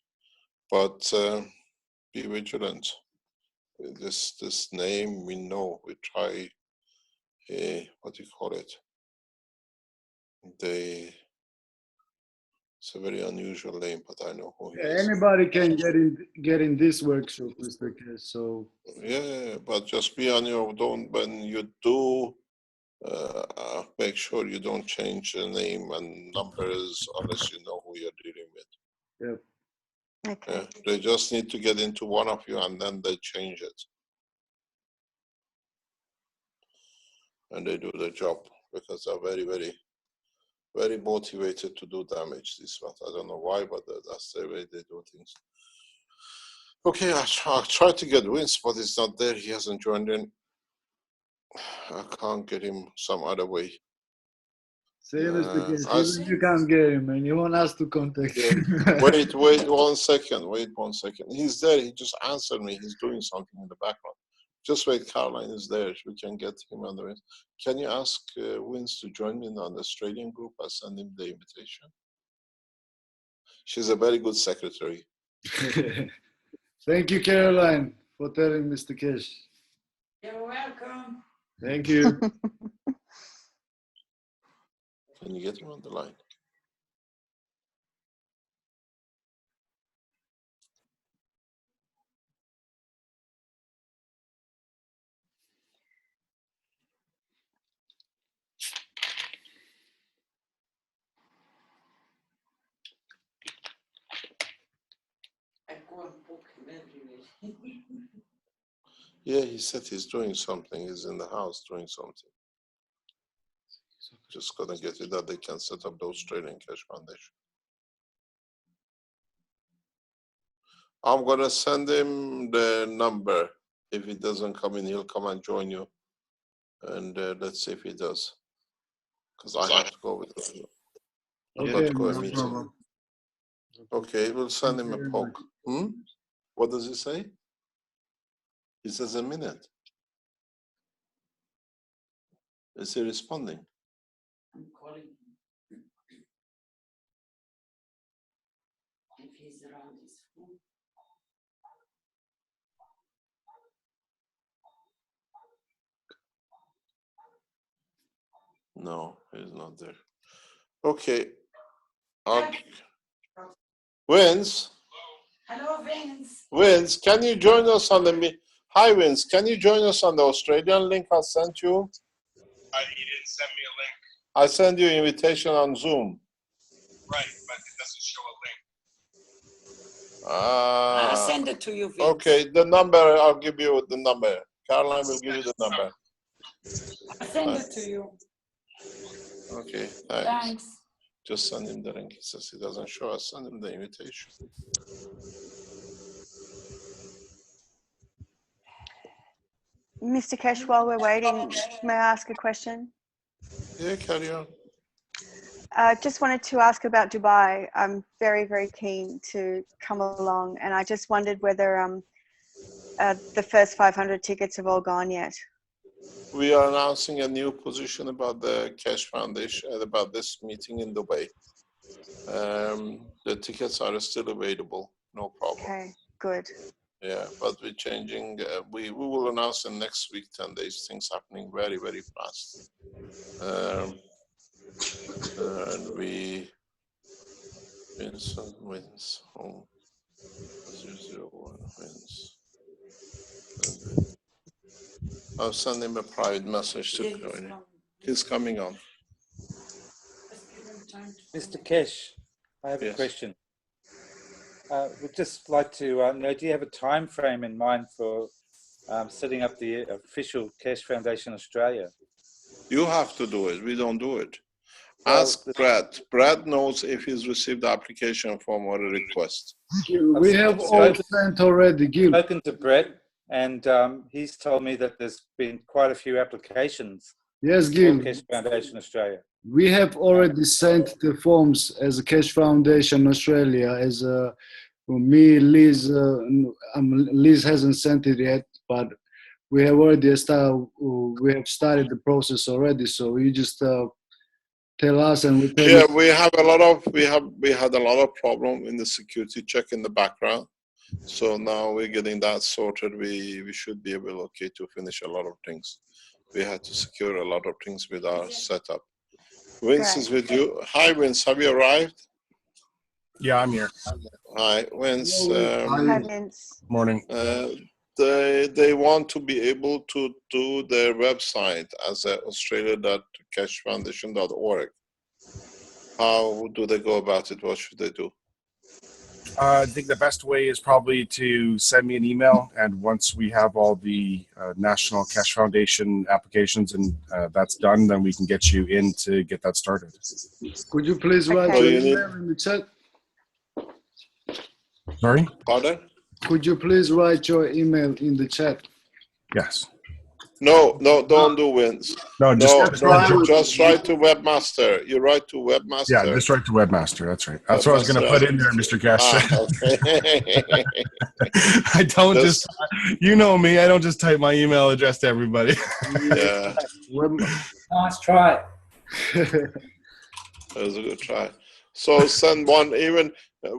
But be vigilant. This name we know. We try. What do you call it? It's a very unusual name, but I know who he Yeah, is. anybody can get in this workshop, Mr. Kes. So Yeah, but just be on your own when you do. Make sure you don't change the name and numbers unless you know who you're dealing with. yeah. Okay. They just need to get into one of you and then they change it. And they do the job because they're very, very, very motivated to do damage. This one, I don't know why, but that's the way they do things. Okay, I'll try to get Vince, but he's not there. He hasn't joined in. I can't get him some other way. Say, Mr. Kes, I even you can't get him, and you want us to contact him. wait 1 second. Wait 1 second. He's there. He just answered me. He's doing something in the background. Just wait. Caroline is there. We can get him on the way. Can you ask Vince to join me on the Australian group? I'll send him the invitation. She's a very good secretary. Thank you, Caroline, for telling Mr. Kes. You're welcome. Thank you. Can you get him on the line? Yeah, he said he's doing something. He's in the house doing something. Just gonna get it that they can set up the Australian Cash Foundation. I'm gonna send him the number. If he doesn't come in, he'll come and join you. And let's see if he does. Because I have to go with him. I've got to go and meet him. Okay, we'll send him a poke. What does he say? He says a minute. Is he responding? I'm calling him. If he's around his phone. No, he's not there. Okay. Vince? Hello, Vince. Vince, can you join us on the... Hi, Vince. Can you join us on the Australian link I sent you? He didn't send me a link. I sent you an invitation on Zoom. Right, but it doesn't show a link. I'll send it to you, Vince. Okay, the number, I'll give you the number. Caroline will give you the number. I'll send it to you. Okay, thanks. Just send him the link. He says he doesn't show us. Send him the invitation. Mr. Kesh, while we're waiting, may I ask a question? Yeah, carry on. Just wanted to ask about Dubai. I'm very, very keen to come along, and I just wondered whether the first 500 tickets have all gone yet. We are announcing a new position about the Cash Foundation, about this meeting in Dubai. The tickets are still available, no problem. Okay, good. Yeah, but we're changing. We will announce in next week, 10 days. Things happening very, very fast. And we Vincent wins home 001 wins. I'll send him a private message to join him. He's coming on. Mr. Kesh, I have a question. We'd just like to know, do you have a time frame in mind for setting up the official Cash Foundation Australia? You have to do it. We don't do it. Ask Brad. Brad knows if he's received the application form or a request. We have all sent already, Gil. I've spoken to Brett, and he's told me that there's been quite a few applications. Yes, Gil. For Cash Foundation Australia. We have already sent the forms as a Cash Foundation Australia. As me, Liz, Liz hasn't sent it yet, but we have already started. We have started the process already. So you just tell us, and we tell you. We have a lot of we had a lot of problem in the security check in the background. So now we're getting that sorted. We should be able to finish a lot of things. We had to secure a lot of things with our setup. Vince is with you. Hi, Vince. Have you arrived? Yeah, I'm here. Hi, Vince. Hi, Vince. Morning. They want to be able to do their website as australia.cashfoundation.org. How do they go about it? What should they do? I think the best way is probably to send me an email, and once we have all the National Cash Foundation applications and that's done, then we can get you in to get that started. Could you please write your email in the chat? Sorry? Pardon? Could you please write your email in the chat? Yes. No, don't do Vince. No, just write to Webmaster. You write to Webmaster. Yeah, just write to Webmaster. That's right. That's what I was going to put in there, Mr. Cash. Okay. I don't just, you know me, I don't just type my email address to everybody. Yeah. Nice try. That was a good try. So send one, even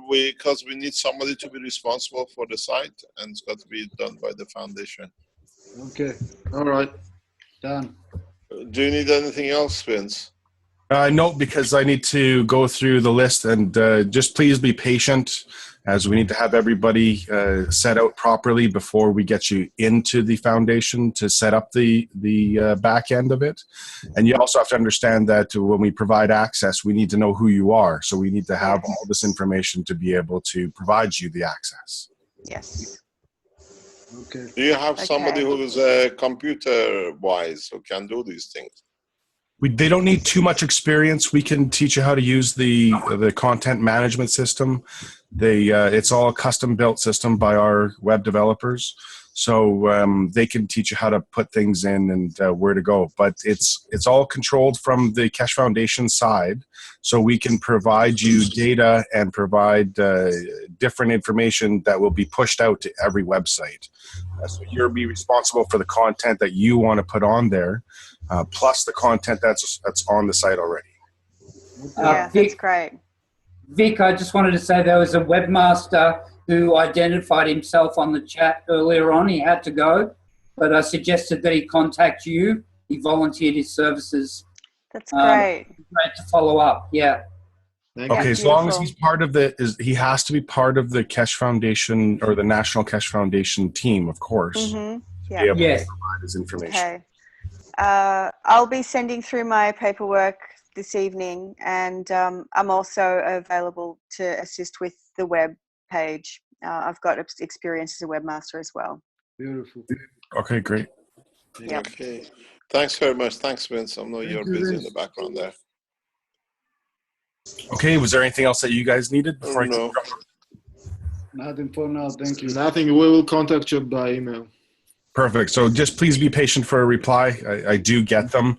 because we need somebody to be responsible for the site, and it's got to be done by the foundation. Okay. All right. Done. Do you need anything else, Vince? No, because I need to go through the list, and just please be patient, as we need to have everybody set out properly before we get you into the foundation to set up the back end of it. And you also have to understand that when we provide access, we need to know who you are. So we need to have all this information to be able to provide you the access. Yes. Okay. Do you have somebody who is computer-wise who can do these things? They don't need too much experience. We can teach you how to use the content management system. It's all a custom-built system by our web developers. So they can teach you how to put things in and where to go. But it's all controlled from the Cash Foundation side. So we can provide you data and provide different information that will be pushed out to every website. So you'll be responsible for the content that you want to put on there, plus the content that's on the site already. Yeah, that's great. Vic, I just wanted to say there was a webmaster who identified himself on the chat earlier on. He had to go, but I suggested that he contact you. He volunteered his services. That's great. Great to follow up. Yeah. Okay, as long as he's part of he has to be part of the Cash Foundation or the National Cash Foundation team, of course. Mm-hmm. Yeah. To be able to provide his information. Okay. I'll be sending through my paperwork this evening, and I'm also available to assist with the web page. I've got experience as a webmaster as well. Beautiful. Okay, great. Yep. Okay. Thanks very much. Thanks, Vince. I know you're busy in the background there. Okay, was there anything else that you guys needed before No. Nothing for now. Thank you. Nothing. We will contact you by email. Perfect. So just please be patient for a reply. I do get them.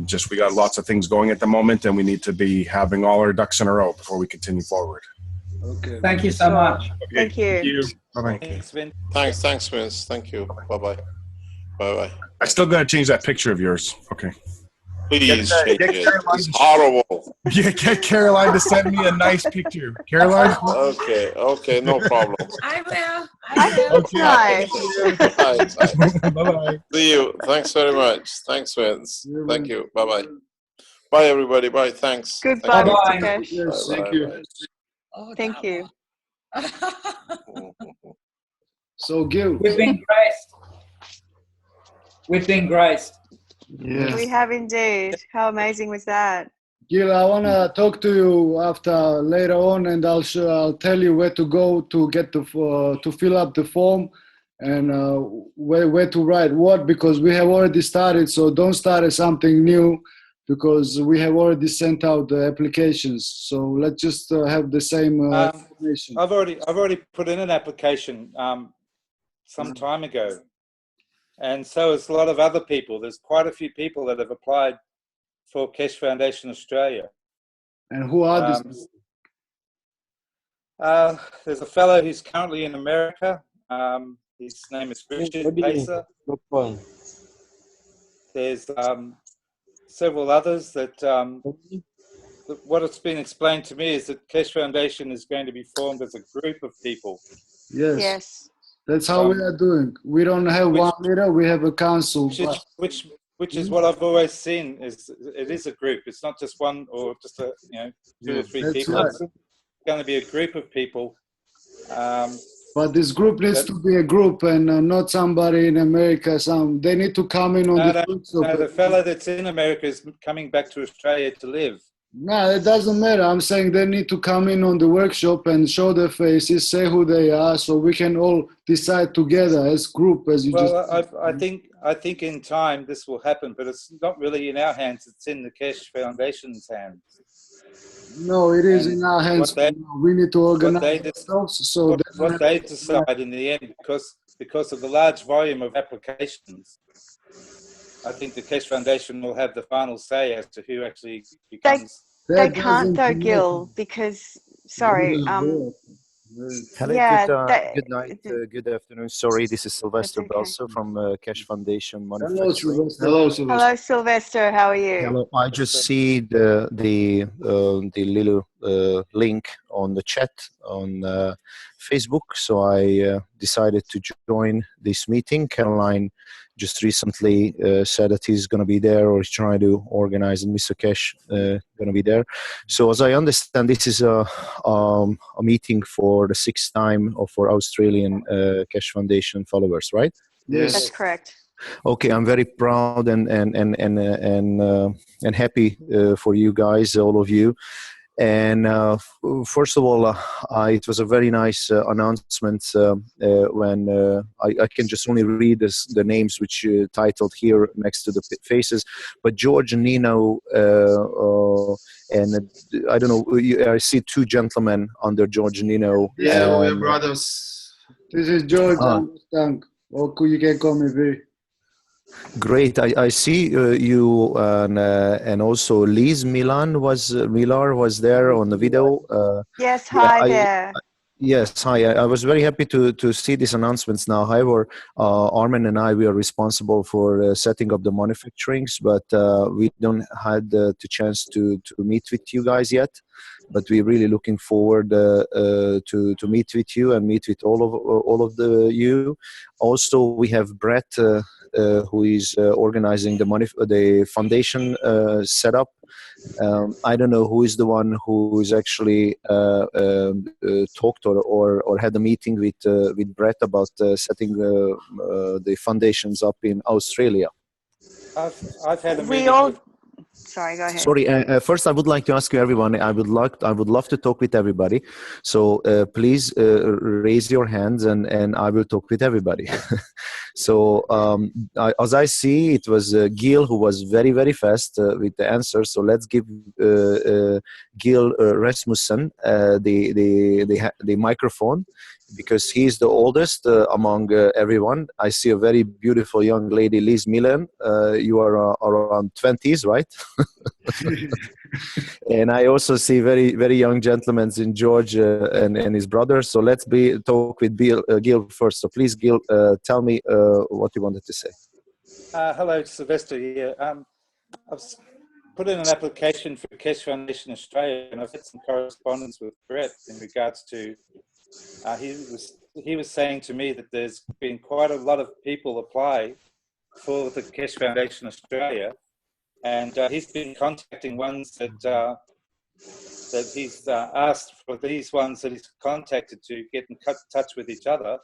Just we got lots of things going at the moment, and we need to be having all our ducks in a row before we continue forward. Okay. Thank you so much. Thank you. Bye-bye. Thanks, Vince. Thank you. Bye-bye. Bye-bye. I still got to change that picture of yours. Okay. Please change it. It's horrible. Yeah, get Caroline to send me a nice picture. Caroline? Okay, no problem. I will. Okay. Nice. Bye-bye. See you. Thanks very much. Thanks, Vince. Thank you. Bye-bye. Bye, everybody. Bye. Thanks. Goodbye, Bye-bye. Mr. Kesh. Yes, Bye, thank bye, you. bye. Thank you. So, Gil. We've been graced. We've been graced. Yes. We have indeed. How amazing was that? Gil, I want to talk to you after later on, and I'll tell you where to go to get to fill up the form, and where to write what, because we have already started. So don't start at something new, because we have already sent out the applications. So let's just have the same information. I've already put in an application some time ago, and so has a lot of other people. There's quite a few people that have applied for Keshe Foundation Australia. And who are these? There's a fellow who's currently in America. His name is Richard Pacer. There's several others that what it's been explained to me is that Keshe Foundation is going to be formed as a group of people. Yes. Yes. That's how we are doing. We don't have one leader, we have a council. Which is what I've always seen. It is a group. It's not just one or just two or three that's people. right. It's going to be a group of people. But this group needs to be a group, and not somebody in America. They need to come in on the fellow that's in America is coming back to Australia to live. No, it doesn't matter. I'm saying they need to come in on the workshop and show their faces, say who they are, so we can all decide together as group, as you just. I think in time this will happen, but it's not really in our hands. It's in the Keshe Foundation's hands. No, it is in our hands. We need to organize ourselves. So what they decide in the end, because of the large volume of applications, I think the Keshe Foundation will have the final say as to who actually becomes. They can't though, Gil, because sorry. Hello, Yeah, good night, good afternoon. Sorry, this is Sylvester Belso from Keshe Foundation Hello, Manufacturing. Sylvester. Hello, Sylvester. Hello, Sylvester. How are you? Hello. I just see the little link on the chat on Facebook, so I decided to join this meeting. Caroline just recently said that he's going to be there, or he's trying to organize, and Mr. Keshe going to be there. So as I understand, this is a meeting for the 6th time for Australian Keshe Foundation followers, right? Yes, that's correct. Okay, I'm very proud and happy for you guys, all of you. And first of all, it was a very nice announcement when I can just only read the names which titled here next to the faces. But George and Nino, and I don't know, I see two gentlemen under George and Nino. Yeah, we're brothers. This is George and Mustang, or you can call me V. Great. I see you and also Liz Millar was there on the video. Yes, hi there. Yes, hi. I was very happy to see these announcements now. However, Armin and I, we are responsible for setting up the manufacturings, but we don't had the chance to meet with you guys yet. But we're really looking forward to meet with you and meet with all of you. Also, we have Brett, who is organizing the foundation setup. I don't know who is the one who is actually talked or had a meeting with Brett about setting the foundations up in Australia. I've had a We meeting. Sorry, go ahead. Sorry. First, I would like to ask you, everyone. I would love to talk with everybody. So please raise your hands, and I will talk with everybody. So as I see, it was Gil who was very, very fast with the answer. So let's give Gil Rasmussen the microphone, because he's the oldest among everyone. I see a very beautiful young lady, Liz Millen. You are around 20s, right? And I also see very, very young gentlemen in George and his brother. So let's talk with Gil first. So please, Gil, tell me what you wanted to say. Hello, Sylvester here. I've put in an application for Keshe Foundation Australia, and I've had some correspondence with Brett in regards to, he was saying to me that there's been quite a lot of people apply for the Keshe Foundation Australia, and he's been contacting ones that he's asked for these ones that he's contacted to get in touch with each other,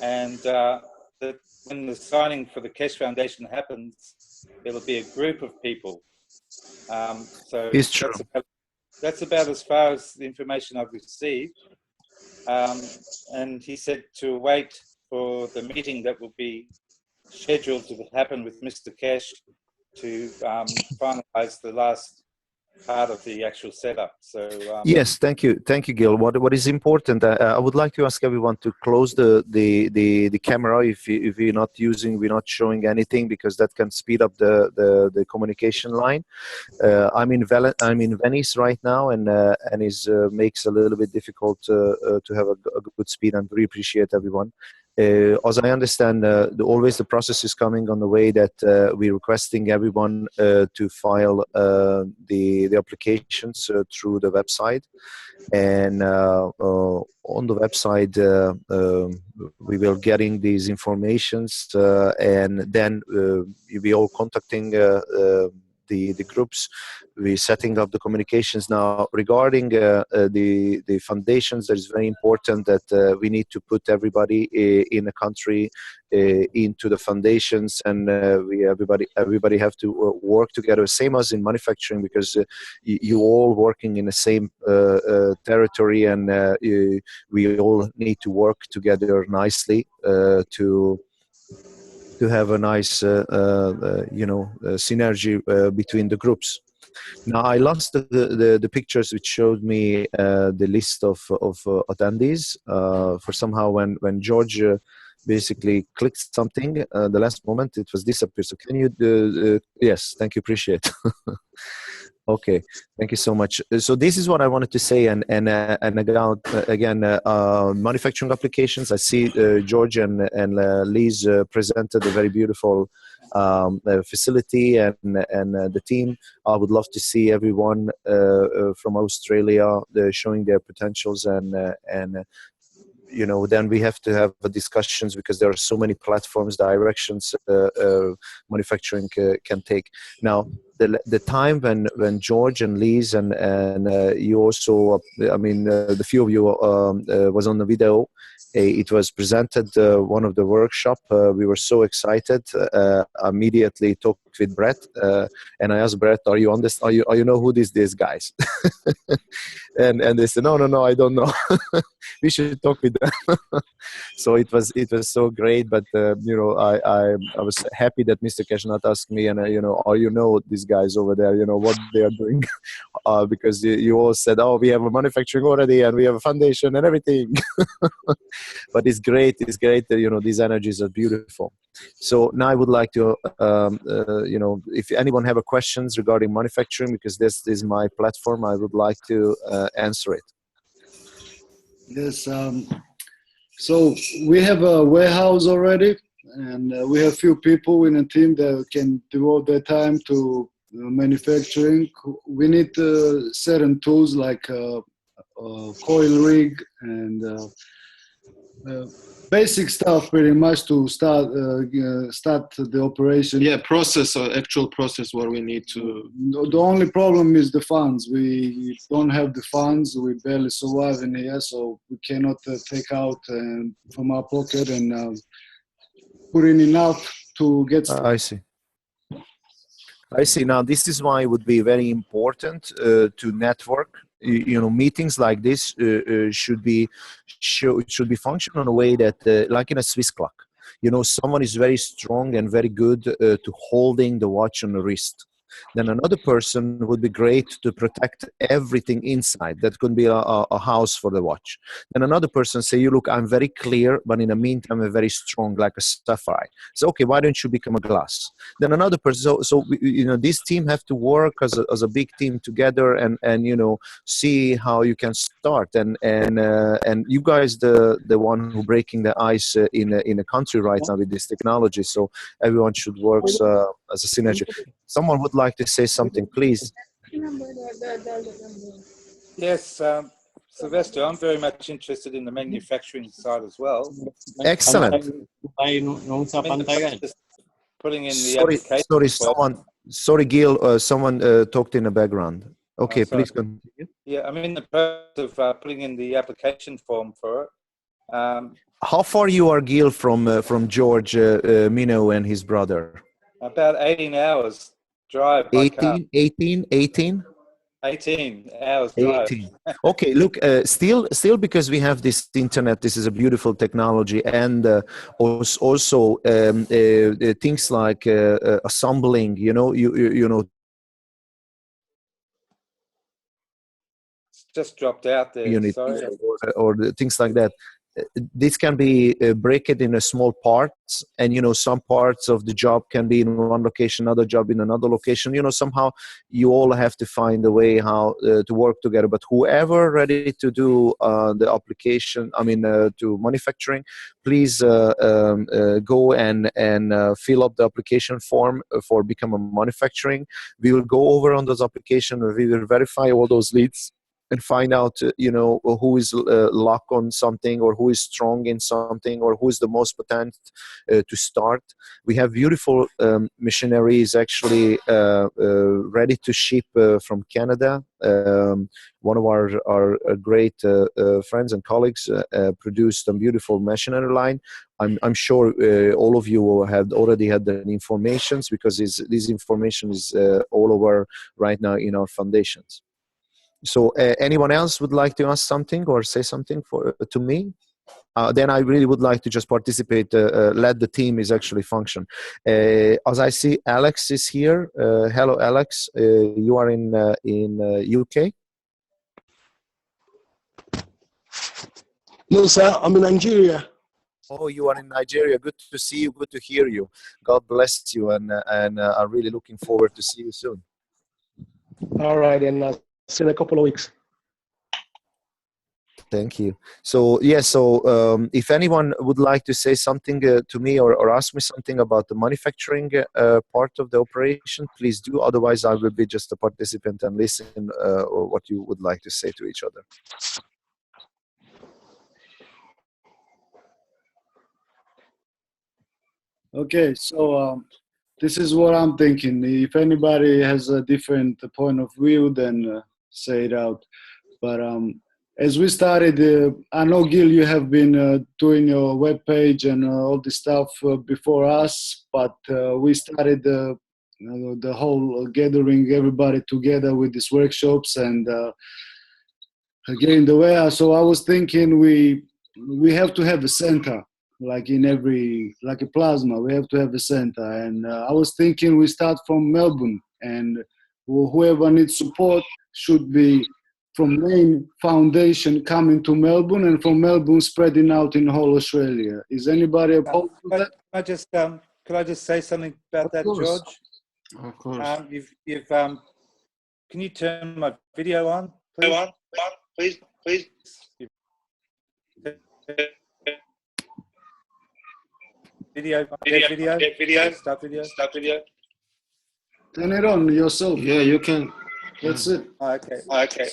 and that when the signing for the Keshe Foundation happens, it'll be a group of people. So it's true. That's about as far as the information I've received. And he said to wait for the meeting that will be scheduled to happen with Mr. Keshe to finalize the last part of the actual setup. So yes, thank you, Gil. What is important? I would like to ask everyone to close the camera if we're not showing anything, because that can speed up the communication line. I'm in Venice right now, and it makes a little bit difficult to have a good speed. And really appreciate everyone. As I understand, always the process is coming on the way that we're requesting everyone to file the applications through the website, and on the website we will getting these informations, and then we all contacting the groups. We're setting up the communications now regarding the foundations. It's very important that we need to put everybody in the country into the foundations, and everybody have to work together, same as in manufacturing, because you all working in the same territory, and we all need to work together nicely to have a nice synergy between the groups. Now, I lost the pictures which showed me the list of attendees. For somehow when George basically clicked something, the last moment it was disappeared. So can you? Yes, thank you. Appreciate. Okay, thank you so much. So this is what I wanted to say, and about again manufacturing applications. I see George and Liz presented a very beautiful facility, and the team. I would love to see everyone from Australia showing their potentials, and then we have to have discussions, because there are so many platforms, directions manufacturing can take. Now, the time when George and Liz and you also, the few of you was on the video. It was presented one of the workshop. We were so excited. Immediately talked with Brett, and I asked Brett, "Are you on this? Are you know who these guys?" and they said, "No, I don't know." We should talk with them. So it was so great. But I was happy that Mr. Keshe asked me, and these guys over there, what they are doing, because you all said, "Oh, we have a manufacturing already, and we have a foundation and everything." But it's great. It's great that these energies are beautiful. So now I would like to, if anyone have a questions regarding manufacturing, because this is my platform, I would like to answer it. Yes. So we have a warehouse already, and we have few people in a team that can devote their time to manufacturing. We need certain tools like coil rig and basic stuff, pretty much, to start the operation. Yeah, actual process where we need to. The only problem is the funds. We don't have the funds. We barely survive in here, so we cannot take out from our pocket and put in enough to get started. I see. I see. Now, this is why it would be very important to network. You know, meetings like this should be functional in a way that, like in a Swiss clock, you know, someone is very strong and very good to holding the watch on the wrist. Then another person would be great to protect everything inside. That could be a house for the watch. Then another person say, you look, I'm very clear, but in the meantime, I'm very strong, like a sapphire. So, okay, why don't you become a glass? Then another person, so you know, this team have to work as a big team together and you know, see how you can start. And you guys, the one who breaking the ice in a country right now with this technology. So everyone should work as a synergy. Someone would like to say something, please. Yes, Sylvester, I'm very much interested in the manufacturing side as well. Excellent. Putting in the Sorry, Gil, someone talked in the background. Okay, please continue. Yeah, I'm in the process of putting in the application form for it. How far you are, Gil, from George Minow and his brother? About 18 hours drive by car. 18 hours drive. 18. Okay, look, still because we have this internet, this is a beautiful technology, and also things like assembling, you know, you know. Just dropped out there. Unit Sorry. or things like that. This can be break it in small parts, and you know, some parts of the job can be in one location, another job in another location. You know, somehow you all have to find a way how to work together. But whoever ready to do the application, I mean to manufacturing, please go and fill up the application form for become a manufacturing. We will go over on those applications. We will verify all those leads and find out, you know, who is luck on something, or who is strong in something, or who is the most potent to start. We have beautiful machineries actually ready to ship from Canada. One of our great friends and colleagues produced a beautiful machinery line. I'm sure all of you have already had the information, because this information is all over right now in our foundations. So anyone else would like to ask something or say something to me? Then I really would like to just participate, let the team is actually function. As I see, Alex is here. Hello, Alex. You are in UK? No, sir. I'm in Nigeria. Oh, you are in Nigeria. Good to see you. Good to hear you. God bless you, and I'm really looking forward to see you soon. All right, and see you in a couple of weeks. Thank you. So yes, so if anyone would like to say something to me or ask me something about the manufacturing part of the operation, please do. Otherwise, I will be just a participant and listen or what you would like to say to each other. Okay, so this is what I'm thinking. If anybody has a different point of view, then say it out. But as we started, I know, Gil, you have been doing your webpage and all this stuff before us, but we started the whole gathering everybody together with these workshops and getting the way. So I was thinking we have to have a center, like in like a plasma, we have to have a center. And I was thinking we start from Melbourne, and whoever needs support should be from main foundation coming to Melbourne, and from Melbourne spreading out in whole Australia. Is anybody opposed to that? Could I just say something about that, George? Of course. Can you turn my video on, please? Please. Video. Stop video. Turn it on yourself. Yeah, you can. That's it. Okay. I tried,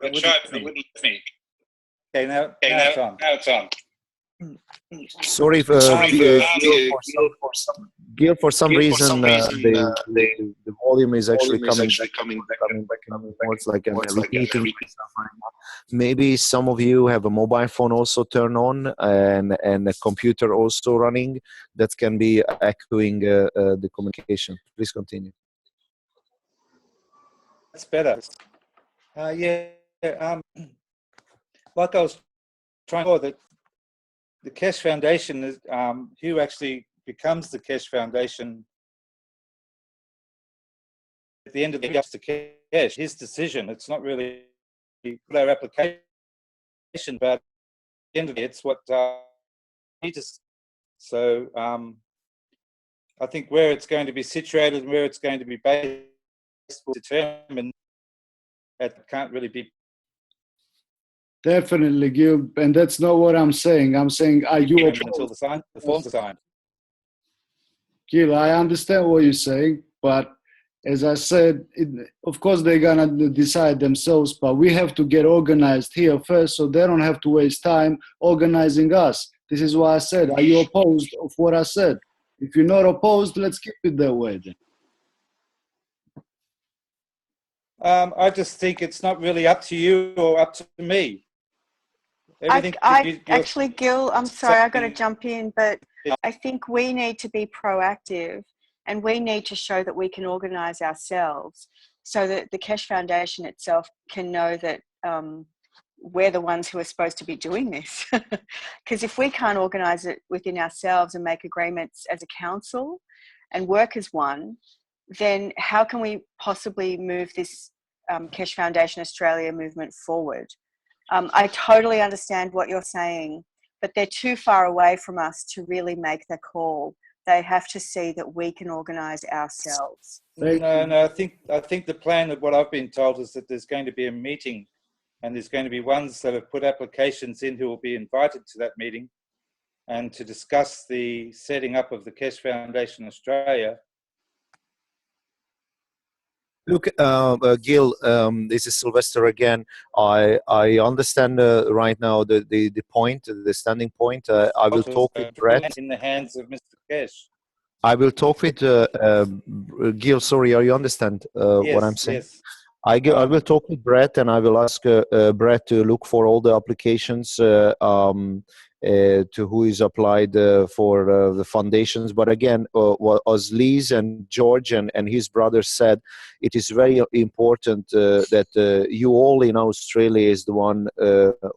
but it wouldn't let me. Okay, now it's on. Sorry, Gil, for some reason, the volume is actually coming back and forth like I'm repeating myself right now. Maybe some of you have a mobile phone also turned on and a computer also running. That can be echoing the communication. Please continue. That's better. Like I was trying to say, that the Keshe Foundation is who actually becomes the Keshe Foundation at the end of the day. To Keshe, his decision. It's not really their application, but at the end of it, it's what he just. So I think where it's going to be situated and where it's going to be based will determine. That can't really be. Definitely, Gil, and that's not what I'm saying. I'm saying, are you opposed? Until the forms are signed. Gil, I understand what you're saying, but as I said, of course they're gonna decide themselves, but we have to get organized here first, so they don't have to waste time organizing us. This is why I said, are you opposed of what I said? If you're not opposed, let's keep it that way then. I just think it's not really up to you or up to me. Actually, Gil, I'm sorry, I've got to jump in, but I think we need to be proactive and we need to show that we can organise ourselves so that the Keshe Foundation itself can know that we're the ones who are supposed to be doing this. Because if we can't organise it within ourselves and make agreements as a council and work as one, then how can we possibly move this Keshe Foundation Australia movement forward? I totally understand what you're saying, but they're too far away from us to really make the call. They have to see that we can organise ourselves. No, I think the plan of what I've been told is that there's going to be a meeting and there's going to be ones that have put applications in who will be invited to that meeting and to discuss the setting up of the Keshe Foundation Australia. Look, Gil, this is Sylvester again. I understand right now the point, the standing point. I will talk with Brett. In the hands of Mr. Keshe. I will talk with Gil. Sorry, are you understand what I'm saying? Yes. I will talk with Brett and I will ask Brett to look for all the applications to who is applied for the foundations. But again, as Liz and George and his brother said, it is very important that you all in Australia is the one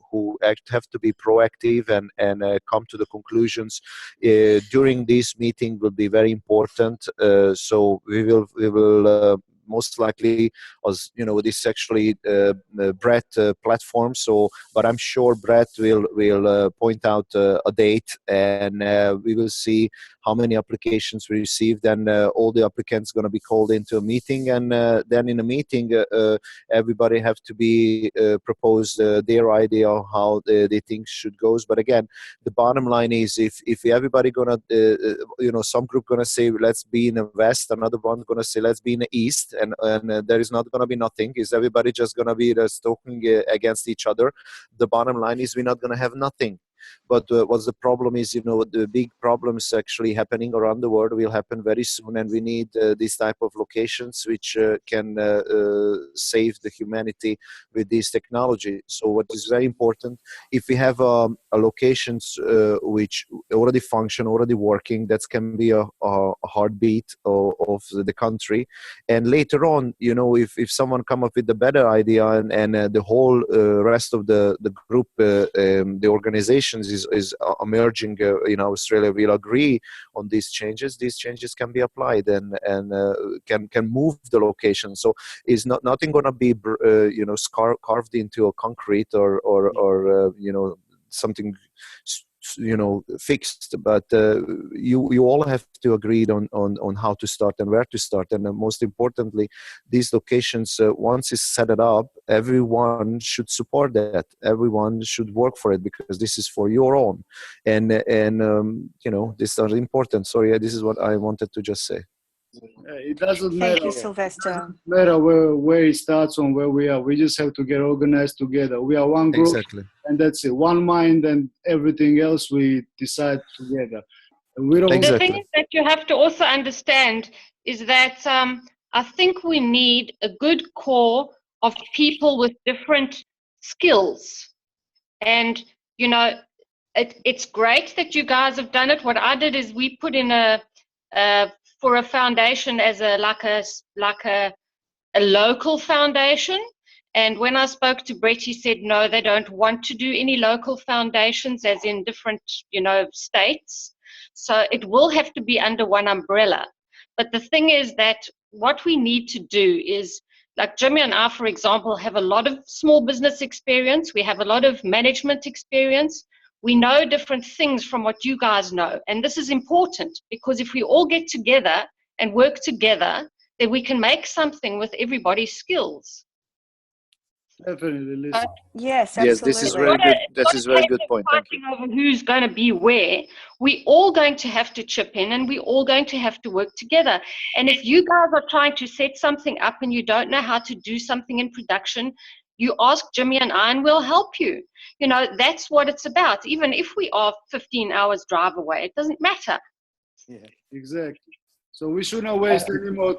who have to be proactive and come to the conclusions. During this meeting will be very important. So we will most likely, as you know, this is actually Brett platform. So, but I'm sure Brett will point out a date, and we will see how many applications we received, and all the applicants going to be called into a meeting, and then in a meeting, everybody have to be propose their idea of how they think should goes. But again, the bottom line is if everybody gonna, some group gonna say let's be in the west, another one gonna say let's be in the east. And there is not going to be nothing. Is everybody just going to be talking against each other? The bottom line is we're not going to have nothing. But what's the problem is, the big problems actually happening around the world will happen very soon, and we need these type of locations which can save the humanity with this technology. So what is very important, if we have locations which already function, already working, that can be a heartbeat of the country. And later on, if someone come up with a better idea and the whole rest of the group, the organization is emerging in Australia will agree on these changes can be applied and can move the location. So is nothing going to be carved into a concrete or something fixed, but you all have to agree on how to start and where to start. And most importantly, these locations, once it's set it up, everyone should support that. Everyone should work for it, because this is for your own. And these are important. Sorry, this is what I wanted to just say. It doesn't matter. Thank you, Sylvester. It doesn't matter where it starts on where we are. We just have to get organized together. We are one group, Exactly. and that's it. One mind, and everything else we decide together. And we don't. The thing is that you have to also understand is that I think we need a good core of people with different skills. And, you know, it's great that you guys have done it. What I did is we put in for a foundation as like a local foundation. And when I spoke to Brett, he said, no, they don't want to do any local foundations as in different, you know, states. So it will have to be under one umbrella. But the thing is that what we need to do is, like Jimmy and I, for example, have a lot of small business experience. We have a lot of management experience. We know different things from what you guys know. And this is important because if we all get together and work together, then we can make something with everybody's skills. Definitely, Lisa. Yes, absolutely. Yes, this is very good. That is very good point. Thank you. Over who's going to be where, we're all going to have to chip in and we're all going to have to work together. And if you guys are trying to set something up and you don't know how to do something in production, you ask Jimmy and I and we'll help you. You know, that's what it's about. Even if we are 15 hours drive away, it doesn't matter. Yeah, exactly. So we shouldn't waste any more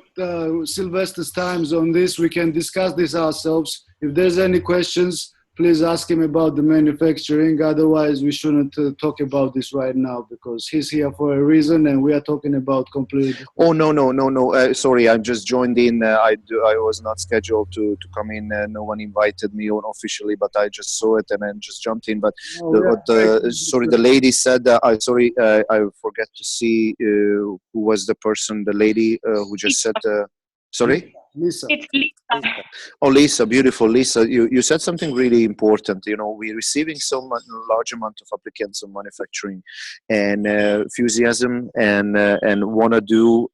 Sylvester's times on this. We can discuss this ourselves. If there's any questions, please ask him about the manufacturing. Otherwise, we shouldn't talk about this right now because he's here for a reason and we are talking about completely. Oh, no. Sorry, I just joined in. I was not scheduled to come in. No one invited me on officially, but I just saw it and then just jumped in. But sorry, the lady said, I forget to see who was the person, the lady who just said, sorry? Lisa. It's Lisa. Oh, Lisa, beautiful. Lisa, you said something really important. You know, we're receiving so much large amount of applicants on manufacturing and enthusiasm and want to do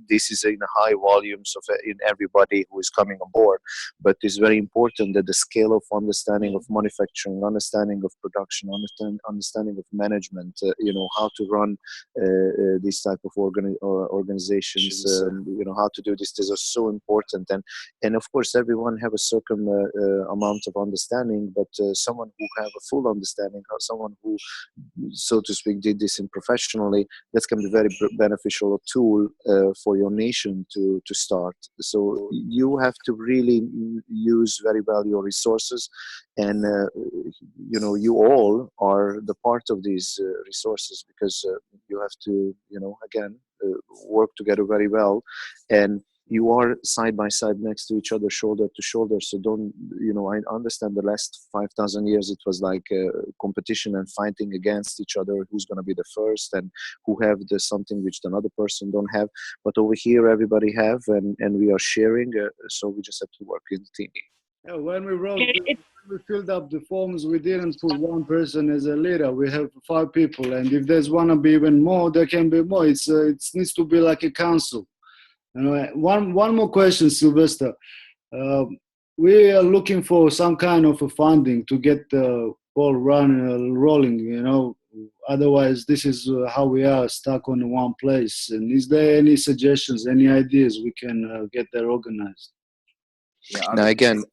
this is in high volumes of in everybody who is coming on board. But it's very important that the scale of understanding of manufacturing, understanding of production, understanding of management, you know, how to run this type of organizations, you know, how to do this. These are so important. And of course, everyone have a certain amount of understanding, but someone who have a full understanding, someone who, so to speak, did this in professionally, that can be very beneficial tool for your nation to start. So you have to really use very well your resources, and you know, you all are the part of these resources because you have to, you know, again, work together very well, and you are side by side next to each other, shoulder to shoulder. So don't, you know, I understand the last 5,000 years, it was like competition and fighting against each other, who's going to be the first and who have the something which another person don't have. But over here, everybody have, and we are sharing. So we just have to work in the team. Yeah, when we filled up the forms, we didn't put one person as a leader. We have 5 people. And if there's want to be even more, there can be more. It needs to be like a council. One more question, Sylvester. We are looking for some kind of a funding to get the ball rolling, you know. Otherwise, this is how we are stuck on one place. And is there any suggestions, any ideas we can get that organized? Now again,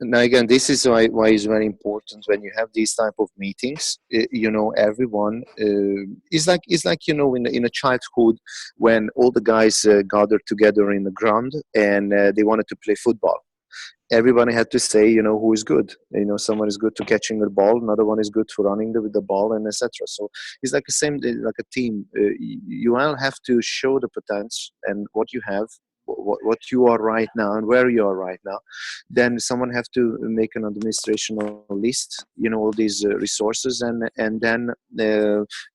this is why it's very important when you have these type of meetings. You know, everyone is like you know, in a childhood when all the guys gathered together in the ground and they wanted to play football. Everybody had to say, you know, who is good. You know, someone is good to catching the ball, another one is good for running with the ball, and etc. So it's like the same, like a team. You all have to show the potential and what you have. What you are right now and where you are right now. Then someone have to make an administrational list, you know, all these resources, and then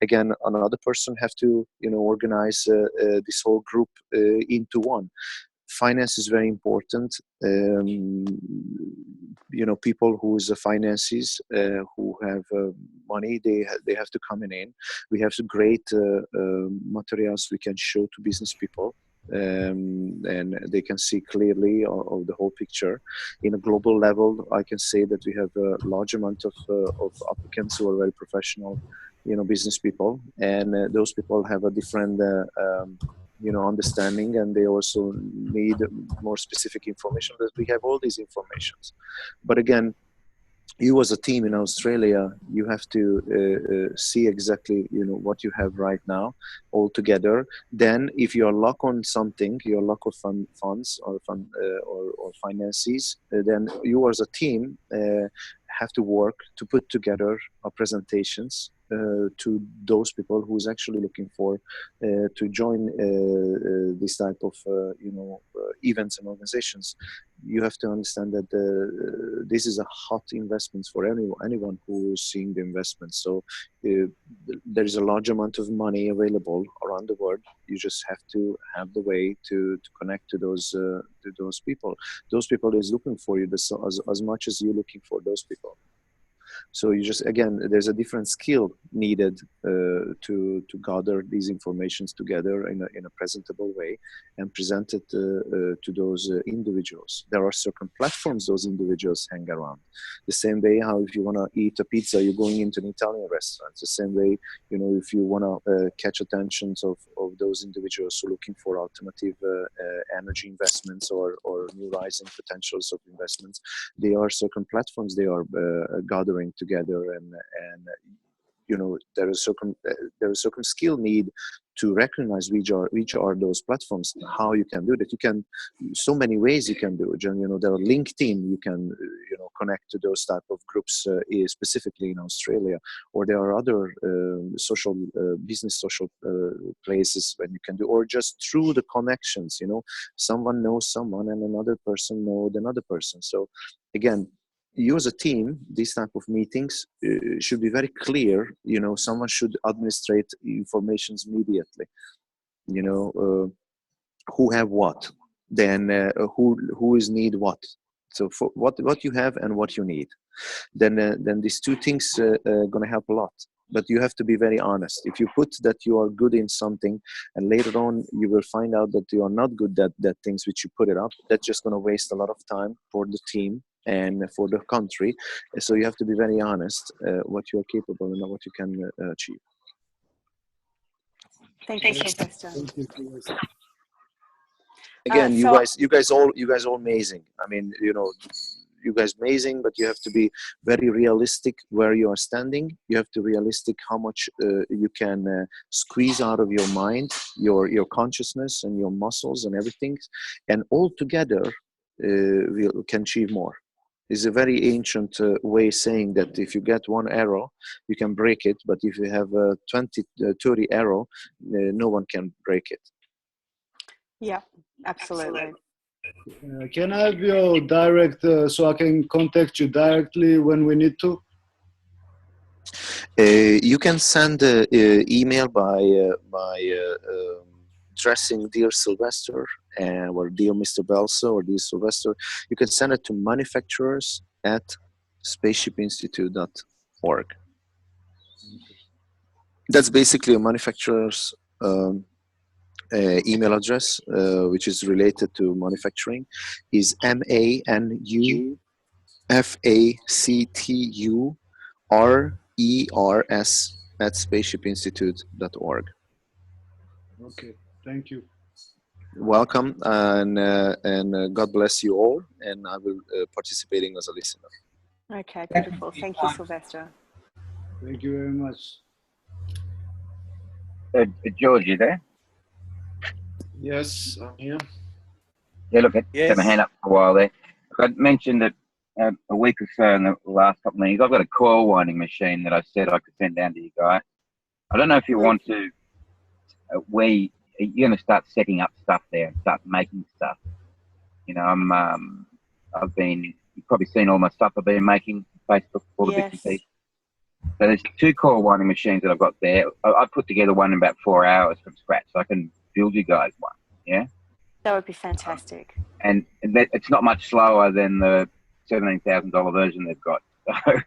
again another person have to, you know, organize this whole group into one. Finance is very important. You know, people who is the finances, who have money, they have to come in. We have some great materials we can show to business people. And they can see clearly of the whole picture. In a global level, I can say that we have a large amount of applicants who are very professional, you know, business people, and those people have a different you know, understanding, and they also need more specific information. That we have all these informations, but again, you as a team in Australia, you have to see exactly, you know, what you have right now all together. Then if you're locked on something, you're locked on funds or finances, then you as a team have to work to put together presentations to those people who's actually looking for to join this type of events and organizations. You have to understand that this is a hot investment for anyone who is seeing the investment. So there is a large amount of money available around the world. You just have to have the way to connect to those people. Those people is looking for you as much as you're looking for those people. So you just, again, there's a different skill needed to gather these informations together in a presentable way and present it to those individuals. There are certain platforms those individuals hang around. The same way how if you want to eat a pizza, you're going into an Italian restaurant. The same way, you know, if you want to catch attentions of those individuals who are looking for alternative energy investments or new rising potentials of investments, there are certain platforms they are gathering together, and you know, there is certain skill need to recognize which are those platforms. How you can do that? You can so many ways you can do it. You know, there are LinkedIn. You can connect to those type of groups specifically in Australia, or there are other social business social places when you can do, or just through the connections. You know, someone knows someone, and another person knows another person. So again, you as a team, these type of meetings should be very clear. You know, someone should administrate informations immediately. You know, who have what, then who is need what. So for what you have and what you need, then these two things gonna help a lot. But you have to be very honest. If you put that you are good in something, and later on you will find out that you are not good at that things which you put it up, that's just gonna waste a lot of time for the team and for the country. So you have to be very honest what you are capable and what you can achieve. Thank you, Sylvester. Again, you guys all amazing. I mean, you know, you guys amazing, but you have to be very realistic where you are standing. You have to realistic how much you can squeeze out of your mind, your consciousness and your muscles and everything, and all together we can achieve more. Is a very ancient way saying that if you get one arrow, you can break it, but if you have 20, 30 arrow, no one can break it. Yeah, absolutely. Can I have your direct, so I can contact you directly when we need to? You can send an email by addressing Dear Sylvester or Dear Mr. Belso or Dear Sylvester. You can send it to manufacturers@spaceshipinstitute.org. That's basically a manufacturer's email address, which is related to manufacturing, is manufacturers@spaceshipinstitute.org. Okay, thank you. Welcome, and God bless you all, and I will participating as a listener. Okay, beautiful. Thank you, Sylvester. Thank you very much. George, you there? Yes, I'm here. Yeah, look, I had my hand up for a while there. I mentioned that a week or so in the last couple of meetings, I've got a coil winding machine that I said I could send down to you guys. I don't know if you want to, you're going to start setting up stuff there and start making stuff. You know, you've probably seen all my stuff I've been making on Facebook, all the bits and pieces. So there's 2 coil winding machines that I've got there. I put together one in about 4 hours from scratch, so I can build you guys one. Yeah, that would be fantastic. And it's not much slower than the $17,000 version they've got. So,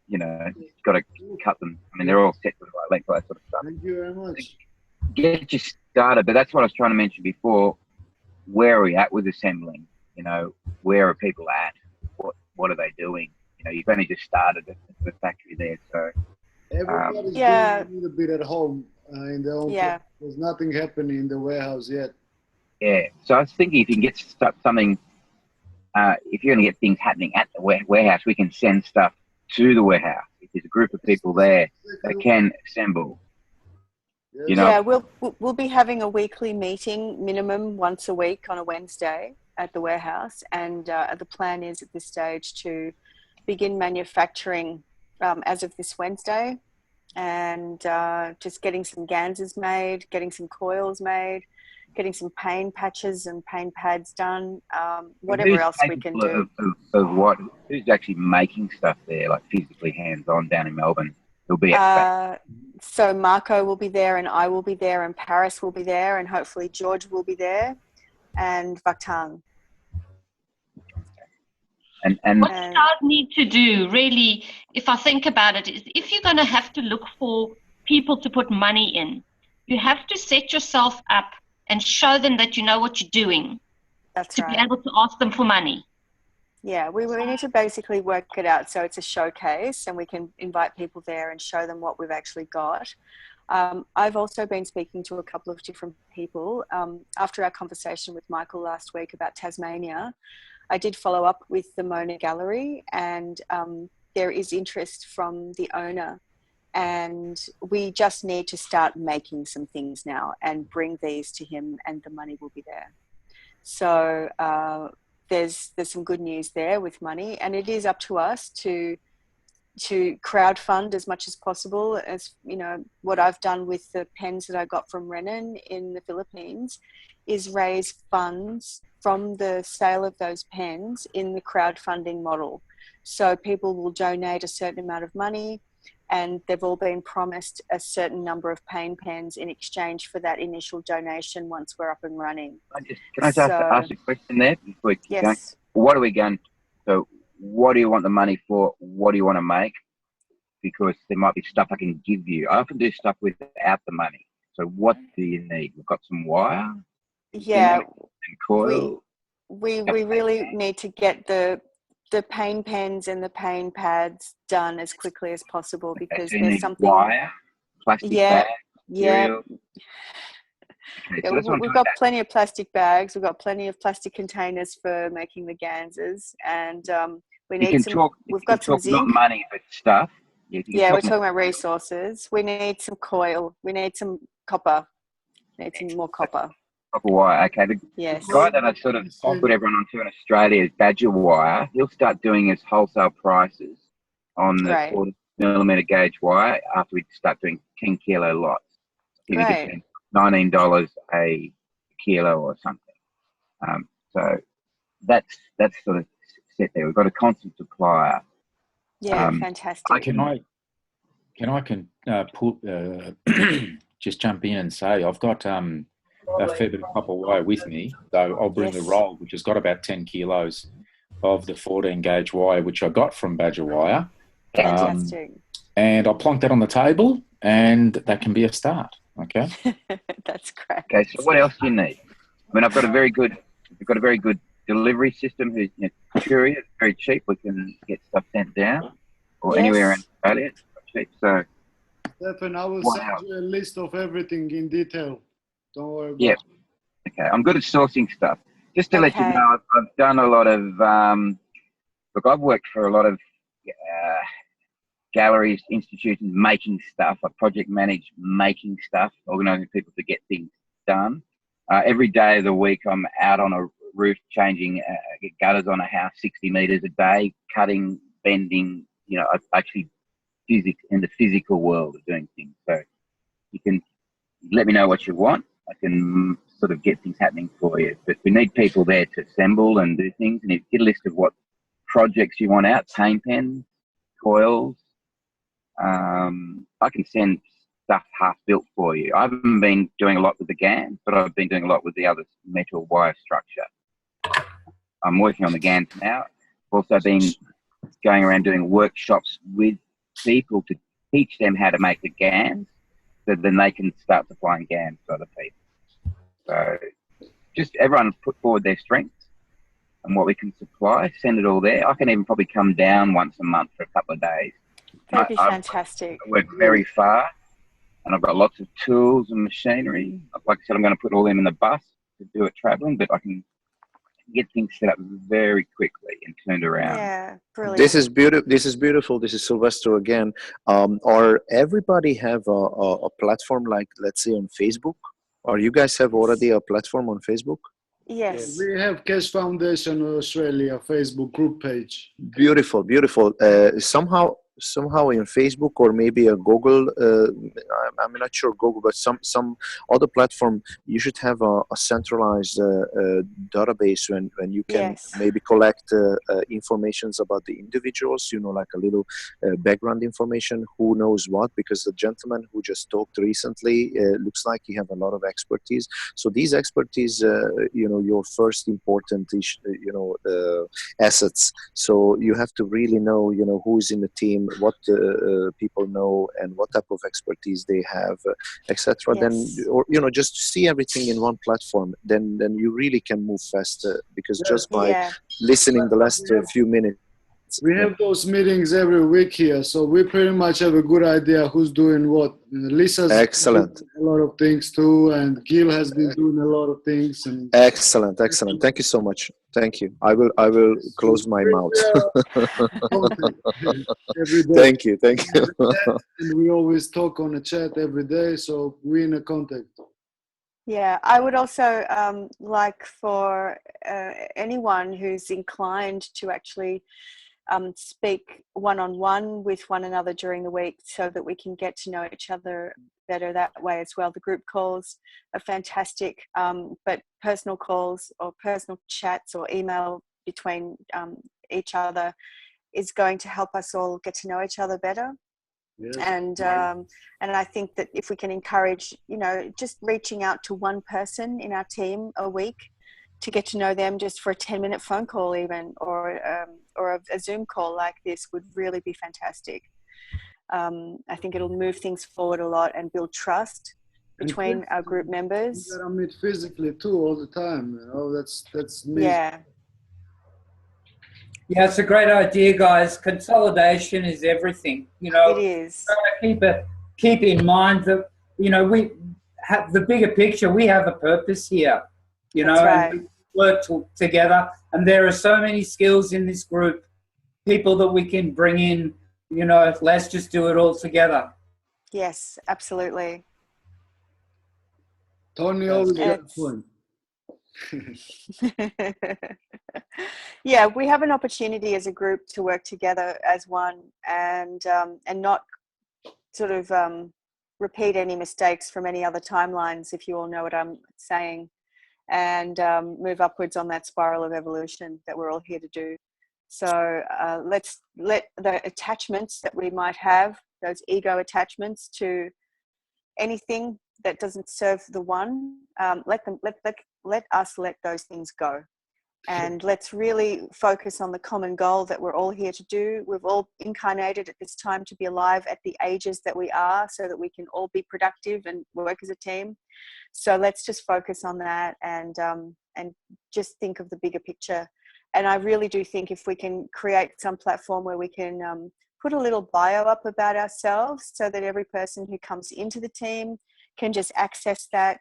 you know, you've got to cut them. I mean, they're all set to the right length, all that sort of stuff. Thank you very much. Get you started, but that's what I was trying to mention before. Where are we at with assembling? You know, where are people at? What are they doing? You know, you've only just started at the factory there, so everybody's doing a little bit at home in their own place. There's nothing happening in the warehouse yet. Yeah, so I was thinking if you can get something if you're going to get things happening at the warehouse, we can send stuff to the warehouse. If there's a group of people there that can assemble, you know. Yeah, we'll be having a weekly meeting, minimum once a week on a Wednesday at the warehouse, and the plan is at this stage to begin manufacturing as of this Wednesday, and just getting some ganses made, getting some coils made, getting some pain patches and pain pads done, whatever Who's else we can do. Of what? Who's actually making stuff there, like physically hands-on down in Melbourne? There'll be So Marco will be there, and I will be there, and Paris will be there, and hopefully George will be there, and Vaktang. And what stars need to do, really, if I think about it, is if you're going to have to look for people to put money in, you have to set yourself up and show them that you know what you're doing. That's to right. be able to ask them for money. Yeah, we need to basically work it out so it's a showcase and we can invite people there and show them what we've actually got. I've also been speaking to a couple of different people. After our conversation with Michael last week about Tasmania, I did follow up with the Mona Gallery, and there is interest from the owner, and we just need to start making some things now and bring these to him, and the money will be there. So there's some good news there with money, and it is up to us to crowdfund as much as possible. As you know, what I've done with the pens that I got from Renan in the Philippines is raise funds from the sale of those pens in the crowdfunding model. So people will donate a certain amount of money, and they've all been promised a certain number of pain pens in exchange for that initial donation once we're up and running. Can I just ask a question there before we keep going? Yes. What are we going to, so what do you want the money for? What do you want to make? Because there might be stuff I can give you. I often do stuff without the money. So what do you need? We've got some wire. Yeah, And coil. we really need to get the pain pens and the pain pads done as quickly as possible, because So you there's need something. wire, plastic Yeah, bag, yeah. material. Okay, Yeah, so that's what I'm we've talking got about. plenty of plastic bags. We've got plenty of plastic containers for making the ganses, and we You need can some. talk. We've got some Talk not zinc. money, but stuff. Yeah, you can Yeah, we're talk talking about resources. We need some coil. We need some copper. We need some more copper. copper wire. Okay, the Yes. guy that I sort of put everyone onto in Australia is Badger Wire. He'll start doing his wholesale prices on the Great. 40mm gauge wire after we start doing 10 kilo lots. He Great. gets $19 a kilo or something. So that's sort of set there. We've got a constant supplier. Yeah, fantastic. Just jump in and say I've got a fair bit of copper wire with me, so I'll bring the roll, which has got about 10 kilos of the 14 gauge wire, which I got from Badger Wire. Fantastic. And I'll plonk that on the table, and that can be a start. Okay. That's great. Okay, so what else do you need? I mean, we've got a very good delivery system. Who's courier, it's very cheap. We can get stuff sent down or anywhere in Australia. It's quite cheap. So Stefan, I will What send else? you a list of everything in detail. Don't worry about yeah, it. okay. I'm good at sourcing stuff. Just to let you Okay. know, I've done a lot of look. I've worked for a lot of galleries, institutions making stuff. I project manage making stuff, organising people to get things done. Every day of the week, I'm out on a roof changing gutters on a house 60 metres a day, cutting, bending. You know, actually physics in the physical world of doing things. So you can let me know what you want. I can sort of get things happening for you. But we need people there to assemble and do things. And if you get a list of what projects you want out, paint pens, coils, I can send stuff half built for you. I haven't been doing a lot with the GANs, but I've been doing a lot with the other metal wire structure. I'm working on the GANs now. I've also been going around doing workshops with people to teach them how to make the GANs, so then they can start supplying GANs to other people. So just everyone put forward their strengths and what we can supply, send it all there. I can even probably come down once a month for a couple of days. That'd be I fantastic. work very far, and I've got lots of tools and machinery. Like I said, I'm going to put all them in the bus to do it travelling, but I can get things set up very quickly and turned around. Yeah, brilliant. This is beautiful. This is beautiful. This is Sylvester again. Or everybody have a platform like, let's say, on Facebook? Or you guys have already a platform on Facebook? Yes. We have Cash Foundation Australia Facebook group page. Beautiful, beautiful. Somehow in Facebook or maybe a Google, I'm not sure Google, but some other platform, you should have a centralized database when you can maybe collect informations about the individuals, you know, like a little background information, who knows what, because the gentleman who just talked recently looks like he have a lot of expertise. So these expertise, you know, your first important, assets. So you have to really know, you know, who's in the team, what people know, and what type of expertise they have, etc. Then, or you know, just see everything in one platform. Then you really can move faster, because just by listening the last few minutes. We have those meetings every week here, so we pretty much have a good idea who's doing what. Lisa's excellent. doing a lot of things too, and Gil has been doing a lot of things. And excellent. Thank you so much. Thank you. I will close my mouth. Every day. Thank you. And we always talk on the chat every day, so we're in a contact. Yeah, I would also like for anyone who's inclined to actually speak one-on-one with one another during the week, so that we can get to know each other better that way as well. The group calls are fantastic, but personal calls or personal chats or email between each other is going to help us all get to know each other better. Yes. And I think that if we can encourage, you know, just reaching out to one person in our team a week to get to know them, just for a 10-minute phone call even, or a Zoom call like this, would really be fantastic. I think it'll move things forward a lot and build trust between our group members. You gotta meet physically too all the time. You know, that's me. Yeah. Yeah, it's a great idea, guys. Consolidation is everything. You know, it is. Keep in mind that, you know, we have the bigger picture. We have a purpose here, you know, and we work together. And there are so many skills in this group, people that we can bring in. You know, let's just do it all together. Yes, absolutely. Tony always got a point. Yeah, we have an opportunity as a group to work together as one, and not sort of repeat any mistakes from any other timelines, if you all know what I'm saying, and move upwards on that spiral of evolution that we're all here to do. So let's let the attachments that we might have, those ego attachments to anything that doesn't serve the one, let us let those things go. And let's really focus on the common goal that we're all here to do. We've all incarnated at this time to be alive at the ages that we are, so that we can all be productive and work as a team. So let's just focus on that and just think of the bigger picture. And I really do think if we can create some platform where we can put a little bio up about ourselves, so that every person who comes into the team can just access that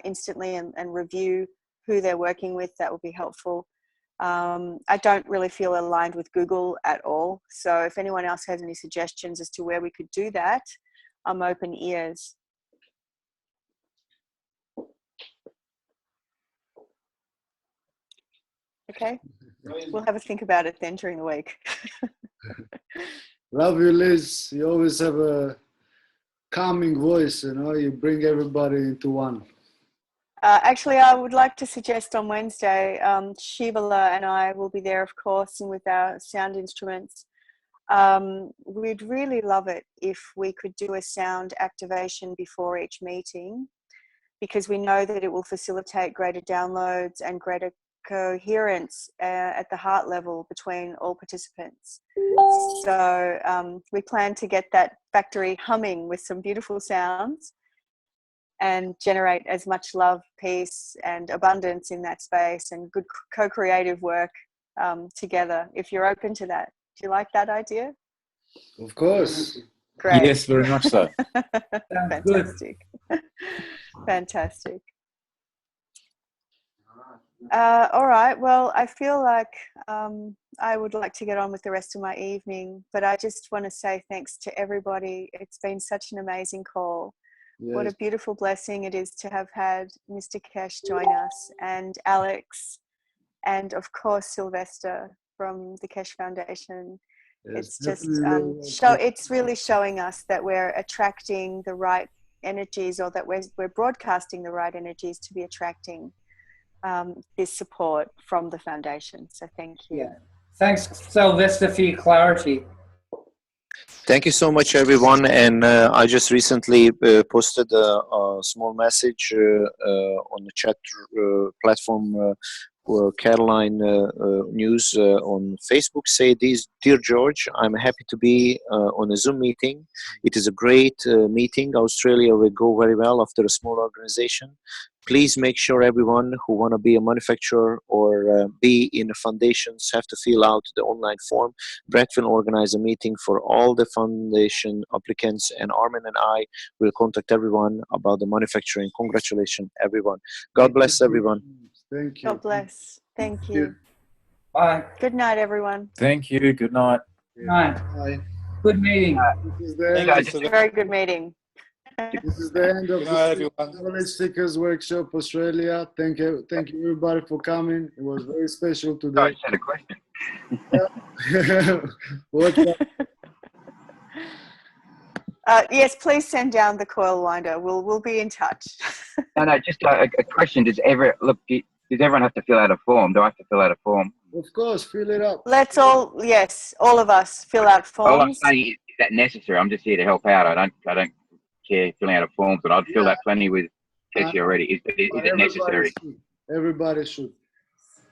instantly and review who they're working with, that will be helpful. I don't really feel aligned with Google at all. So if anyone else has any suggestions as to where we could do that, I'm open ears. Okay, we'll have a think about it then during the week. Love you, Liz. You always have a calming voice, you know, you bring everybody into one. Actually, I would like to suggest on Wednesday, Shivala and I will be there, of course, and with our sound instruments. We'd really love it if we could do a sound activation before each meeting, because we know that it will facilitate greater downloads and greater coherence at the heart level between all participants. So we plan to get that factory humming with some beautiful sounds and generate as much love, peace and abundance in that space, and good co-creative work together, if you're open to that. Do you like that idea? Of course. Great. Yes, very much so. Fantastic. Fantastic. All right. Well, I feel like I would like to get on with the rest of my evening, but I just want to say thanks to everybody. It's been such an amazing call. What a Yes. beautiful blessing it is to have had Mr. Kesh join us, and Alex, and of course Sylvester from the Kesh Foundation. Yes, It's just definitely welcome. it's really showing us that we're attracting the right energies, or that we're broadcasting the right energies to be attracting this support from the foundation. So thank you. Yeah. Thanks, Sylvester, for your clarity. Thank you so much, everyone. And I just recently posted a small message on the chat platform where Caroline News on Facebook. Say this: Dear George, I'm happy to be on a Zoom meeting. It is a great meeting. Australia will go very well after a small organization. Please make sure everyone who want to be a manufacturer or be in the foundations have to fill out the online form. Brett will organize a meeting for all the foundation applicants, and Armin and I will contact everyone about the manufacturing. Congratulations, everyone. God bless everyone. Thank you. God bless. Thank you. Bye. Good night, everyone. Thank you. Good night. Night. Bye. Good meeting. This is the end. Guys, just Very good meeting. This is the end of Good night, the everyone. Knowledge Seekers Workshop Australia. Thank you everybody for coming. It was very special I today. just had a question. What's up? Yes, please send down the coil winder. We'll be in touch. No, just a question. Does everyone have to fill out a form? Do I have to fill out a form? Of course, fill it up. Let's all, yes, all of us fill out All I'm forms. saying is that necessary. I'm just here to help out. I don't care filling out a form, but I'd fill that plenty with Keshi already. Is it necessary? Everybody should.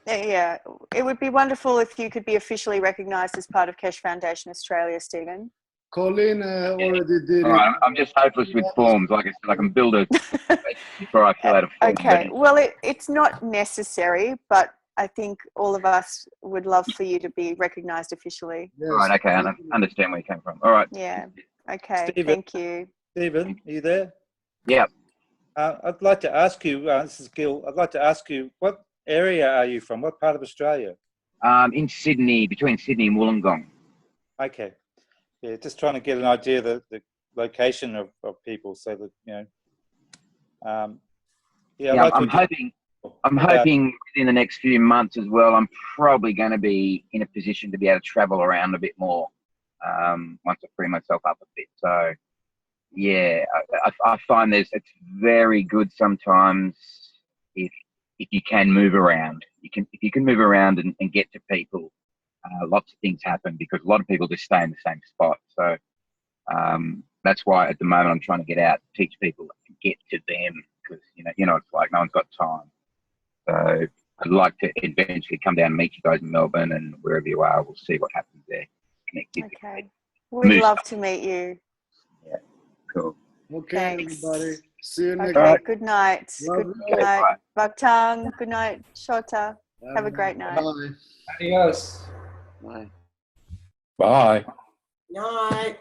Yeah, it would be wonderful if you could be officially recognised as part of Kesh Foundation Australia, Stephen. Colin already did All it. right, I'm just hopeless with forms. Like I said, I can build a before I fill out a form. Okay, well, it's not necessary, but I think all of us would love for you to be recognised officially. All right, okay, I understand where you came from. All right. Yeah, okay, Stephen. thank you. Stephen, are you there? Yeah. I'd like to ask you, this is Gil, I'd like to ask you, what area are you from? What part of Australia? In Sydney, between Sydney and Wollongong. Okay. Yeah, just trying to get an idea of the location of people so that, you know. Yeah, I'm hoping within the next few months as well, I'm probably going to be in a position to be able to travel around a bit more once I free myself up a bit. So, yeah, I find it's very good sometimes if you can move around. If you can move around and get to people, lots of things happen because a lot of people just stay in the same spot. So that's why at the moment I'm trying to get out, teach people to get to them because you know it's like no one's got time. So I'd like to eventually come down and meet you guys in Melbourne and wherever you are, we'll see what happens there. Okay, we'd love to meet you. Yeah, cool. Okay, Thanks. everybody. See you next Okay, week. good night. Love Good night, Bhaktang. Good night, Shota. Have a great night. Bye. Adios. Bye. Bye. Night.